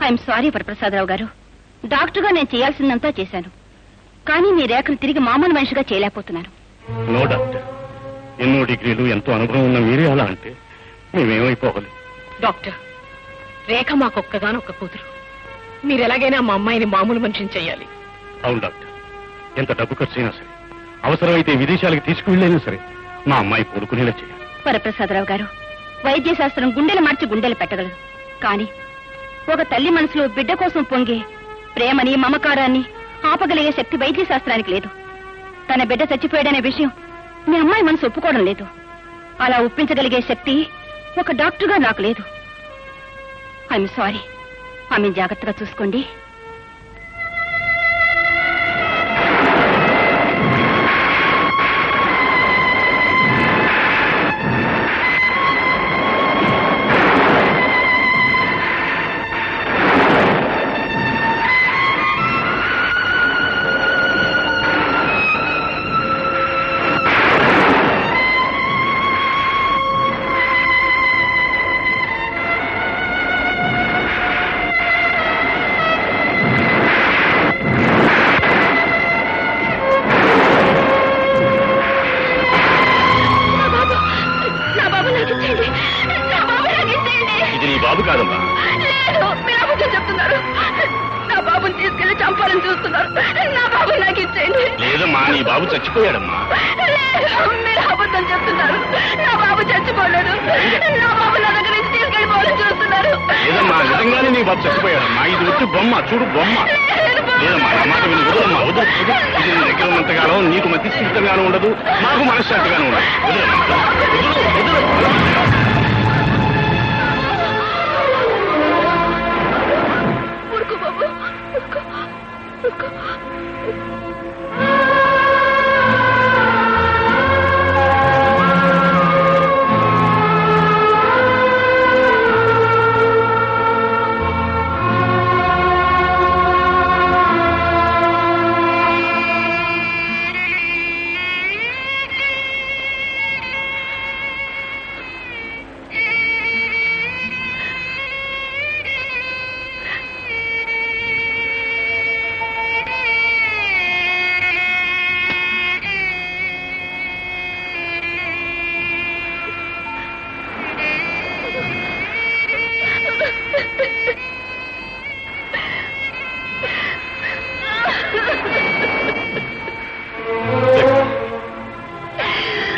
ఐఎమ్ సారీ వరప్రసాదరావు గారు. డాక్టర్గా నేను చేయాల్సిందంతా చేశాను, కానీ మీ రేఖను తిరిగి మామూలు మనిషిగా చేయలేకపోతున్నాను. నో డాక్టర్, ఎన్నో డిగ్రీలు ఎంతో అనుభవం ఉన్న మీరే అలా అంటే మేమేమైపోవాలి? డాక్టర్, రేఖ మాకొక్కగానొక్క కూతురు. మీరు ఎలాగైనా మా అమ్మాయిని మామూలు మనిషిని చెయ్యాలి. అవును డాక్టర్, ఎంత డబ్బు ఖర్చు అయినా సరే, అవసరమైతే విదేశాలకు తీసుకువెళ్ళైనా సరే మా అమ్మాయి కోరుకునేలా చేయాలి. వరప్రసాదరావు గారు, వైద్య శాస్త్రం గుండెలు మార్చి గుండెలు పెట్టగలదు, కానీ ఒక తల్లి మనసులో బిడ్డ కోసం పొంగే ప్రేమని మమకారాన్ని ఆపగలిగే శక్తి వైద్య శాస్త్రానికి లేదు. తన బిడ్డ చచ్చిపోయాడనే విషయం మీ అమ్మాయి మనసు ఒప్పుకోవడం లేదు. అలా ఒప్పించగలిగే శక్తి ఒక డాక్టర్గా నాకు లేదు. I'm sorry. ఆమె జాగ్రత్తగా చూసుకోండి. ఇది నీ బాబు కాదమ్మా. లేదు, మీరు అబద్ధం చెప్తున్నారు. నా బాబుని తీసుకెళ్లి చంపాలని చూస్తున్నారు. నా బాబు నాకు ఇచ్చేయండి. లేదమ్మా, నీ బాబు చచ్చిపోయాడమ్మా. లేదు, మీరు అబద్ధం చెప్తున్నారు. నా బాబు చచ్చిపోలేదు. నా బాబు నా దగ్గర నుంచి తీసుకెళ్ళిపోవాలని చూస్తున్నారు. లేదమ్మా, నిజంగానే నీ బాబు చచ్చిపోయాడమ్మా. ఇది వచ్చి బొమ్మ, చూడు బొమ్మ. లేదమ్మా, నా మాట విని వదలమ్మా, వదులు. ఇది నీ దగ్గర ఉన్నంతకాలం నీకు మతిస్థితంగానూ ఉండదు, మాకు మనశ్శాంతిగానూ ఉండదు. వదలమ్మా, వదులు. ఊరుకో బాబు, ఊరుకో, ఊరుకో.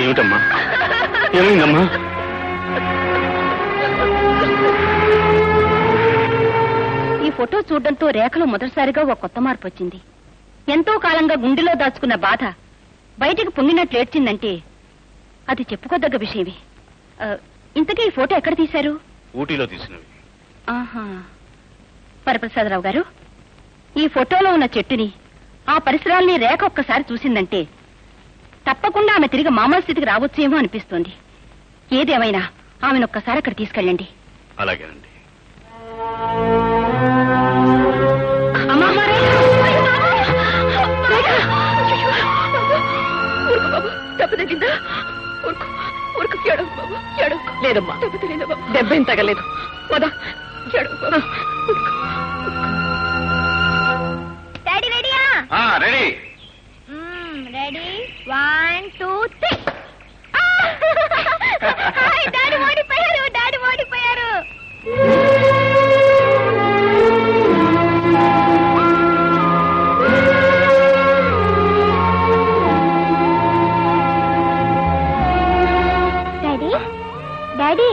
ఏమిటమ్మా, ఏమైందమ్మా? ఈ ఫోటో చూడడంతో రేఖలో మొదటిసారిగా ఒక కొత్త మార్పు వచ్చింది. ఎంతో కాలంగా గుండెలో దాచుకున్న బాధ బయటికి పొంగినట్లు ఏడ్చిందంటే అది చెప్పుకోదగ్గ విషయమే. ఇంతకీ ఈ ఫోటో ఎక్కడ తీశారు? ఊటీలో తీసినవి. ఆహా. వరప్రసాదరావు గారు, ఈ ఫోటోలో ఉన్న చెట్టుని, ఆ పరిసరాల్ని రేఖ ఒక్కసారి చూసిందంటే తప్పకుండా ఆమె తిరిగి మామూలు స్థితికి రావచ్చేమో అనిపిస్తోంది. ఏదేమైనా ఆమెను ఒక్కసారి అక్కడ తీసుకెళ్ళండి. అలాగేనండి. లేదమ్మా, దెబ్బేం తగలేదు. డాడీ రెడీయా? రెడీ. రెడీ, 1 2 3. డాడీ ఓడిపోయారు, డాడీ ఓడిపోయారు. డాడీ, డాడీ,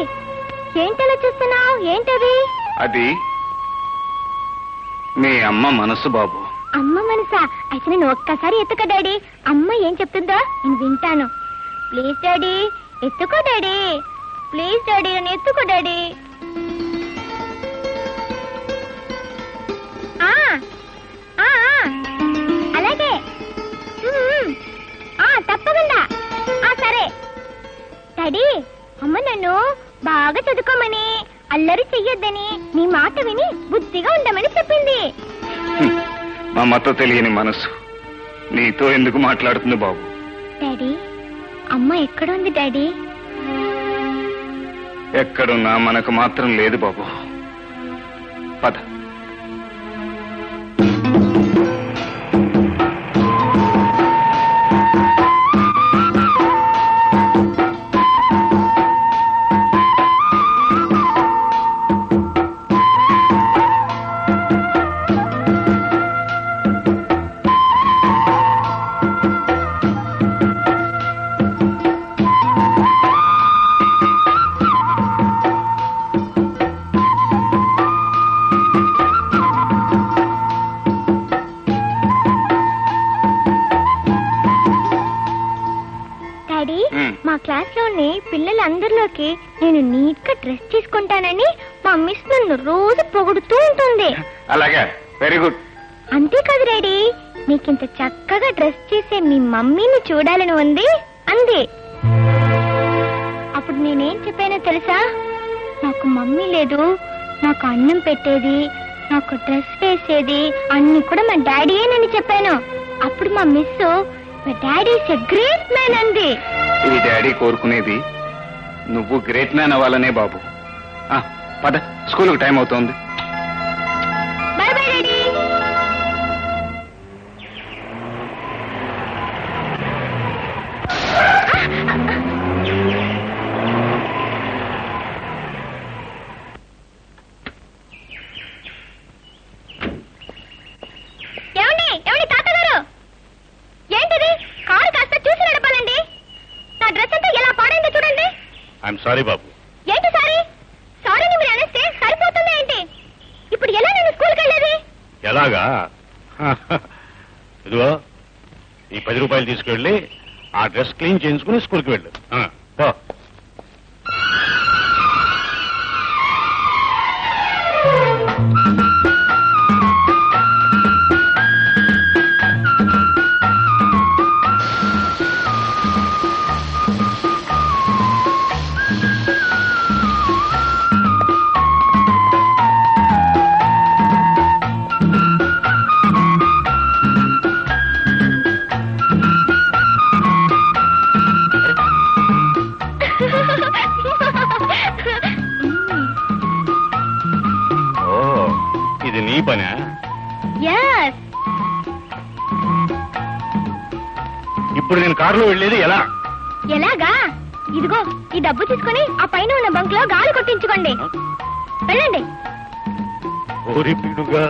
ఏంటలా చూస్తున్నావు? ఏంటది? అది మీ అమ్మ మనసు బాబు. అమ్మ మనసా? అయితే నేను ఒక్కసారి ఎత్తుకో డాడీ. అమ్మ ఏం చెప్తుందో నేను వింటాను. ప్లీజ్ డాడీ, ఎత్తుకో డాడీ. ప్లీజ్ డాడీ, నన్ను ఎత్తుకో డాడీ. డాడీ అమ్మ నన్ను బాగా చదువుకోమని అల్లరి చెయ్యొద్దని నీ మాట విని బుద్ధిగా ఉండమని చెప్పింది. మా అమ్మతో తెలియని మనసు నీతో ఎందుకు మాట్లాడుతుంది బాబు? డాడీ అమ్మ ఎక్కడుంది డాడీ? ఎక్కడున్నా మనకు మాత్రం లేదు బాబు. పద. మా క్లాస్ లోని పిల్లలందరిలోకి నేను నీట్ గా డ్రెస్ చేసుకుంటానని మా మిస్ నన్ను రోజు పొగుడుతూ ఉంటుంది. అలాగే, వెరీ గుడ్. అంతేకాదు డాడీ, నీకింత చక్కగా డ్రెస్ చేసే మీ మమ్మీని చూడాలని ఉంది అంది. అప్పుడు నేనేం చెప్పానో తెలుసా? నాకు మమ్మీ లేదు, నాకు అన్నం పెట్టేది, నాకు డ్రెస్ వేసేది అన్ని కూడా మా డాడీయేనని చెప్పాను. అప్పుడు మా మిస్ మా daddy is a great man అంది. ఈ డాడీ కోరుకునేది నువ్వు గ్రేట్ మ్యాన్ అవ్వాలనే బాబు. పద, స్కూల్కి టైం అవుతోంది. By bye daddy. సారీ బాబు. ఏంటి సారీ? సారీ మీరు అనేస్తే సరిపోతుందా ఏంటి? ఇప్పుడు ఎలా నేను స్కూల్కి వెళ్ళేది? ఎలాగా? ఇదిగో ఈ 10 రూపాయలు తీసుకెళ్ళి ఆ డ్రెస్ క్లీన్ చేయించుకుని స్కూల్కి వెళ్ళు. ఇది నీ పనా? ఇప్పుడు నేను కారులో వెళ్ళేది ఎలా? ఎలాగా? ఇదిగో ఈ డబ్బు తీసుకుని ఆ పైన ఉన్న బంక్ లో గాలి కొట్టించుకోండి. వెళ్ళండి. ఓరి పిడుగా.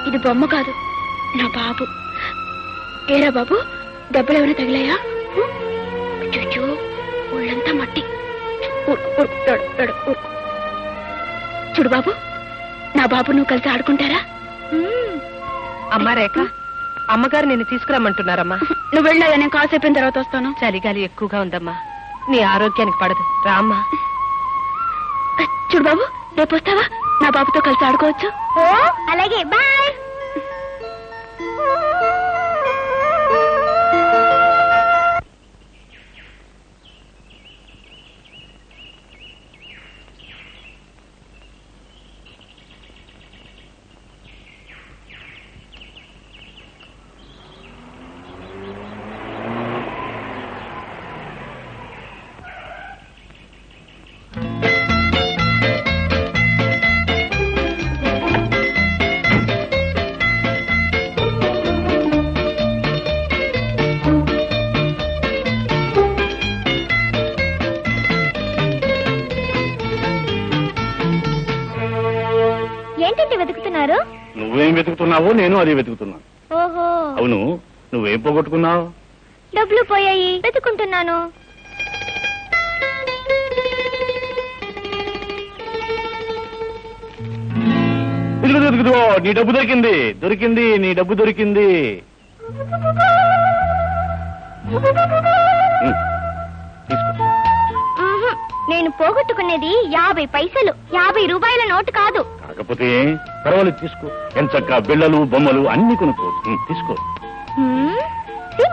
ఇది బొమ్మ కాదు, నా బాబు. ఏరా బాబు, దెబ్బలు ఏమైనా తగిలాయా? చూచూ, ఒళ్ళంతా మట్టి. చూడు బాబు, నా బాబు నువ్వు కలిసి ఆడుకుంటారా? అమ్మా రేఖ, అమ్మగారు నిన్ను తీసుకురమ్మంటున్నారమ్మా. నువ్వు వెళ్ళా, నేను కాసేపు అయిన తర్వాత వస్తాను. చలిగాలి ఎక్కువగా ఉందమ్మా, నీ ఆరోగ్యానికి పడదు. రామ్మా. చూడు బాబు, రేపు వస్తావా? నా బాబుతో కలిసి ఆడుకోవచ్చు. ఓ అలాగే, బాయ్. నువ్వేం వెతుకుతున్నావో నేను అదే వెతుకుతున్నాను. ఓహో, అవును, నువ్వేం పోగొట్టుకున్నావు? డబ్బులు పోయాయి, వెతుకుంటున్నాను. ఇదిగో నీ డబ్బు దొరికింది, దొరికింది, నీ డబ్బు దొరికింది. తీసుకో. నేను పోగొట్టుకునేది 50 పైసలు, 50 రూపాయల నోటు కాదు. కాకపోతే పర్వాలేదు, తీసుకో. ఎంచక్క బిళ్ళలు బొమ్మలు అన్ని కొనుక్కో. తీసుకో.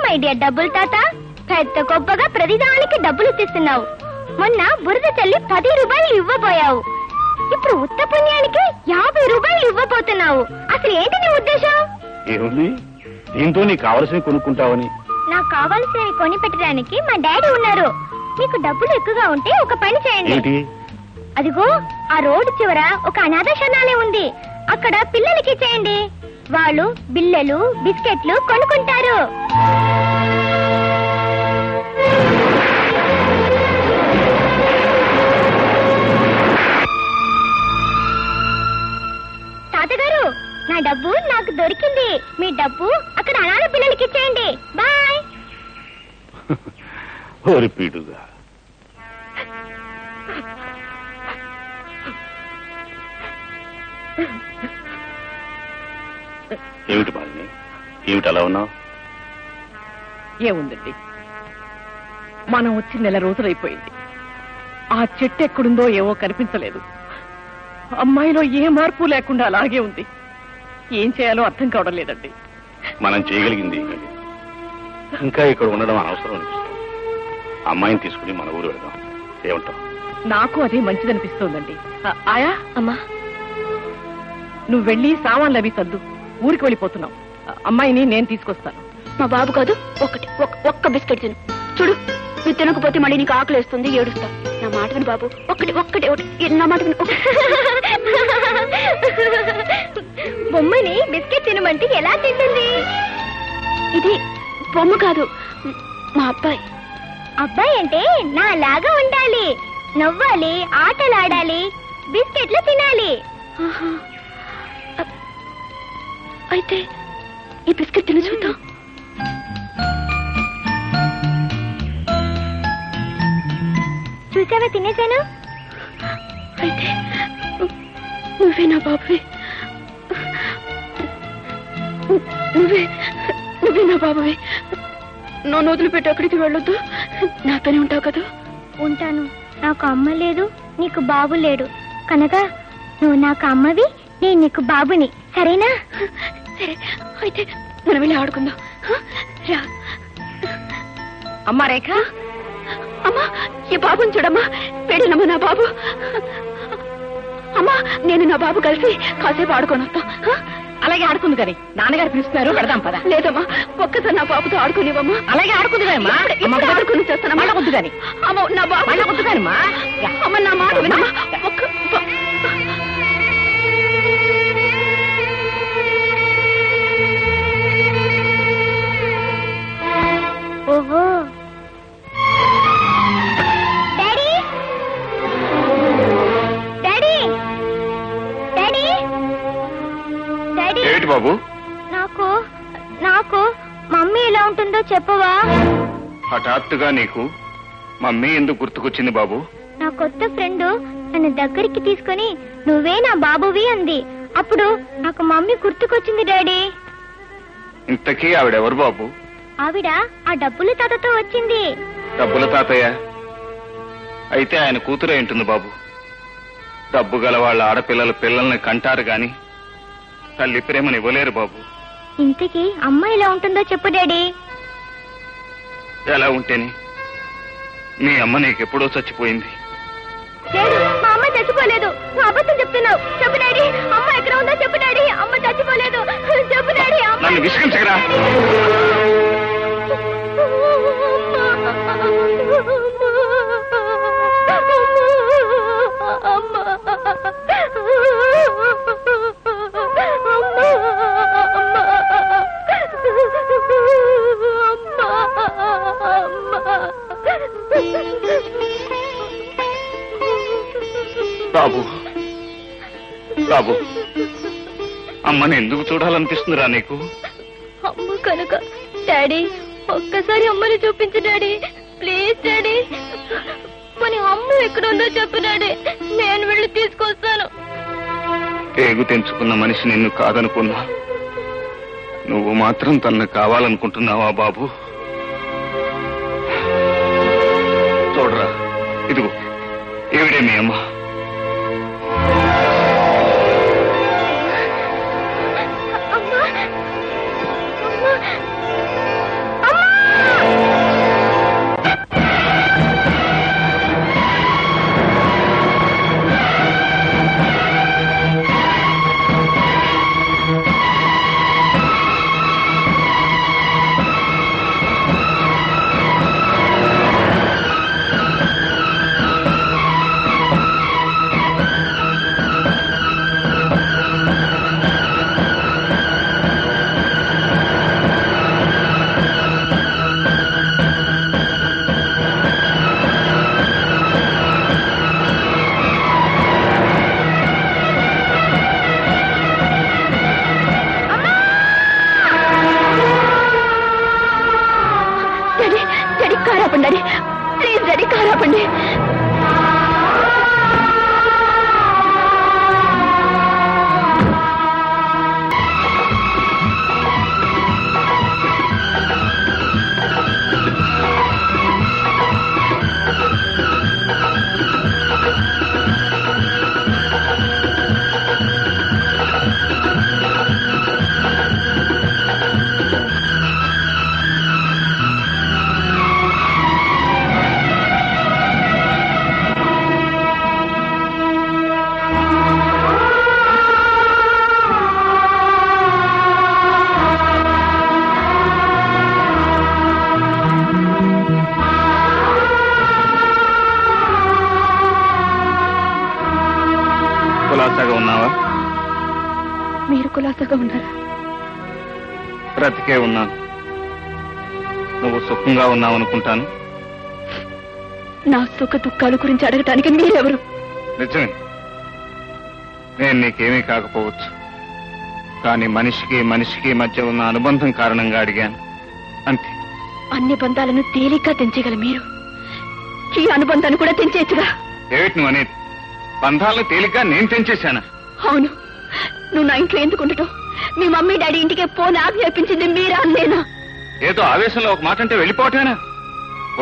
మై డియర్ డబ్బులు తాత, పెద్ద గొప్పగా ప్రతిదానికి డబ్బులు ఇస్తున్నావు. మొన్న బురద చల్లి 10 రూపాయలు ఇవ్వబోయావు, ఇప్పుడు ఉత్త పుణ్యానికి 50 రూపాయలు ఇవ్వబోతున్నావు. అసలు ఏంటి నీ ఉద్దేశం? ఏముంది, దీంతో నీకు కావలసినవి కొనుక్కుంటావని. నాకు కావాల్సినవి కొని పెట్టడానికి మా డాడీ ఉన్నారు. మీకు డబ్బులు ఎక్కువగా ఉంటే ఒక పని చేయండి. ఏంటి? అదిగో ఆ రోడ్డు చివర ఒక అనాథ శరణాలయం ఉంది, అక్కడ పిల్లలకి చేయండి. వాళ్ళు బిల్లలు బిస్కెట్లు కొనుక్కుంటారు. తాతగారు, నా డబ్బు నాకు దొరికింది. మీ డబ్బు అక్కడ అనాథ పిల్లలకి ఇచ్చేయండి. బాయ్. ఓరి పీడుగా, ఏమిటి మాలిని, ఏమిటి అలా ఉన్నావు? ఏముందండి, మనం వచ్చి 1 నెల రోజులైపోయింది. ఆ చెట్టు ఎక్కడుందో ఏవో కనిపించలేదు. అమ్మాయిలో ఏ మార్పు లేకుండా అలాగే ఉంది. ఏం చేయాలో అర్థం కావడం లేదండి. మనం చేయగలిగింది ఇంకా ఇక్కడ ఉండడం అనవసరం అనిపిస్తుంది. అమ్మాయిని తీసుకుని మన ఊరు వెళ్దాం, ఏమంటావు? నాకు అదే మంచిదనిపిస్తోందండి. ఆయా, అమ్మా, నువ్వు వెళ్ళి సామాన్లు అవి సర్దు, ఊరికి వెళ్ళిపోతున్నావు. అమ్మాయిని నేను తీసుకొస్తాను. మా బాబు కాదు, ఒక్క బిస్కెట్ తిను. చూడు, నువ్వు తినకపోతే మళ్ళీ నీకు ఆకలి వేస్తుంది, ఏడుస్తావు. నా మాట విను బాబు, ఒక్కటే నా మాట విను. బొమ్మని బిస్కెట్ తినమంటే ఎలా తింటుంది? ఇది బొమ్మ కాదు, మా అబ్బాయి. అబ్బాయి అంటే నా లాగా ఉండాలి, నవ్వాలి, ఆటలాడాలి, బిస్కెట్లు తినాలి. అయితే ఈ బిస్కెట్ తిని చూద్దాం. చూసావా, తినేశాను. అయితే నువ్వే నా బాబువి, నువ్వే నా బాబువి. నన్ను వదిలిపెట్టి ఎక్కడికి వెళ్ళొద్దు, నాతోనే ఉంటావు కదా? ఉంటాను. నాకు అమ్మ లేదు, నీకు బాబు లేడు కనుక నువ్వు నాకు అమ్మవి, నేను నీకు బాబుని. సరేనా? సరే, అయితే మనం వెళ్ళి ఆడుకుందాం. రా. అమ్మా రేఖ, అమ్మా, ఈ బాబుని చూడమ్మా, పెడినమ్మా నా బాబు. అమ్మా, నేను నా బాబు కలిసి కాసేపు ఆడుకొని వస్తాం. అలాగే ఆడుకుంది కానీ నాన్నగారు పిలుస్తున్నారు, పెడదాం పద. లేదమ్మా, ఒక్కసారి నా బాబుతో ఆడుకునేవమ్మా. అలాగే ఆడుకుంది కానీ ఆడుకుని చేస్తాను. మళ్ళా వద్దు కానీ అమ్మ, నా బాబు మళ్ళా వద్దు కానీ అమ్మ, నా మాట వినమ్మా. ఓహో, డాడీ, డాడీ, డాడీ, డాడీ. ఏంటి బాబు? నాకు మమ్మీ ఎలా ఉంటుందో చెప్పవా? హఠాత్తుగా నీకు మమ్మీ ఎందుకు గుర్తుకొచ్చింది బాబు? నా కొత్త ఫ్రెండ్ నన్ను దగ్గరికి తీసుకుని నువ్వే నా బాబువి అంది. అప్పుడు నాకు మమ్మీ గుర్తుకొచ్చింది డాడీ. ఇంతకీ ఆవిడెవరు బాబు? ఆవిడ ఆ డబ్బుల తాతతో వచ్చింది. డబ్బుల తాతయ్య అయితే ఆయన కూతురే ఉంటుంది బాబు. డబ్బు గల వాళ్ళ ఆడపిల్లల పిల్లల్ని కంటారు గాని తల్లి ప్రేమని ఇవ్వలేరు బాబు. ఇంతకీ అమ్మ ఎలా ఉంటుందో చెప్పు డాడీ. ఎలా ఉంటేని, మీ అమ్మ నీకెప్పుడో చచ్చిపోయింది. లేదు, మా అమ్మ చచ్చిపోలేదు. నువ్వు అబద్ధం చెప్తున్నావు. చెప్పు డాడీ, అమ్మ ఎక్కడ ఉందో చెప్పు డాడీ. అమ్మ చచ్చిపోలేదు, చెప్పు డాడీ. నన్ను విసిగించగరా? బాబు, బాబు, అమ్మని ఎందుకు చూడాలనిపిస్తుందిరా నీకు? అమ్మ కనుక. డాడీ ఒక్కసారి అమ్మని చూపించు డాడీ, ప్లీజ్ డాడీ. మరి అమ్మ ఎక్కడుందో చెప్పు డాడీ, నేను వెళ్ళి తీసుకొస్తాను. పేగు తెంచుకున్న మనిషి నిన్ను కాదనుకున్నా, నువ్వు మాత్రం తనను కావాలనుకుంటున్నావా బాబు? చూడరా, ఇదిగో ఈవిడే మీ అమ్మ. డాడీ ప్లీజ్ డాడీ, కారు ఆపండి. కులాసాగా ఉన్నావా? మీరు కులాసాగా ఉన్నారా? బ్రతికే ఉన్నాను. నువ్వు సుఖంగా ఉన్నావు అనుకుంటాను. నా సుఖ దుఃఖాల గురించి అడగటానికి మీరెవరు? నిజమే, నేను నీకేమీ కాకపోవచ్చు, కానీ మనిషికి మనిషికి మధ్య ఉన్న అనుబంధం కారణంగా అడిగాను అంతే. అన్ని బంధాలను తేలిగ్గా తెంచగల మీరు ఈ అనుబంధాన్ని కూడా తెంచేయచ్చుగా. ఏమిటి నువ్వు అనేది? బంధాలను తేలిగ్గా నేను తెంచేశానా? అవును, నువ్వు నా ఇంట్లో ఎందుకు ఉండటం? మీ మమ్మీ డాడీ ఇంటికే పోని ఆజ్ఞాపించింది మీరా నేనా? ఏదో ఆవేశంలో ఒక మాట అంటే వెళ్ళిపోవటమేనా?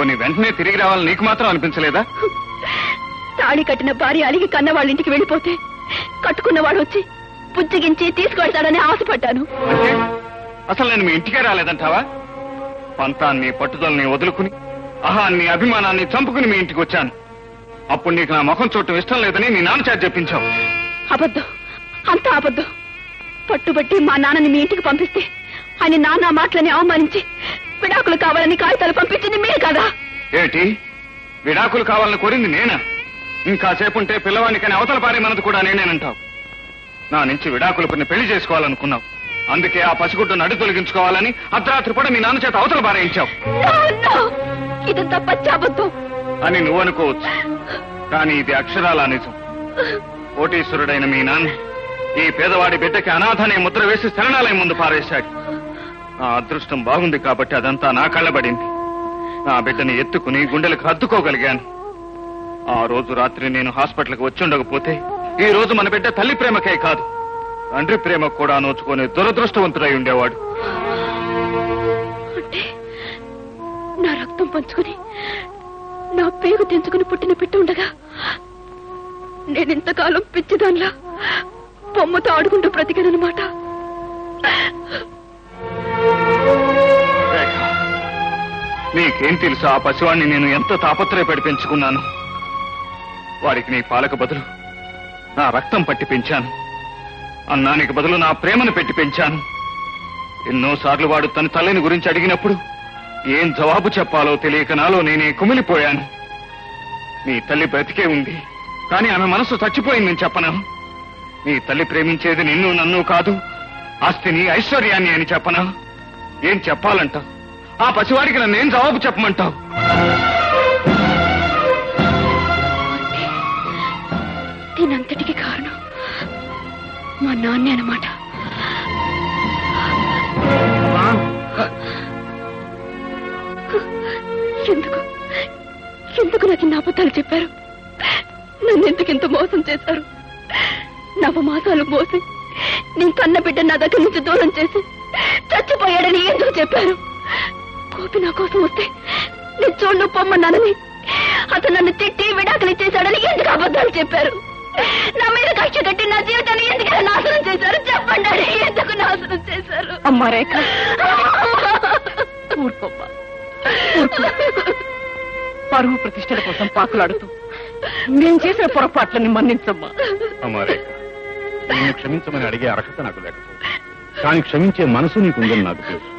నీ వెంటనే తిరిగి రావాలని నీకు మాత్రం అనిపించలేదా? తాళి కట్టిన భార్య అలిగి కన్న వాళ్ళ ఇంటికి వెళ్ళిపోతే కట్టుకున్నవాడు వచ్చి పుచ్చిగించి తీసుకువెళ్తాడని ఆశపడ్డాను. అంటే అసలు నేను మీ ఇంటికే రాలేదంటావా? పంతాన్ని పట్టుదలని వదులుకుని అహాన్ని అభిమానాన్ని చంపుకుని మీ ఇంటికి వచ్చాను. అప్పుడు నీకు నా ముఖం చూడటం ఇష్టం లేదని నీ నాన్న చేత చెప్పించావు. అబద్ధం, అంతా అబద్ధం. పట్టుబట్టి మా నాన్నని మీ ఇంటికి పంపిస్తే ఆయన నాన్న మాటలని అవమానించి విడాకులు కావాలని కాగితాలు పంపించింది మీరే కదా? ఏమిటి, విడాకులు కావాలని కోరింది నేనా? ఇంకాసేపు ఉంటే పిల్లవాడిని కానీ అవతల పారేమన్నది కూడా నేనేనంటావు. నా నుంచి విడాకులు కొన్ని పెళ్లి చేసుకోవాలనుకున్నావు. అందుకే ఆ పసిగుడ్డు నడు తొలగించుకోవాలని అర్ధరాత్రి కూడా మీ నాన్న చేత అవతల పారేయించావు. ఇదంతా పచ్చాబద్ధం అని నువ్వు అనుకోవచ్చు, కానీ ఇది అక్షరాల నిజం. కోటీశ్వరుడైన మీ నాన్న ఈ పేదవాడి బిడ్డకి అనాథనే ముద్ర వేసి శరణాలయం ముందు పారేశాడు. నా అదృష్టం బాగుంది కాబట్టి అదంతా నా కళ్ళబడింది. నా బిడ్డని ఎత్తుకుని గుండెలకు హత్తుకోగలిగాను. ఆ రోజు రాత్రి నేను హాస్పిటల్కి వచ్చి ఉండకపోతే ఈ రోజు మన బిడ్డ తల్లి ప్రేమకే కాదు, తండ్రి ప్రేమ కూడా నోచుకునే దురదృష్టవంతుడై ఉండేవాడు. అంటే నా రక్తం పంచుకుని నా పేరు తెంచుకుని పుట్టిన బిడ్డ ఉండగా నేనింతకాలం పిచ్చిదాన్లా బొమ్మతో ఆడుకుంటూ బ్రతికానన్నమాట. నీకేం తెలుసు ఆ పసివాణ్ణి నేను ఎంత తాపత్రయపడి పెంచుకున్నాను. వాడికి నీ పాలకు బదులు నా రక్తం పట్టి పెంచాను. అన్నానికి బదులు నా ప్రేమను పెట్టి పెంచాను. ఎన్నోసార్లు వాడు తన తల్లిని గురించి అడిగినప్పుడు ఏం జవాబు చెప్పాలో తెలియక నాలో నేనే కుమిలిపోయాను. నీ తల్లి బ్రతికే ఉంది, కానీ ఆమె మనసు చచ్చిపోయిందని చెప్పను. నీ తల్లి ప్రేమించేది నిన్ను నన్ను కాదు, ఆస్తిని ఐశ్వర్యాన్ని అని చెప్పనా? ఏం చెప్పాలంటావు? ఆ పసివాడికి నన్నేం జవాబు చెప్పమంటావు? దీనంతటికి కారణం మా నాన్నే అన్నమాట. ఎందుకు ఎందుకు నాకు ఇన్ని అబద్ధాలు చెప్పారు? నన్ను ఎందుకింత మోసం చేశారు? నవమాసాలు మోసి నేను కన్న బిడ్డ నా దగ్గర నుంచి దూరం చేసి చచ్చిపోయాడని ఎందుకు చెప్పారు? గోపి నా కోసం వస్తే నేను చూడు పొమ్మన్నానని, అతను నన్ను తిట్టి విడాకులు ఇచ్చేశాడని ఎందుకు అబద్ధాలు చెప్పారు? నా మీద కక్ష కట్టి నా జీవితాన్ని ఎందుకు నాశనం చేశారు? చెప్పండి, ఎందుకు నాశనం చేశారు? అమ్మా రేఖ, ఊరుకోమ్మా, ఊరుకో. పరువు ప్రతిష్టల కోసం పాకులాడుతూ నేను చేసిన పొరపాట్లని మన్నించమ్మా. అమ్మారే, నిన్ను క్షమించమని అడిగే అర్హత నాకు లేకపోతే, కానీ క్షమించే మనసు నీకుందని నాకు తెలుసు.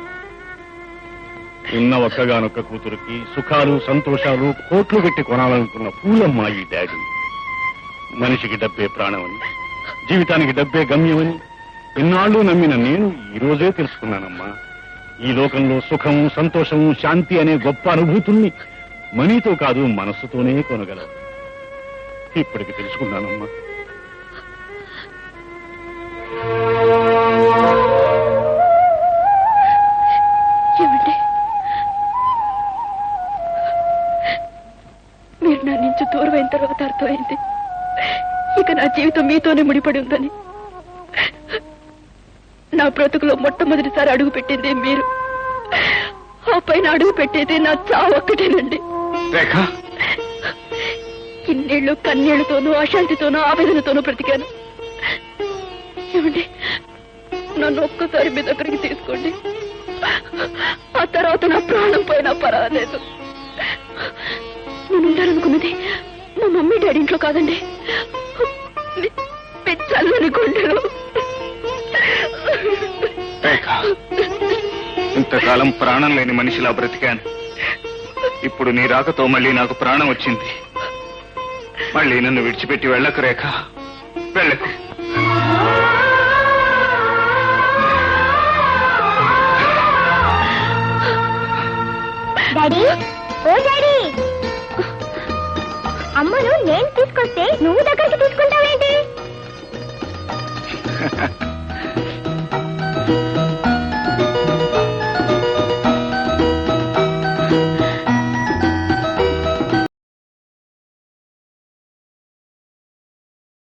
ఉన్న ఒక్కగానొక్క కూతురికి సుఖాలు సంతోషాలు కోట్లు పెట్టి కొనాలనుకున్న పూలమ్మ ఈ డాడీ. మనిషికి డబ్బే ప్రాణమని, జీవితానికి డబ్బే గమ్యమని ఎన్నాళ్ళు నమ్మిన నేను ఈ రోజే తెలుసుకున్నానమ్మా. ఈ లోకంలో సుఖము సంతోషము శాంతి అనే గొప్ప అనుభూతుల్ని మనీతో కాదు మనస్సుతోనే కొనగలవు. ఇప్పటికి తెలుసుకున్నానమ్మా. ఏమంటే మీరు నా నుంచి దూరం అయిన తర్వాత అర్థమైంది ఇక నా జీవితం మీతోనే ముడిపడి ఉందని. నా బ్రతుకులో మొట్టమొదటిసారి అడుగు పెట్టింది మీరు, ఆ పైన అడుగు పెట్టేది నా చావు ఒక్కటేనండి. ఇన్నేళ్లు కన్నీళ్లతోనూ అశాంతితోనూ ఆవేదనతోనూ బ్రతికాను. ఏమండి, నన్ను ఒక్కసారి మీ దగ్గరికి తీసుకోండి. ఆ తర్వాత నా ప్రాణం పోయినా పర్వాలేదు. నేను ఉండాలనుకున్నది మా మమ్మీ డాడీ ఇంట్లో కాదండి, చల్లని గుండెలు. ఇంతకాలం ప్రాణం లేని మనిషిలా బ్రతికాను. ఇప్పుడు నీ రాకతో మళ్ళీ నాకు ప్రాణం వచ్చింది. మళ్ళీ నన్ను విడిచిపెట్టి వెళ్ళకు రేఖ, వెళ్ళకు. డాడీ, ఓ డాడీ, అమ్మను నేను తీసుకొస్తే నువ్వు దగ్గరికి తీసుకుంటావేంటి?